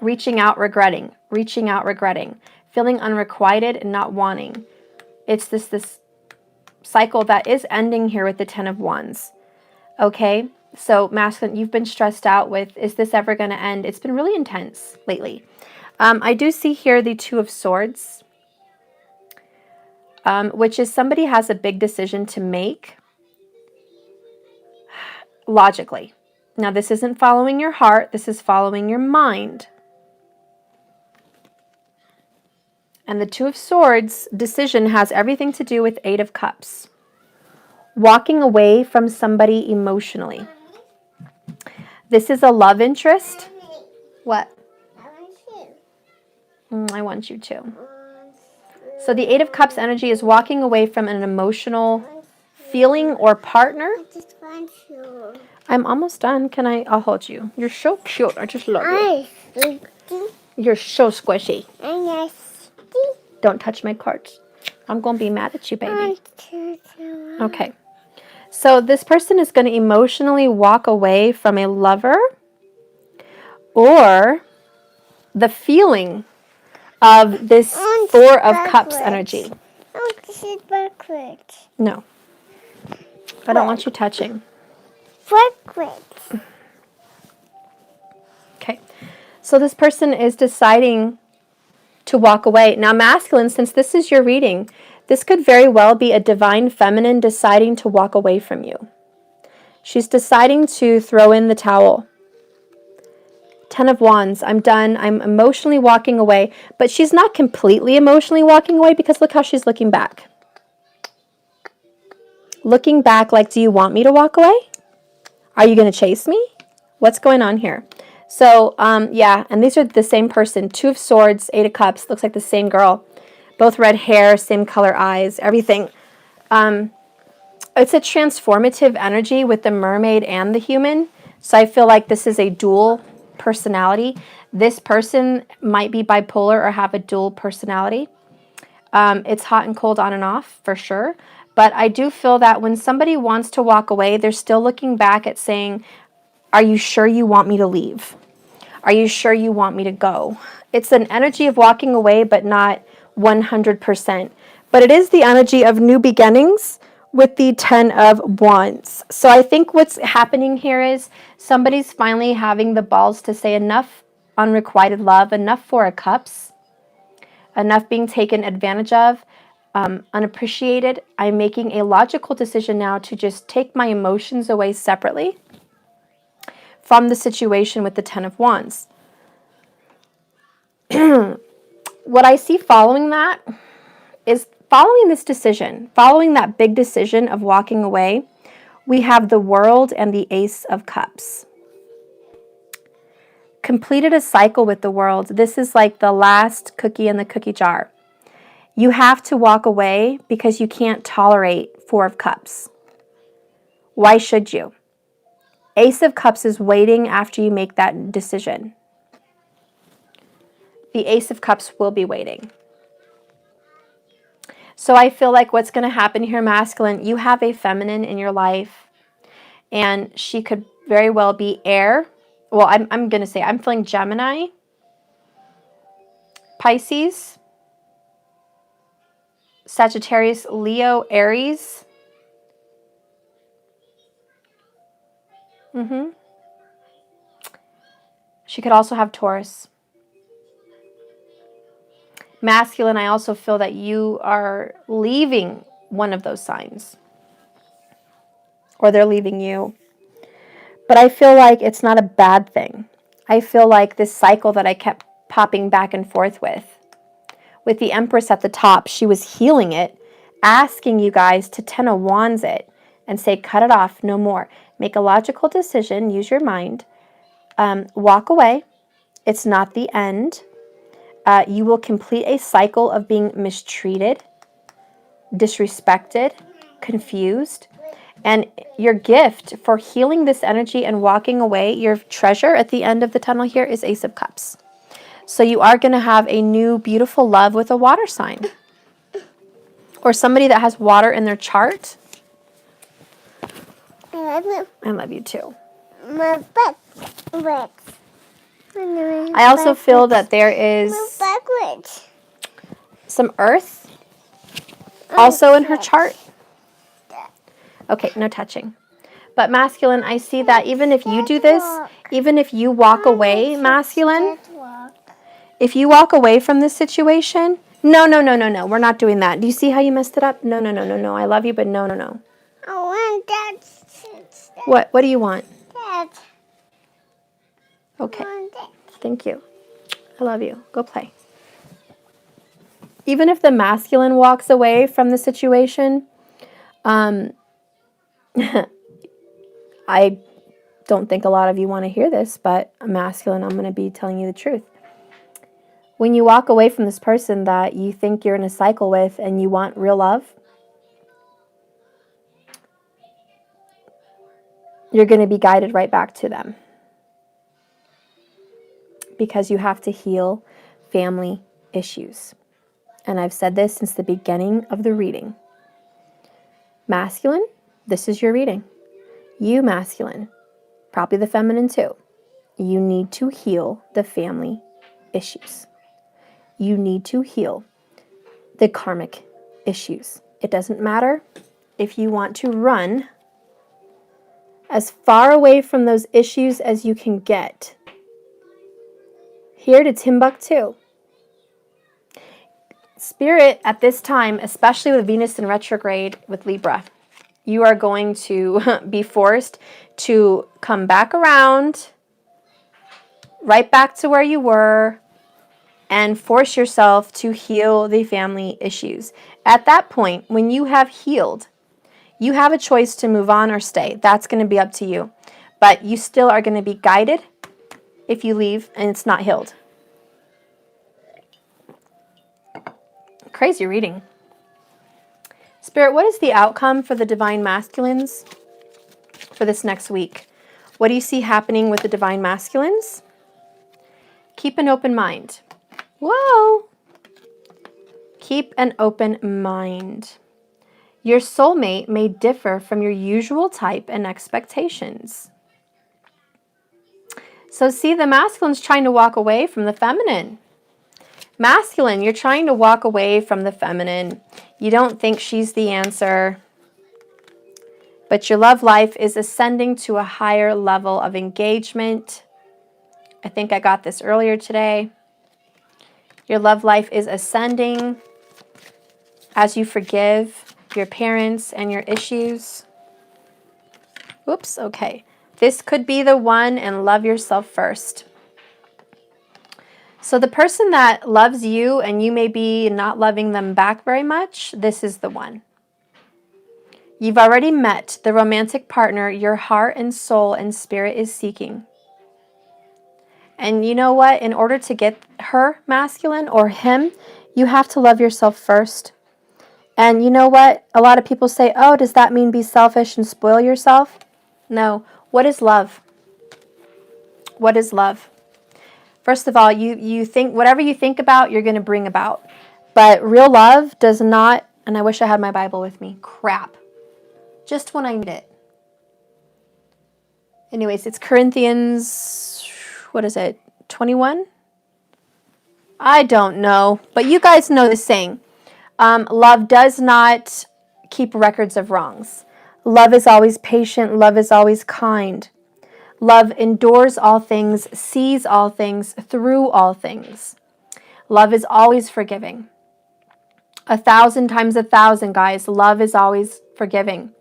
Reaching out, regretting, feeling unrequited and not wanting. It's this cycle that is ending here with the 10 of Wands. Okay, so masculine, you've been stressed out with, is this ever going to end? It's been really intense lately. I do see here the 2 of Swords, which is somebody has a big decision to make logically. Now, this isn't following your heart. This is following your mind. And the 2 of Swords decision has everything to do with 8 of Cups. Walking away from somebody emotionally. This is a love interest. What? I want you to. So the 8 of Cups energy is walking away from an emotional feeling or partner. I just want you. I'm almost done. I'll hold you. You're so cute. I just love you. You're so squishy. Don't touch my cards. I'm going to be mad at you, baby. Okay. So this person is going to emotionally walk away from a lover or the feeling of this 4 of Cups energy. Oh, this is backwards. No. I don't want you touching. Backwards. Okay. So this person is deciding to walk away. Now, masculine, since this is your reading, this could very well be a divine feminine deciding to walk away from you. She's deciding to throw in the towel. 10 of Wands, I'm done. I'm emotionally walking away. But she's not completely emotionally walking away because look how she's looking back. Looking back like, do you want me to walk away? Are you going to chase me? What's going on here? So, yeah, and these are the same person. 2 of Swords, 8 of Cups, looks like the same girl. Both red hair, same color eyes, everything. It's a transformative energy with the mermaid and the human. So I feel like this is a dual personality. This person might be bipolar or have a dual personality. It's hot and cold on and off for sure. But I do feel that when somebody wants to walk away, they're still looking back at saying, are you sure you want me to leave? Are you sure you want me to go? It's an energy of walking away, but not 100%. But it is the energy of new beginnings with the 10 of Wands. So I think what's happening here is somebody's finally having the balls to say enough unrequited love, enough 4 of Cups, enough being taken advantage of, unappreciated. I'm making a logical decision now to just take my emotions away separately from the situation with the 10 of Wands. What I see following that is following this decision, following that big decision of walking away, we have the World and the Ace of Cups. Completed a cycle with the World. This is like the last cookie in the cookie jar. You have to walk away because you can't tolerate 4 of Cups. Why should you? Ace of Cups is waiting after you make that decision. The Ace of Cups will be waiting. So I feel like what's going to happen here, masculine, you have a feminine in your life, and she could very well be air. Well, I'm going to say I'm feeling Gemini, Pisces, Sagittarius, Leo, Aries. She could also have Taurus. Masculine, I also feel that you are leaving one of those signs. Or they're leaving you. But I feel like it's not a bad thing. I feel like this cycle that I kept popping back and forth with the Empress at the top, she was healing it, asking you guys to Ten of Wands it and say, cut it off, no more. Make a logical decision, use your mind, walk away. It's not the end. You will complete a cycle of being mistreated, disrespected, confused. And your gift for healing this energy and walking away, your treasure at the end of the tunnel here is Ace of Cups. So you are going to have a new beautiful love with a water sign. Or somebody that has water in their chart. I love you too. I also feel that there is some earth also in her chart. Okay, no touching. But masculine, I see that even if you do this, even if you walk away, masculine, if you walk away from this situation, no, we're not doing that. Do you see how you messed it up? No, I love you, but no. I want that. What do you want? That. Okay, thank you. I love you. Go play. Even if the masculine walks away from the situation, I don't think a lot of you want to hear this, but masculine, I'm going to be telling you the truth. When you walk away from this person that you think you're in a cycle with and you want real love, you're going to be guided right back to them. Because you have to heal family issues. And I've said this since the beginning of the reading. Masculine, this is your reading. You masculine, probably the feminine too. You need to heal the family issues. You need to heal the karmic issues. It doesn't matter if you want to run as far away from those issues as you can get. Here to Timbuktu. Spirit at this time, especially with Venus in retrograde with Libra, you are going to be forced to come back around, right back to where you were, and force yourself to heal the family issues. At that point, when you have healed, you have a choice to move on or stay. That's going to be up to you. But you still are going to be guided if you leave and it's not healed. Crazy reading. Spirit, what is the outcome for the divine masculines for this next week? What do you see happening with the divine masculines? Keep an open mind. Whoa! Keep an open mind. Your soulmate may differ from your usual type and expectations. So see, the masculine's trying to walk away from the feminine. Masculine, you're trying to walk away from the feminine. You don't think she's the answer. But your love life is ascending to a higher level of engagement. I think I got this earlier today. Your love life is ascending as you forgive your parents and your issues. Oops, okay. This could be the one, and love yourself first. So the person that loves you and you may be not loving them back very much, this is the one. You've already met the romantic partner your heart and soul and spirit is seeking. And you know what? In order to get her, masculine, or him, you have to love yourself first. And you know what? A lot of people say, oh, does that mean be selfish and spoil yourself? No. What is love? What is love? First of all, you think whatever you think about, you're going to bring about. But real love does not, and I wish I had my Bible with me. Crap. Just when I need it. Anyways, it's Corinthians, what is it, 21? I don't know. But you guys know the saying. Love does not keep records of wrongs. Love is always patient. Love is always kind. Love endures all things, sees all things, through all things. Love is always forgiving. 1,000 times 1,000, guys. Love is always forgiving.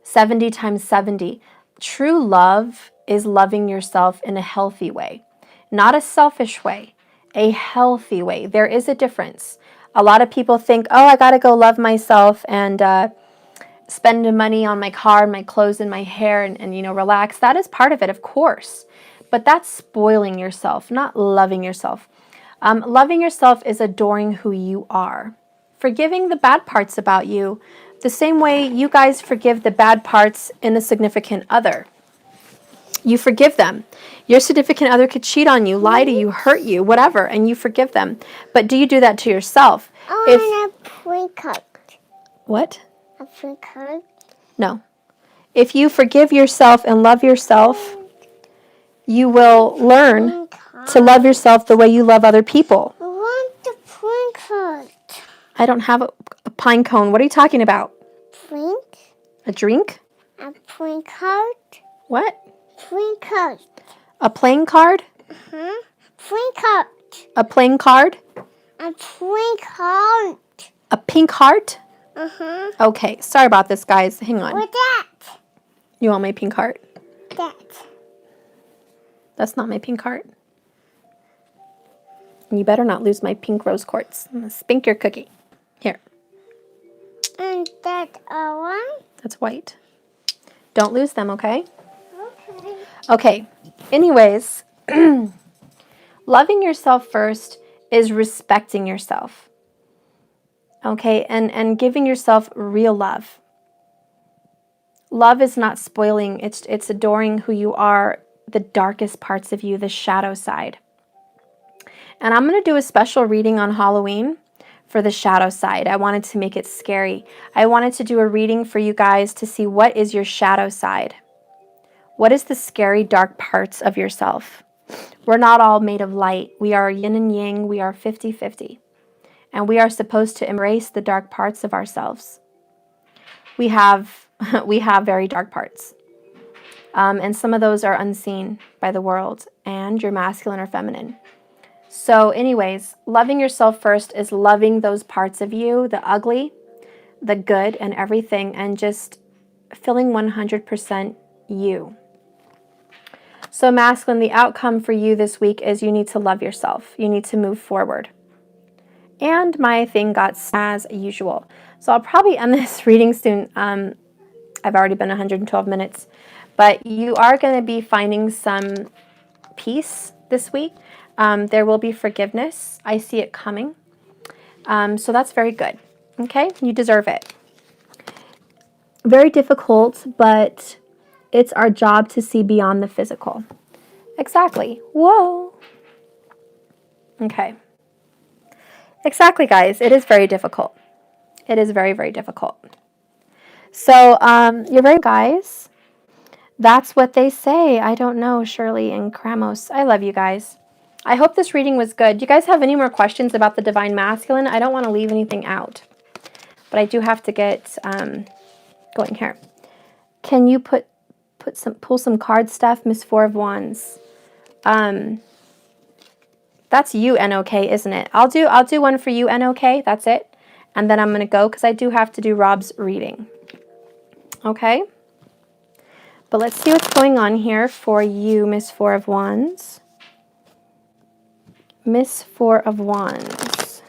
70 times 70. True love is loving yourself in a healthy way, not a selfish way, a healthy way. There is a difference. A lot of people think, oh, I got to go love myself and spend the money on my car, my clothes, and my hair and relax. That is part of it, of course. But that's spoiling yourself, not loving yourself. Loving yourself is adoring who you are. Forgiving the bad parts about you, the same way you guys forgive the bad parts in a significant other. You forgive them. Your significant other could cheat on you, lie to you, hurt you, whatever, and you forgive them. But do you do that to yourself? I want a print card. What? A print card. No. If you forgive yourself and love yourself, you will learn to love yourself the way you love other people. I want the print card. I don't have a pine cone. What are you talking about? Print. A drink? A print card. What? Print card. A playing card? Print card. A playing card? A print card. A pink heart? Uh-huh. Okay, sorry about this, guys. Hang on. What's that? You want my pink heart? That. That's not my pink heart. You better not lose my pink rose quartz. I'm gonna spink your cookie. Here. And that one? That's white. Don't lose them, okay? Okay. Okay. Anyways, loving yourself first is respecting yourself. Okay? And giving yourself real love. Love is not spoiling. It's adoring who you are, the darkest parts of you, the shadow side. And I'm going to do a special reading on Halloween for the shadow side. I wanted to make it scary. I wanted to do a reading for you guys to see what is your shadow side. What is the scary, dark parts of yourself? We're not all made of light. We are yin and yang. We are 50-50. And we are supposed to embrace the dark parts of ourselves. We have very dark parts. And some of those are unseen by the world. And you're masculine or feminine. So anyways, loving yourself first is loving those parts of you, the ugly, the good, and everything, and just feeling 100% you. So masculine, the outcome for you this week is you need to love yourself. You need to move forward. And my thing got as usual. So I'll probably end this reading soon. I've already been 112 minutes. But you are going to be finding some peace this week. There will be forgiveness. I see it coming. So that's very good. Okay? You deserve it. Very difficult, but it's our job to see beyond the physical. Exactly. Whoa. Okay. Exactly, guys. It is very difficult. It is very, very difficult. So, you're very guys. That's what they say. I don't know, Shirley and Kramos. I love you guys. I hope this reading was good. Do you guys have any more questions about the Divine Masculine? I don't want to leave anything out. But I do have to get going here. Can you pull some card stuff, Miss Four of Wands? That's you, NOK, isn't it? I'll do one for you, NOK. That's it. And then I'm going to go because I do have to do Rob's reading. Okay? But let's see what's going on here for you, Miss Four of Wands. Miss Four of Wands.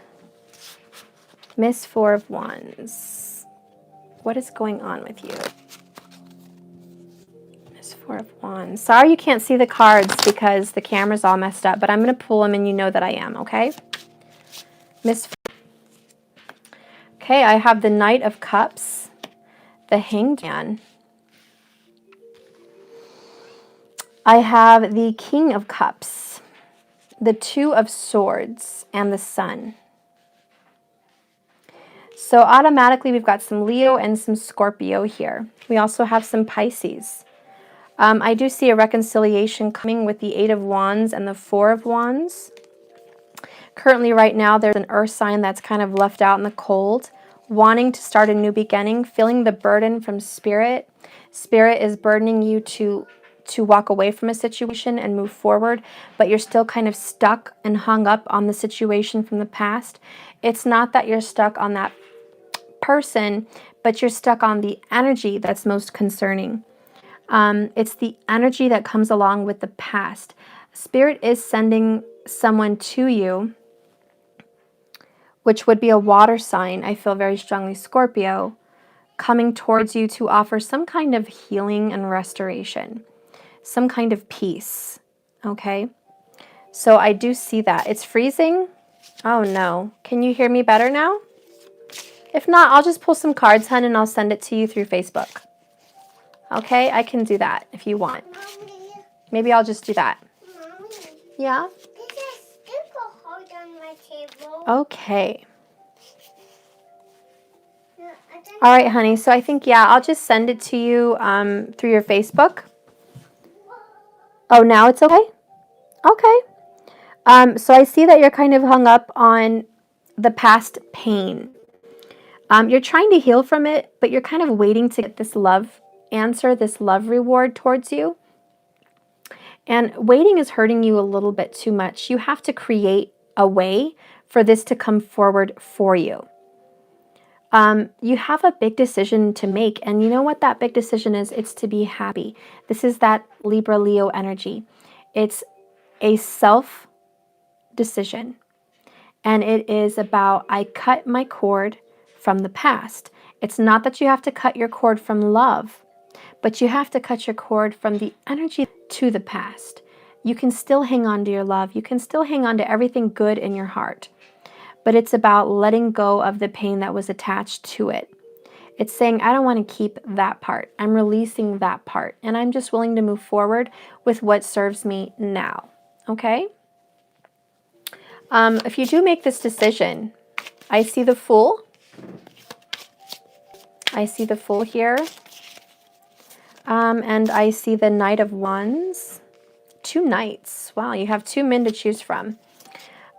Miss Four of Wands. What is going on with you? Miss Four of Wands. Sorry you can't see the cards because the camera's all messed up, but I'm going to pull them and you know that I am, okay? Okay, I have the Knight of Cups, the Hanged Man. I have the King of Cups, the Two of Swords, and the Sun. So automatically we've got some Leo and some Scorpio here. We also have some Pisces. I do see a reconciliation coming with the Eight of Wands and the Four of Wands. Currently, right now, there's an earth sign that's kind of left out in the cold, wanting to start a new beginning, feeling the burden from spirit. Spirit is burdening you to walk away from a situation and move forward, but you're still kind of stuck and hung up on the situation from the past. It's not that you're stuck on that person, but you're stuck on the energy that's most concerning. It's the energy that comes along with the past. Spirit is sending someone to you, which would be a water sign. I feel very strongly Scorpio, coming towards you to offer some kind of healing and restoration, some kind of peace. Okay? So I do see that. It's freezing. Oh no. Can you hear me better now? If not, I'll just pull some cards, hun, and I'll send it to you through Facebook. Okay? I can do that if you want. Mommy, Maybe I'll just do that. Mommy, Yeah? there's a sticker hold on my table. Okay. No, I don't All right, honey. So I think, yeah, I'll just send it to you through your Facebook. Oh, now it's okay? Okay. So I see that you're kind of hung up on the past pain. You're trying to heal from it, but you're kind of waiting to get this love answer, this love reward towards you. And waiting is hurting you a little bit too much. You have to create a way for this to come forward for you. You have a big decision to make, and you know what that big decision is? It's to be happy. This is that Libra Leo energy. It's a self decision, and it is about I cut my cord from the past. It's not that you have to cut your cord from love, but you have to cut your cord from the energy to the past. You can still hang on to your love. You can still hang on to everything good in your heart, but it's about letting go of the pain that was attached to it. It's saying, I don't want to keep that part. I'm releasing that part, and I'm just willing to move forward with what serves me now. Okay? If you do make this decision, I see the Fool. I see the Fool here. And I see the Knight of Wands. 2 knights. Wow, you have 2 men to choose from.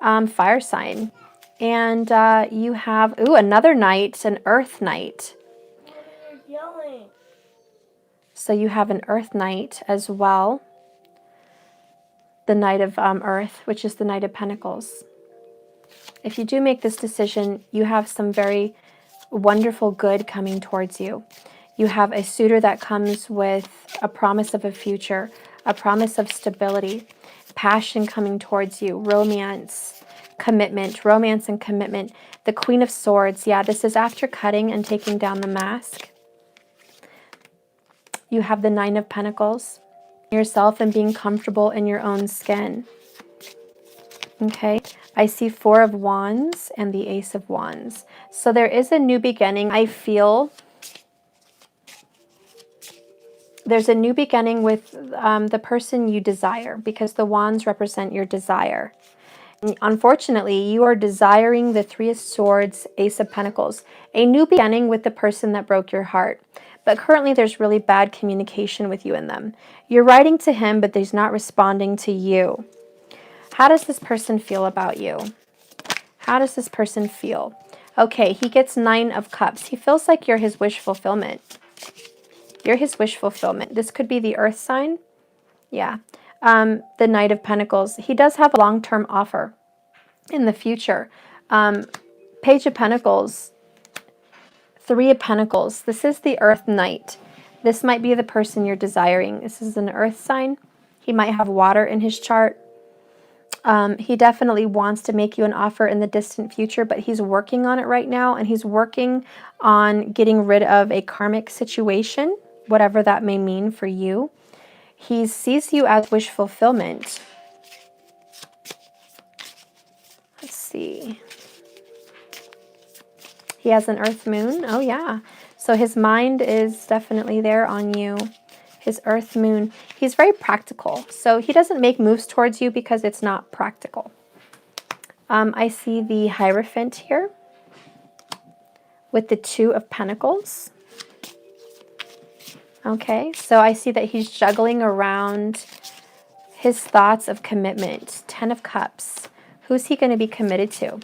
Fire sign. And you have, another knight, an earth knight. You're yelling. So you have an earth knight as well. The Knight of Earth, which is the Knight of Pentacles. If you do make this decision, you have some very wonderful good coming towards you. You have a suitor that comes with a promise of a future, a promise of stability, passion coming towards you, romance, commitment, romance and commitment. The Queen of Swords, yeah, this is after cutting and taking down the mask. You have the Nine of Pentacles, yourself and being comfortable in your own skin. Okay, I see 4 of Wands and the Ace of Wands. So there is a new beginning. I feel there's a new beginning with the person you desire, because the wands represent your desire. And unfortunately, you are desiring the 3 of Swords, Ace of Pentacles, a new beginning with the person that broke your heart. But currently, there's really bad communication with you and them. You're writing to him, but he's not responding to you. How does this person feel about you? How does this person feel? Okay, he gets 9 of Cups. He feels like you're his wish fulfillment. You're his wish fulfillment. This could be the earth sign. Yeah. The Knight of Pentacles. He does have a long-term offer in the future. Page of Pentacles. 3 of Pentacles. This is the Earth Knight. This might be the person you're desiring. This is an earth sign. He might have water in his chart. He definitely wants to make you an offer in the distant future, but he's working on it right now, and he's working on getting rid of a karmic situation, whatever that may mean for you. He sees you as wish fulfillment. Let's see. He has an earth moon. Oh, yeah. So his mind is definitely there on you. His earth moon. He's very practical. So he doesn't make moves towards you because it's not practical. I see the Hierophant here with the 2 of Pentacles. Okay, so I see that he's juggling around his thoughts of commitment. 10 of Cups, Who's he going to be committed to?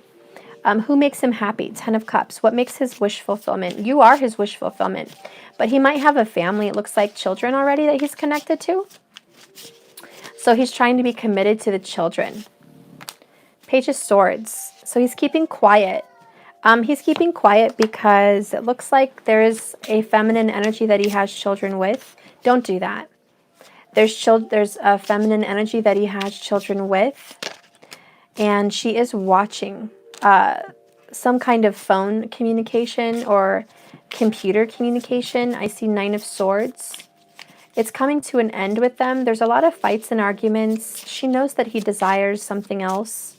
Who makes him happy? 10 of Cups. What makes his wish fulfillment? You are his wish fulfillment. But he might have a family, it looks like children already that he's connected to. So he's trying to be committed to the children. Page of Swords. So he's keeping quiet. He's keeping quiet because it looks like there is a feminine energy that he has children with. Don't do that. There's a feminine energy that he has children with. And she is watching some kind of phone communication or computer communication. I see 9 of Swords. It's coming to an end with them. There's a lot of fights and arguments. She knows that he desires something else.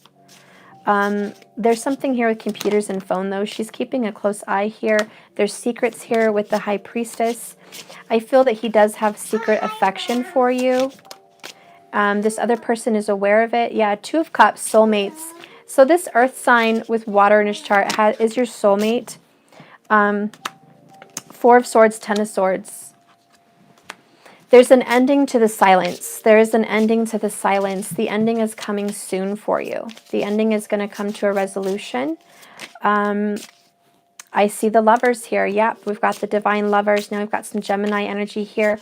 There's something here with computers and phone, though. She's keeping a close eye here. There's secrets here with the High Priestess. I feel that he does have secret affection for you. This other person is aware of it. Yeah, 2 of Cups, soulmates. So this earth sign with water in his chart is your soulmate. 4 of Swords, 10 of Swords. There's an ending to the silence. There is an ending to the silence. The ending is coming soon for you. The ending is going to come to a resolution. I see the lovers here. Yep, we've got the divine lovers. Now we've got some Gemini energy here.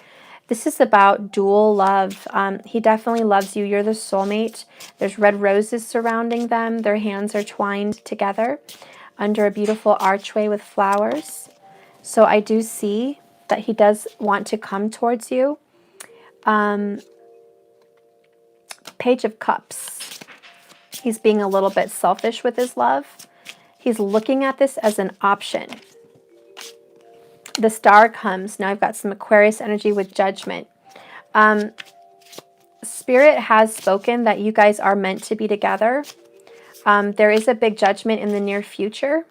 This is about dual love. He definitely loves you. You're the soulmate. There's red roses surrounding them. Their hands are twined together under a beautiful archway with flowers. So I do see that he does want to come towards you. Page of Cups. He's being a little bit selfish with his love. He's looking at this as an option. The Star comes. Now I've got some Aquarius energy with Judgment. Spirit has spoken that you guys are meant to be together. There is a big judgment in the near future.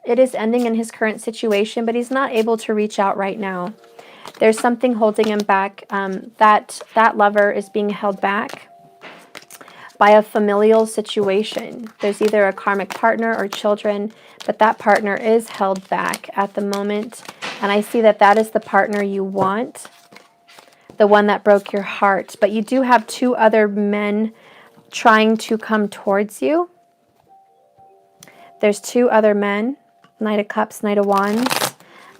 It is ending in his current situation, but he's not able to reach out right now. There's something holding him back. That lover is being held back by a familial situation. There's either a karmic partner or children, but that partner is held back at the moment. And I see that that is the partner you want, the one that broke your heart. But you do have 2 other men trying to come towards you. There's 2 other men. Knight of Cups, Knight of Wands.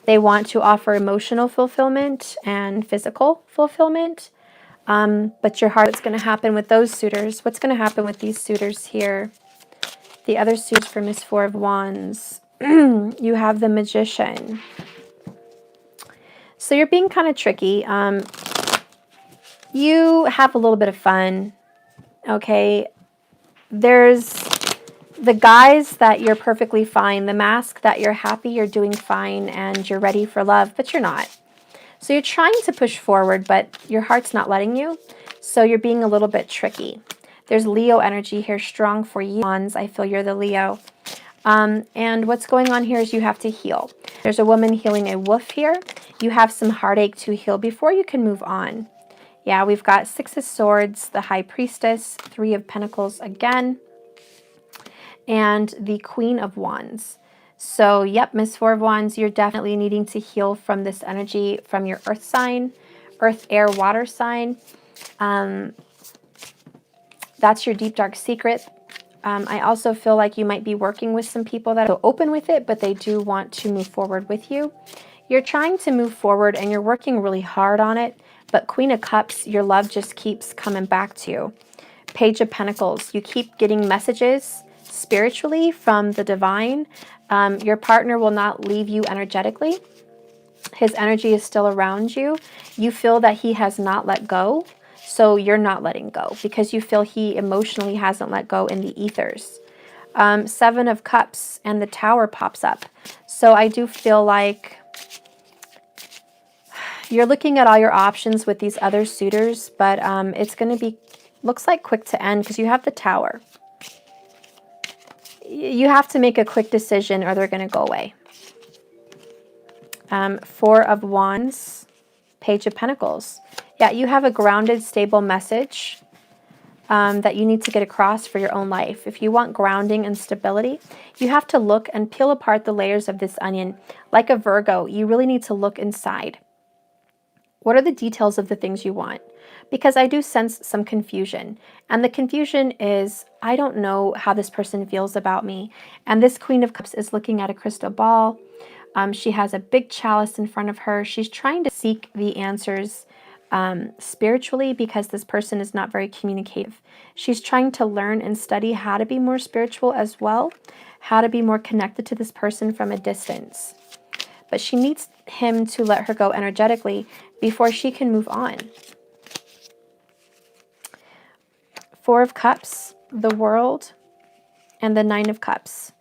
They want to offer emotional fulfillment and physical fulfillment. But your heart, what's going to happen with those suitors? What's going to happen with these suitors here? The other suitors for Miss 4 of Wands. You have the Magician. So you're being kind of tricky. You have a little bit of fun. Okay. There's the guise that you're perfectly fine, the mask that you're happy, you're doing fine, and you're ready for love, but you're not. So you're trying to push forward, but your heart's not letting you. So you're being a little bit tricky. There's Leo energy here, strong for you. I feel you're the Leo. And what's going on here is you have to heal. There's a woman healing a wolf here. You have some heartache to heal before you can move on. Yeah, we've got 6 of Swords, the High Priestess, 3 of Pentacles again, and the Queen of Wands. So, yep, Miss 4 of Wands, you're definitely needing to heal from this energy from your earth sign, earth, air, water sign. That's your deep, dark secret. I also feel like you might be working with some people that are open with it, but they do want to move forward with you. You're trying to move forward and you're working really hard on it, but Queen of Cups, your love just keeps coming back to you. Page of Pentacles, you keep getting messages spiritually from the divine. Your partner will not leave you energetically. His energy is still around you. You feel that he has not let go, so you're not letting go because you feel he emotionally hasn't let go in the ethers. 7 of Cups and the Tower pops up. So I do feel like you're looking at all your options with these other suitors, but it's going to be, looks like quick to end because you have the Tower. You have to make a quick decision or they're going to go away. 4 of Wands, Page of Pentacles. Yeah, you have a grounded, stable message that you need to get across for your own life. If you want grounding and stability, you have to look and peel apart the layers of this onion. Like a Virgo, you really need to look inside. What are the details of the things you want? Because I do sense some confusion. And the confusion is, I don't know how this person feels about me. And this Queen of Cups is looking at a crystal ball. She has a big chalice in front of her. She's trying to seek the answers spiritually, because this person is not very communicative. She's trying to learn and study how to be more spiritual as well, how to be more connected to this person from a distance. But she needs him to let her go energetically before she can move on. Four of Cups, the World, and the Nine of Cups.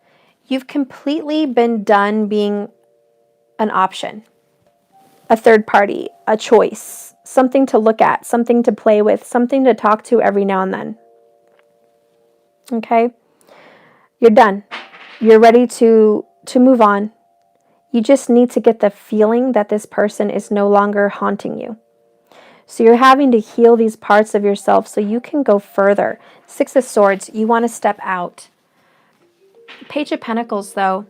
You've completely been done being an option, a third party, a choice, something to look at, something to play with, something to talk to every now and then. Okay? You're done. You're ready to move on. You just need to get the feeling that this person is no longer haunting you. So you're having to heal these parts of yourself so you can go further. Six of Swords, you want to step out. Page of Pentacles, though,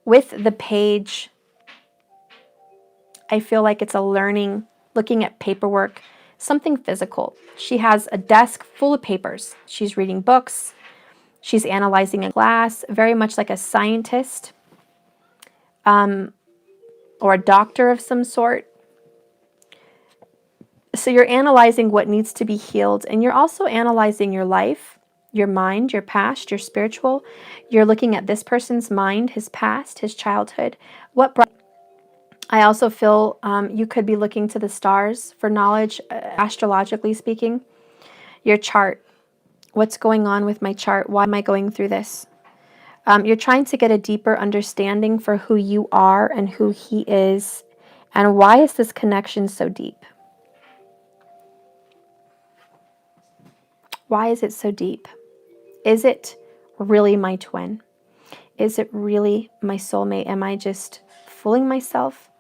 with the page, I feel like it's a learning, looking at paperwork, something physical. She has a desk full of papers. She's reading books. She's analyzing a class, very much like a scientist or a doctor of some sort. So you're analyzing what needs to be healed, and you're also analyzing your life, your mind, your past, your spiritual. You're looking at this person's mind, his past, his childhood. I also feel you could be looking to the stars for knowledge, astrologically speaking. Your chart. What's going on with my chart? Why am I going through this? You're trying to get a deeper understanding for who you are and who he is. And why is this connection so deep? Why is it so deep? Is it really my twin? Is it really my soulmate? Am I just fooling myself?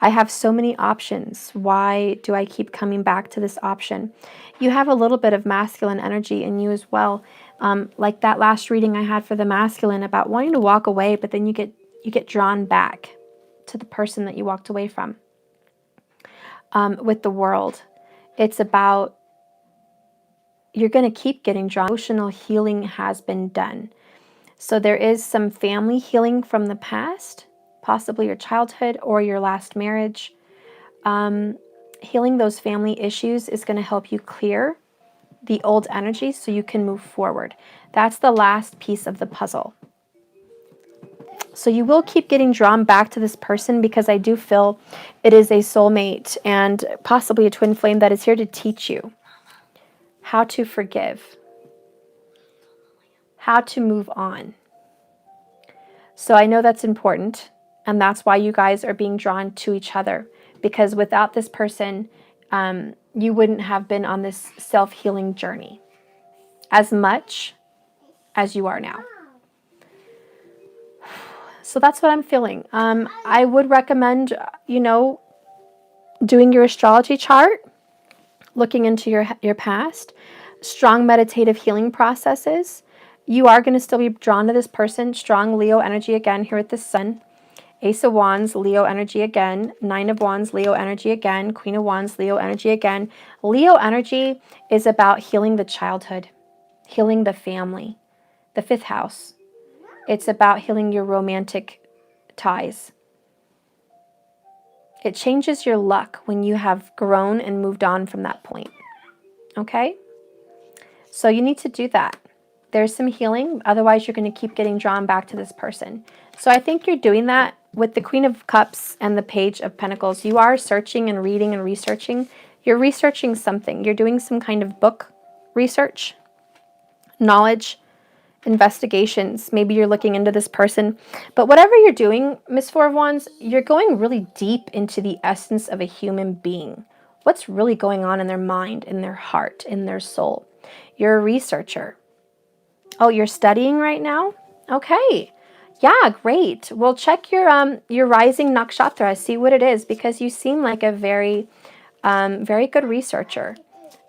I have so many options. Why do I keep coming back to this option? You have a little bit of masculine energy in you as well. Like that last reading I had for the masculine about wanting to walk away, but then you get drawn back to the person that you walked away from. With the World, it's about you're going to keep getting drawn. Emotional healing has been done. So there is some family healing from the past, possibly your childhood or your last marriage. Healing those family issues is going to help you clear the old energy so you can move forward. That's the last piece of the puzzle. So you will keep getting drawn back to this person, because I do feel it is a soulmate and possibly a twin flame that is here to teach you how to forgive, how to move on. So I know that's important, and that's why you guys are being drawn to each other, because without this person, you wouldn't have been on this self-healing journey as much as you are now. So that's what I'm feeling. I would recommend, doing your astrology chart, looking into your past, strong meditative healing processes. You are going to still be drawn to this person. Strong Leo energy again here with the Sun. Ace of Wands, Leo energy again. Nine of Wands, Leo energy again. Queen of Wands, Leo energy again. Leo energy is about healing the childhood, healing the family, the fifth house. It's about healing your romantic ties. It changes your luck when you have grown and moved on from that point. Okay? So you need to do that. There's some healing. Otherwise, you're going to keep getting drawn back to this person. So I think you're doing that with the Queen of Cups and the Page of Pentacles. You are searching and reading and researching. You're researching something. You're doing some kind of book research, knowledge, investigations. Maybe you're looking into this person. But whatever you're doing, Miss Four of Wands, you're going really deep into the essence of a human being. What's really going on in their mind, in their heart, in their soul? You're a researcher. Oh, you're studying right now? Okay. Yeah, great. Well, check your rising nakshatra, see what it is, because you seem like a very good researcher,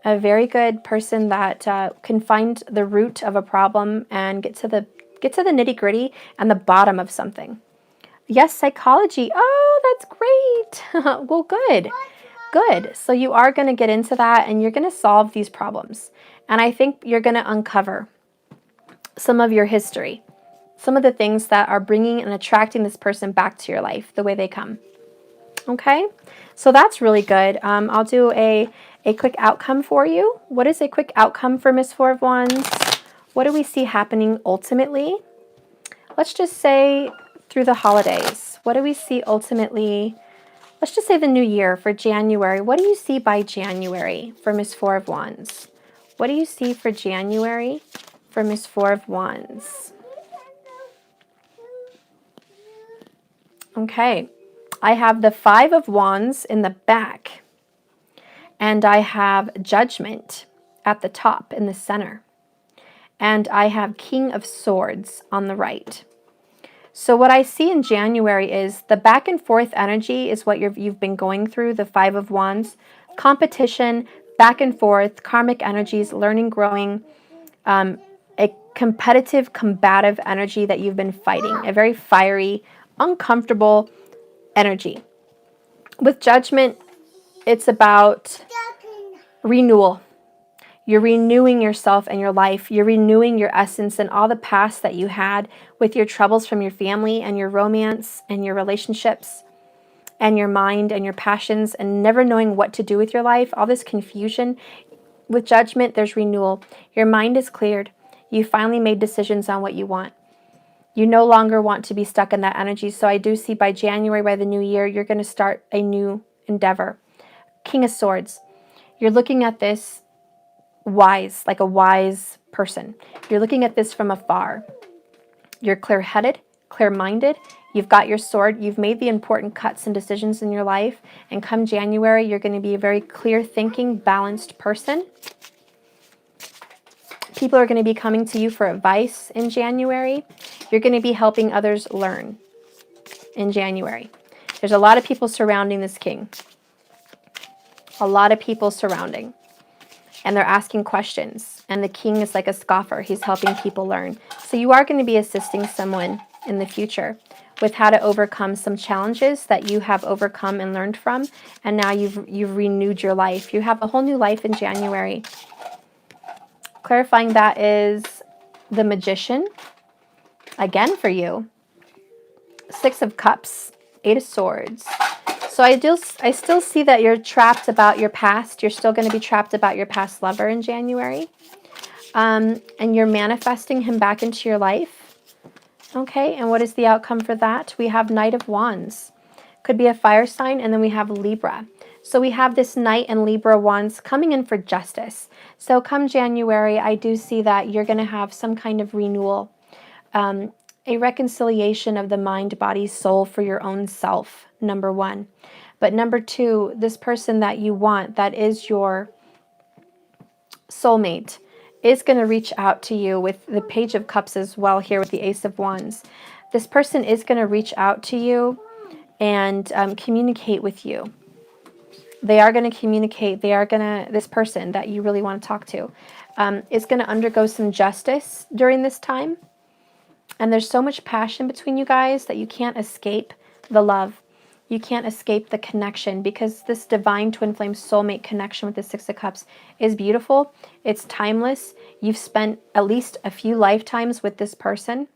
a very good person that can find the root of a problem and get to the nitty-gritty and the bottom of something. Yes, psychology. Oh, that's great. Well, good. Good. So you are going to get into that and you're going to solve these problems. And I think you're going to uncover some of your history, some of the things that are bringing and attracting this person back to your life the way they come. Okay? So that's really good. I'll do a quick outcome for you. What is a quick outcome for Miss Four of Wands? What do we see happening ultimately? Let's just say through the holidays. What do we see ultimately? Let's just say the new year for January. What do you see by January for Miss Four of Wands? What do you see for January for Miss Four of Wands? Okay. I have the Five of Wands in the back. And I have Judgment at the top in the center. And I have King of Swords on the right. So what I see in January is the back and forth energy is what you've been going through, the Five of Wands. Competition, back and forth, karmic energies, learning, growing, a competitive, combative energy that you've been fighting, a very fiery, uncomfortable energy. With Judgment, it's about renewal. You're renewing yourself and your life. You're renewing your essence and all the past that you had with your troubles from your family and your romance and your relationships and your mind and your passions and never knowing what to do with your life, all this confusion. With Judgment, there's renewal. Your mind is cleared. You finally made decisions on what you want. You no longer want to be stuck in that energy. So I do see by January, by the new year, you're going to start a new endeavor. King of Swords. You're looking at this wise, like a wise person. You're looking at this from afar. You're clear-headed, clear-minded. You've got your sword. You've made the important cuts and decisions in your life. And come January, you're going to be a very clear-thinking, balanced person. People are going to be coming to you for advice in January. You're going to be helping others learn in January. There's a lot of people surrounding this king. A lot of people surrounding. And they're asking questions. And the king is like a scoffer. He's helping people learn. So you are going to be assisting someone in the future with how to overcome some challenges that you have overcome and learned from. And now you've renewed your life. You have a whole new life in January. Clarifying that is the Magician. Again for you. Six of Cups. Eight of Swords. So I still see that you're trapped about your past. You're still going to be trapped about your past lover in January. And you're manifesting him back into your life. Okay, and what is the outcome for that? We have Knight of Wands. Could be a fire sign, and then we have Libra. So we have this Knight and Libra Wands coming in for justice. So come January, I do see that you're going to have some kind of renewal. A reconciliation of the mind, body, soul for your own self, number one. But number two, this person that you want, that is your soulmate, is going to reach out to you with the Page of Cups as well here with the Ace of Wands. This person is going to reach out to you and communicate with you. They are going to communicate. This person that you really want to talk to is going to undergo some justice during this time. And there's so much passion between you guys that you can't escape the love. You can't escape the connection because this divine twin flame soulmate connection with the Six of Cups is beautiful. It's timeless. You've spent at least a few lifetimes with this person.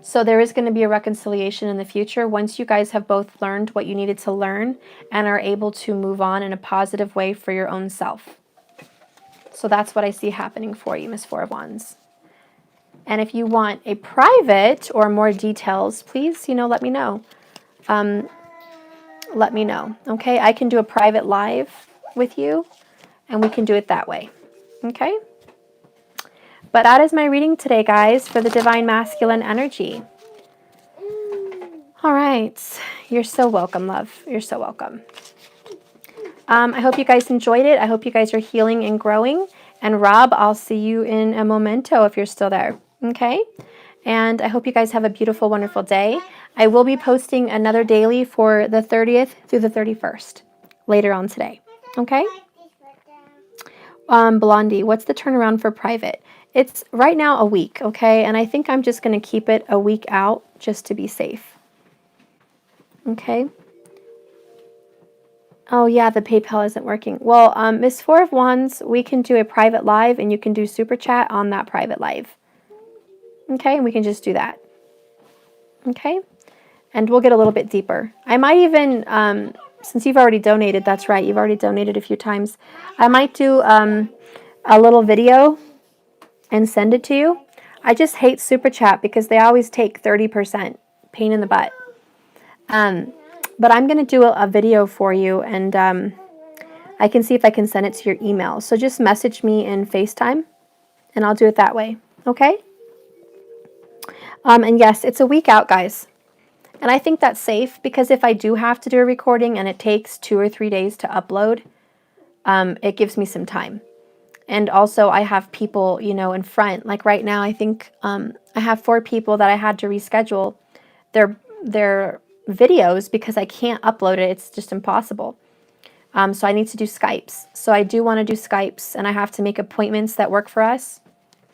So there is going to be a reconciliation in the future once you guys have both learned what you needed to learn and are able to move on in a positive way for your own self. So that's what I see happening for you, Miss Four of Wands. And if you want a private or more details, please, let me know. Let me know. Okay, I can do a private live with you, and we can do it that way. Okay? But that is my reading today, guys, for the Divine Masculine energy. All right. You're so welcome, love. You're so welcome. I hope you guys enjoyed it. I hope you guys are healing and growing. And Rob, I'll see you in a momento if you're still there. Okay? And I hope you guys have a beautiful, wonderful day. I will be posting another daily for the 30th through the 31st later on today. Okay? Blondie, what's the turnaround for private? It's right now a week, okay? And I think I'm just going to keep it a week out just to be safe. Okay? Oh yeah, the PayPal isn't working. Well, Miss Four of Wands, we can do a private live and you can do super chat on that private live. Okay, and we can just do that. Okay, and we'll get a little bit deeper. I might even, since you've already donated, that's right, you've already donated a few times. I might do a little video and send it to you. I just hate super chat because they always take 30%. Pain in the butt. But I'm going to do a video for you, and I can see if I can send it to your email. So just message me in FaceTime, and I'll do it that way. Okay? And yes, it's a week out, guys. And I think that's safe because if I do have to do a recording and it takes 2 or 3 days to upload, it gives me some time. And also I have people, you know, in front. Like right now, I think I have 4 people that I had to reschedule their videos because I can't upload it. It's just impossible. So I need to do Skypes. So I do want to do Skypes, and I have to make appointments that work for us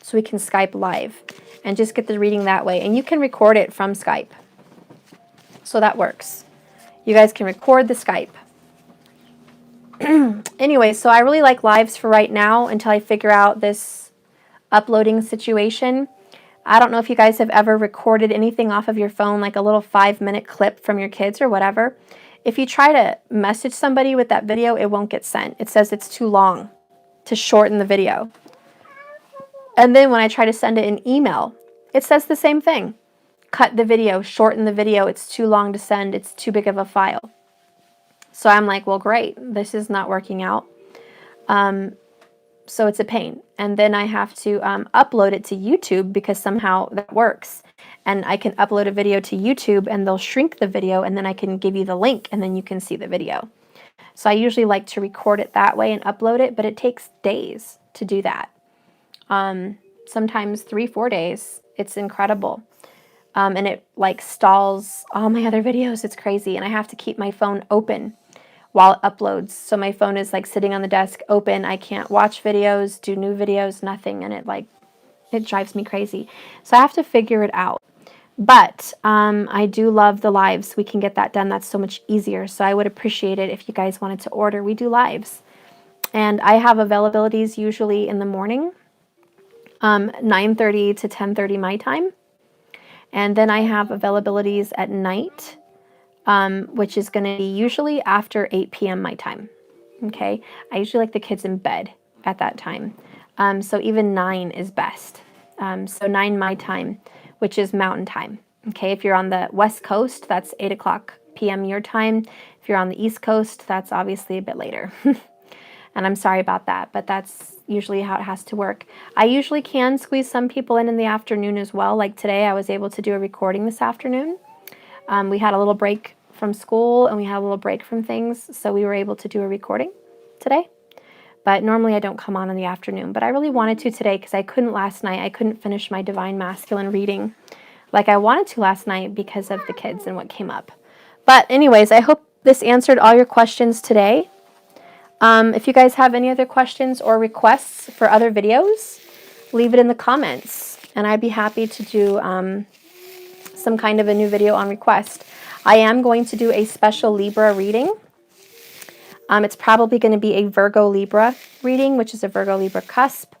so we can Skype live and just get the reading that way. And you can record it from Skype. So that works. You guys can record the Skype. Anyway, so I really like lives for right now until I figure out this uploading situation. I don't know if you guys have ever recorded anything off of your phone, like a little 5-minute clip from your kids or whatever. If you try to message somebody with that video, it won't get sent. It says it's too long to shorten the video. And then when I try to send it an email, it says the same thing. Cut the video, shorten the video. It's too long to send. It's too big of a file. So I'm like, well, great. This is not working out. So it's a pain. And then I have to upload it to YouTube because somehow that works. And I can upload a video to YouTube and they'll shrink the video and then I can give you the link and then you can see the video. So I usually like to record it that way and upload it, but it takes days to do that. Sometimes 3-4 days. It's incredible. And it like stalls all my other videos. It's crazy. And I have to keep my phone open while it uploads. So my phone is like sitting on the desk open. I can't watch videos, do new videos, nothing. And it drives me crazy. So I have to figure it out. But I do love the lives. We can get that done. That's so much easier. So I would appreciate it if you guys wanted to order. We do lives. And I have availabilities usually in the morning, 9:30 to 10:30 my time. And then I have availabilities at night, which is going to be usually after 8 p.m. my time. Okay, I usually like the kids in bed at that time. So even 9 is best. So 9 my time, which is mountain time. Okay, if you're on the West Coast, that's 8 o'clock p.m. your time. If you're on the East Coast, that's obviously a bit later. And I'm sorry about that, but that's usually how it has to work. I usually can squeeze some people in the afternoon as well. Like today, I was able to do a recording this afternoon. We had a little break from school and we had a little break from things, so we were able to do a recording today. But normally I don't come on in the afternoon, but I really wanted to today because I couldn't last night. I couldn't finish my Divine Masculine reading like I wanted to last night because of the kids and what came up. But anyways, I hope this answered all your questions today. If you guys have any other questions or requests for other videos, leave it in the comments, and I'd be happy to do some kind of a new video on request. I am going to do a special Libra reading. It's probably going to be a Virgo Libra reading, which is a Virgo Libra cusp.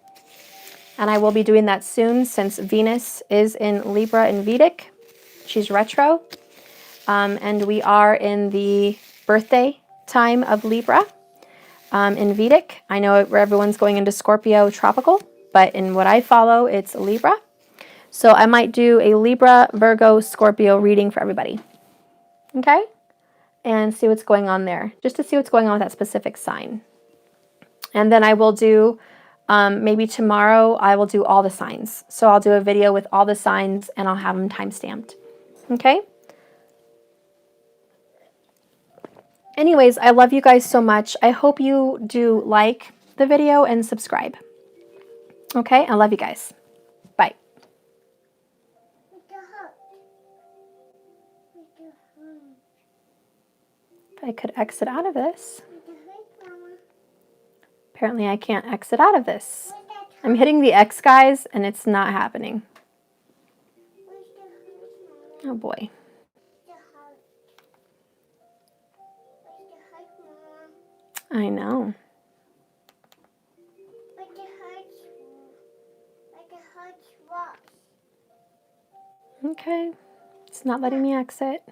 And I will be doing that soon since Venus is in Libra in Vedic. She's retro. And we are in the birthday time of Libra in Vedic. I know everyone's going into Scorpio tropical, but in what I follow, it's Libra. So I might do a Libra, Virgo, Scorpio reading for everybody. Okay? And see what's going on there. Just to see what's going on with that specific sign. And then I will do, maybe tomorrow, I will do all the signs. So I'll do a video with all the signs and I'll have them time-stamped. Okay? Anyways, I love you guys so much. I hope you do like the video and subscribe. Okay? I love you guys. Bye. If I could exit out of this. Apparently I can't exit out of this. I'm hitting the X, guys, and it's not happening. Oh boy. I know. But it hurts worse. Okay. It's not letting me exit.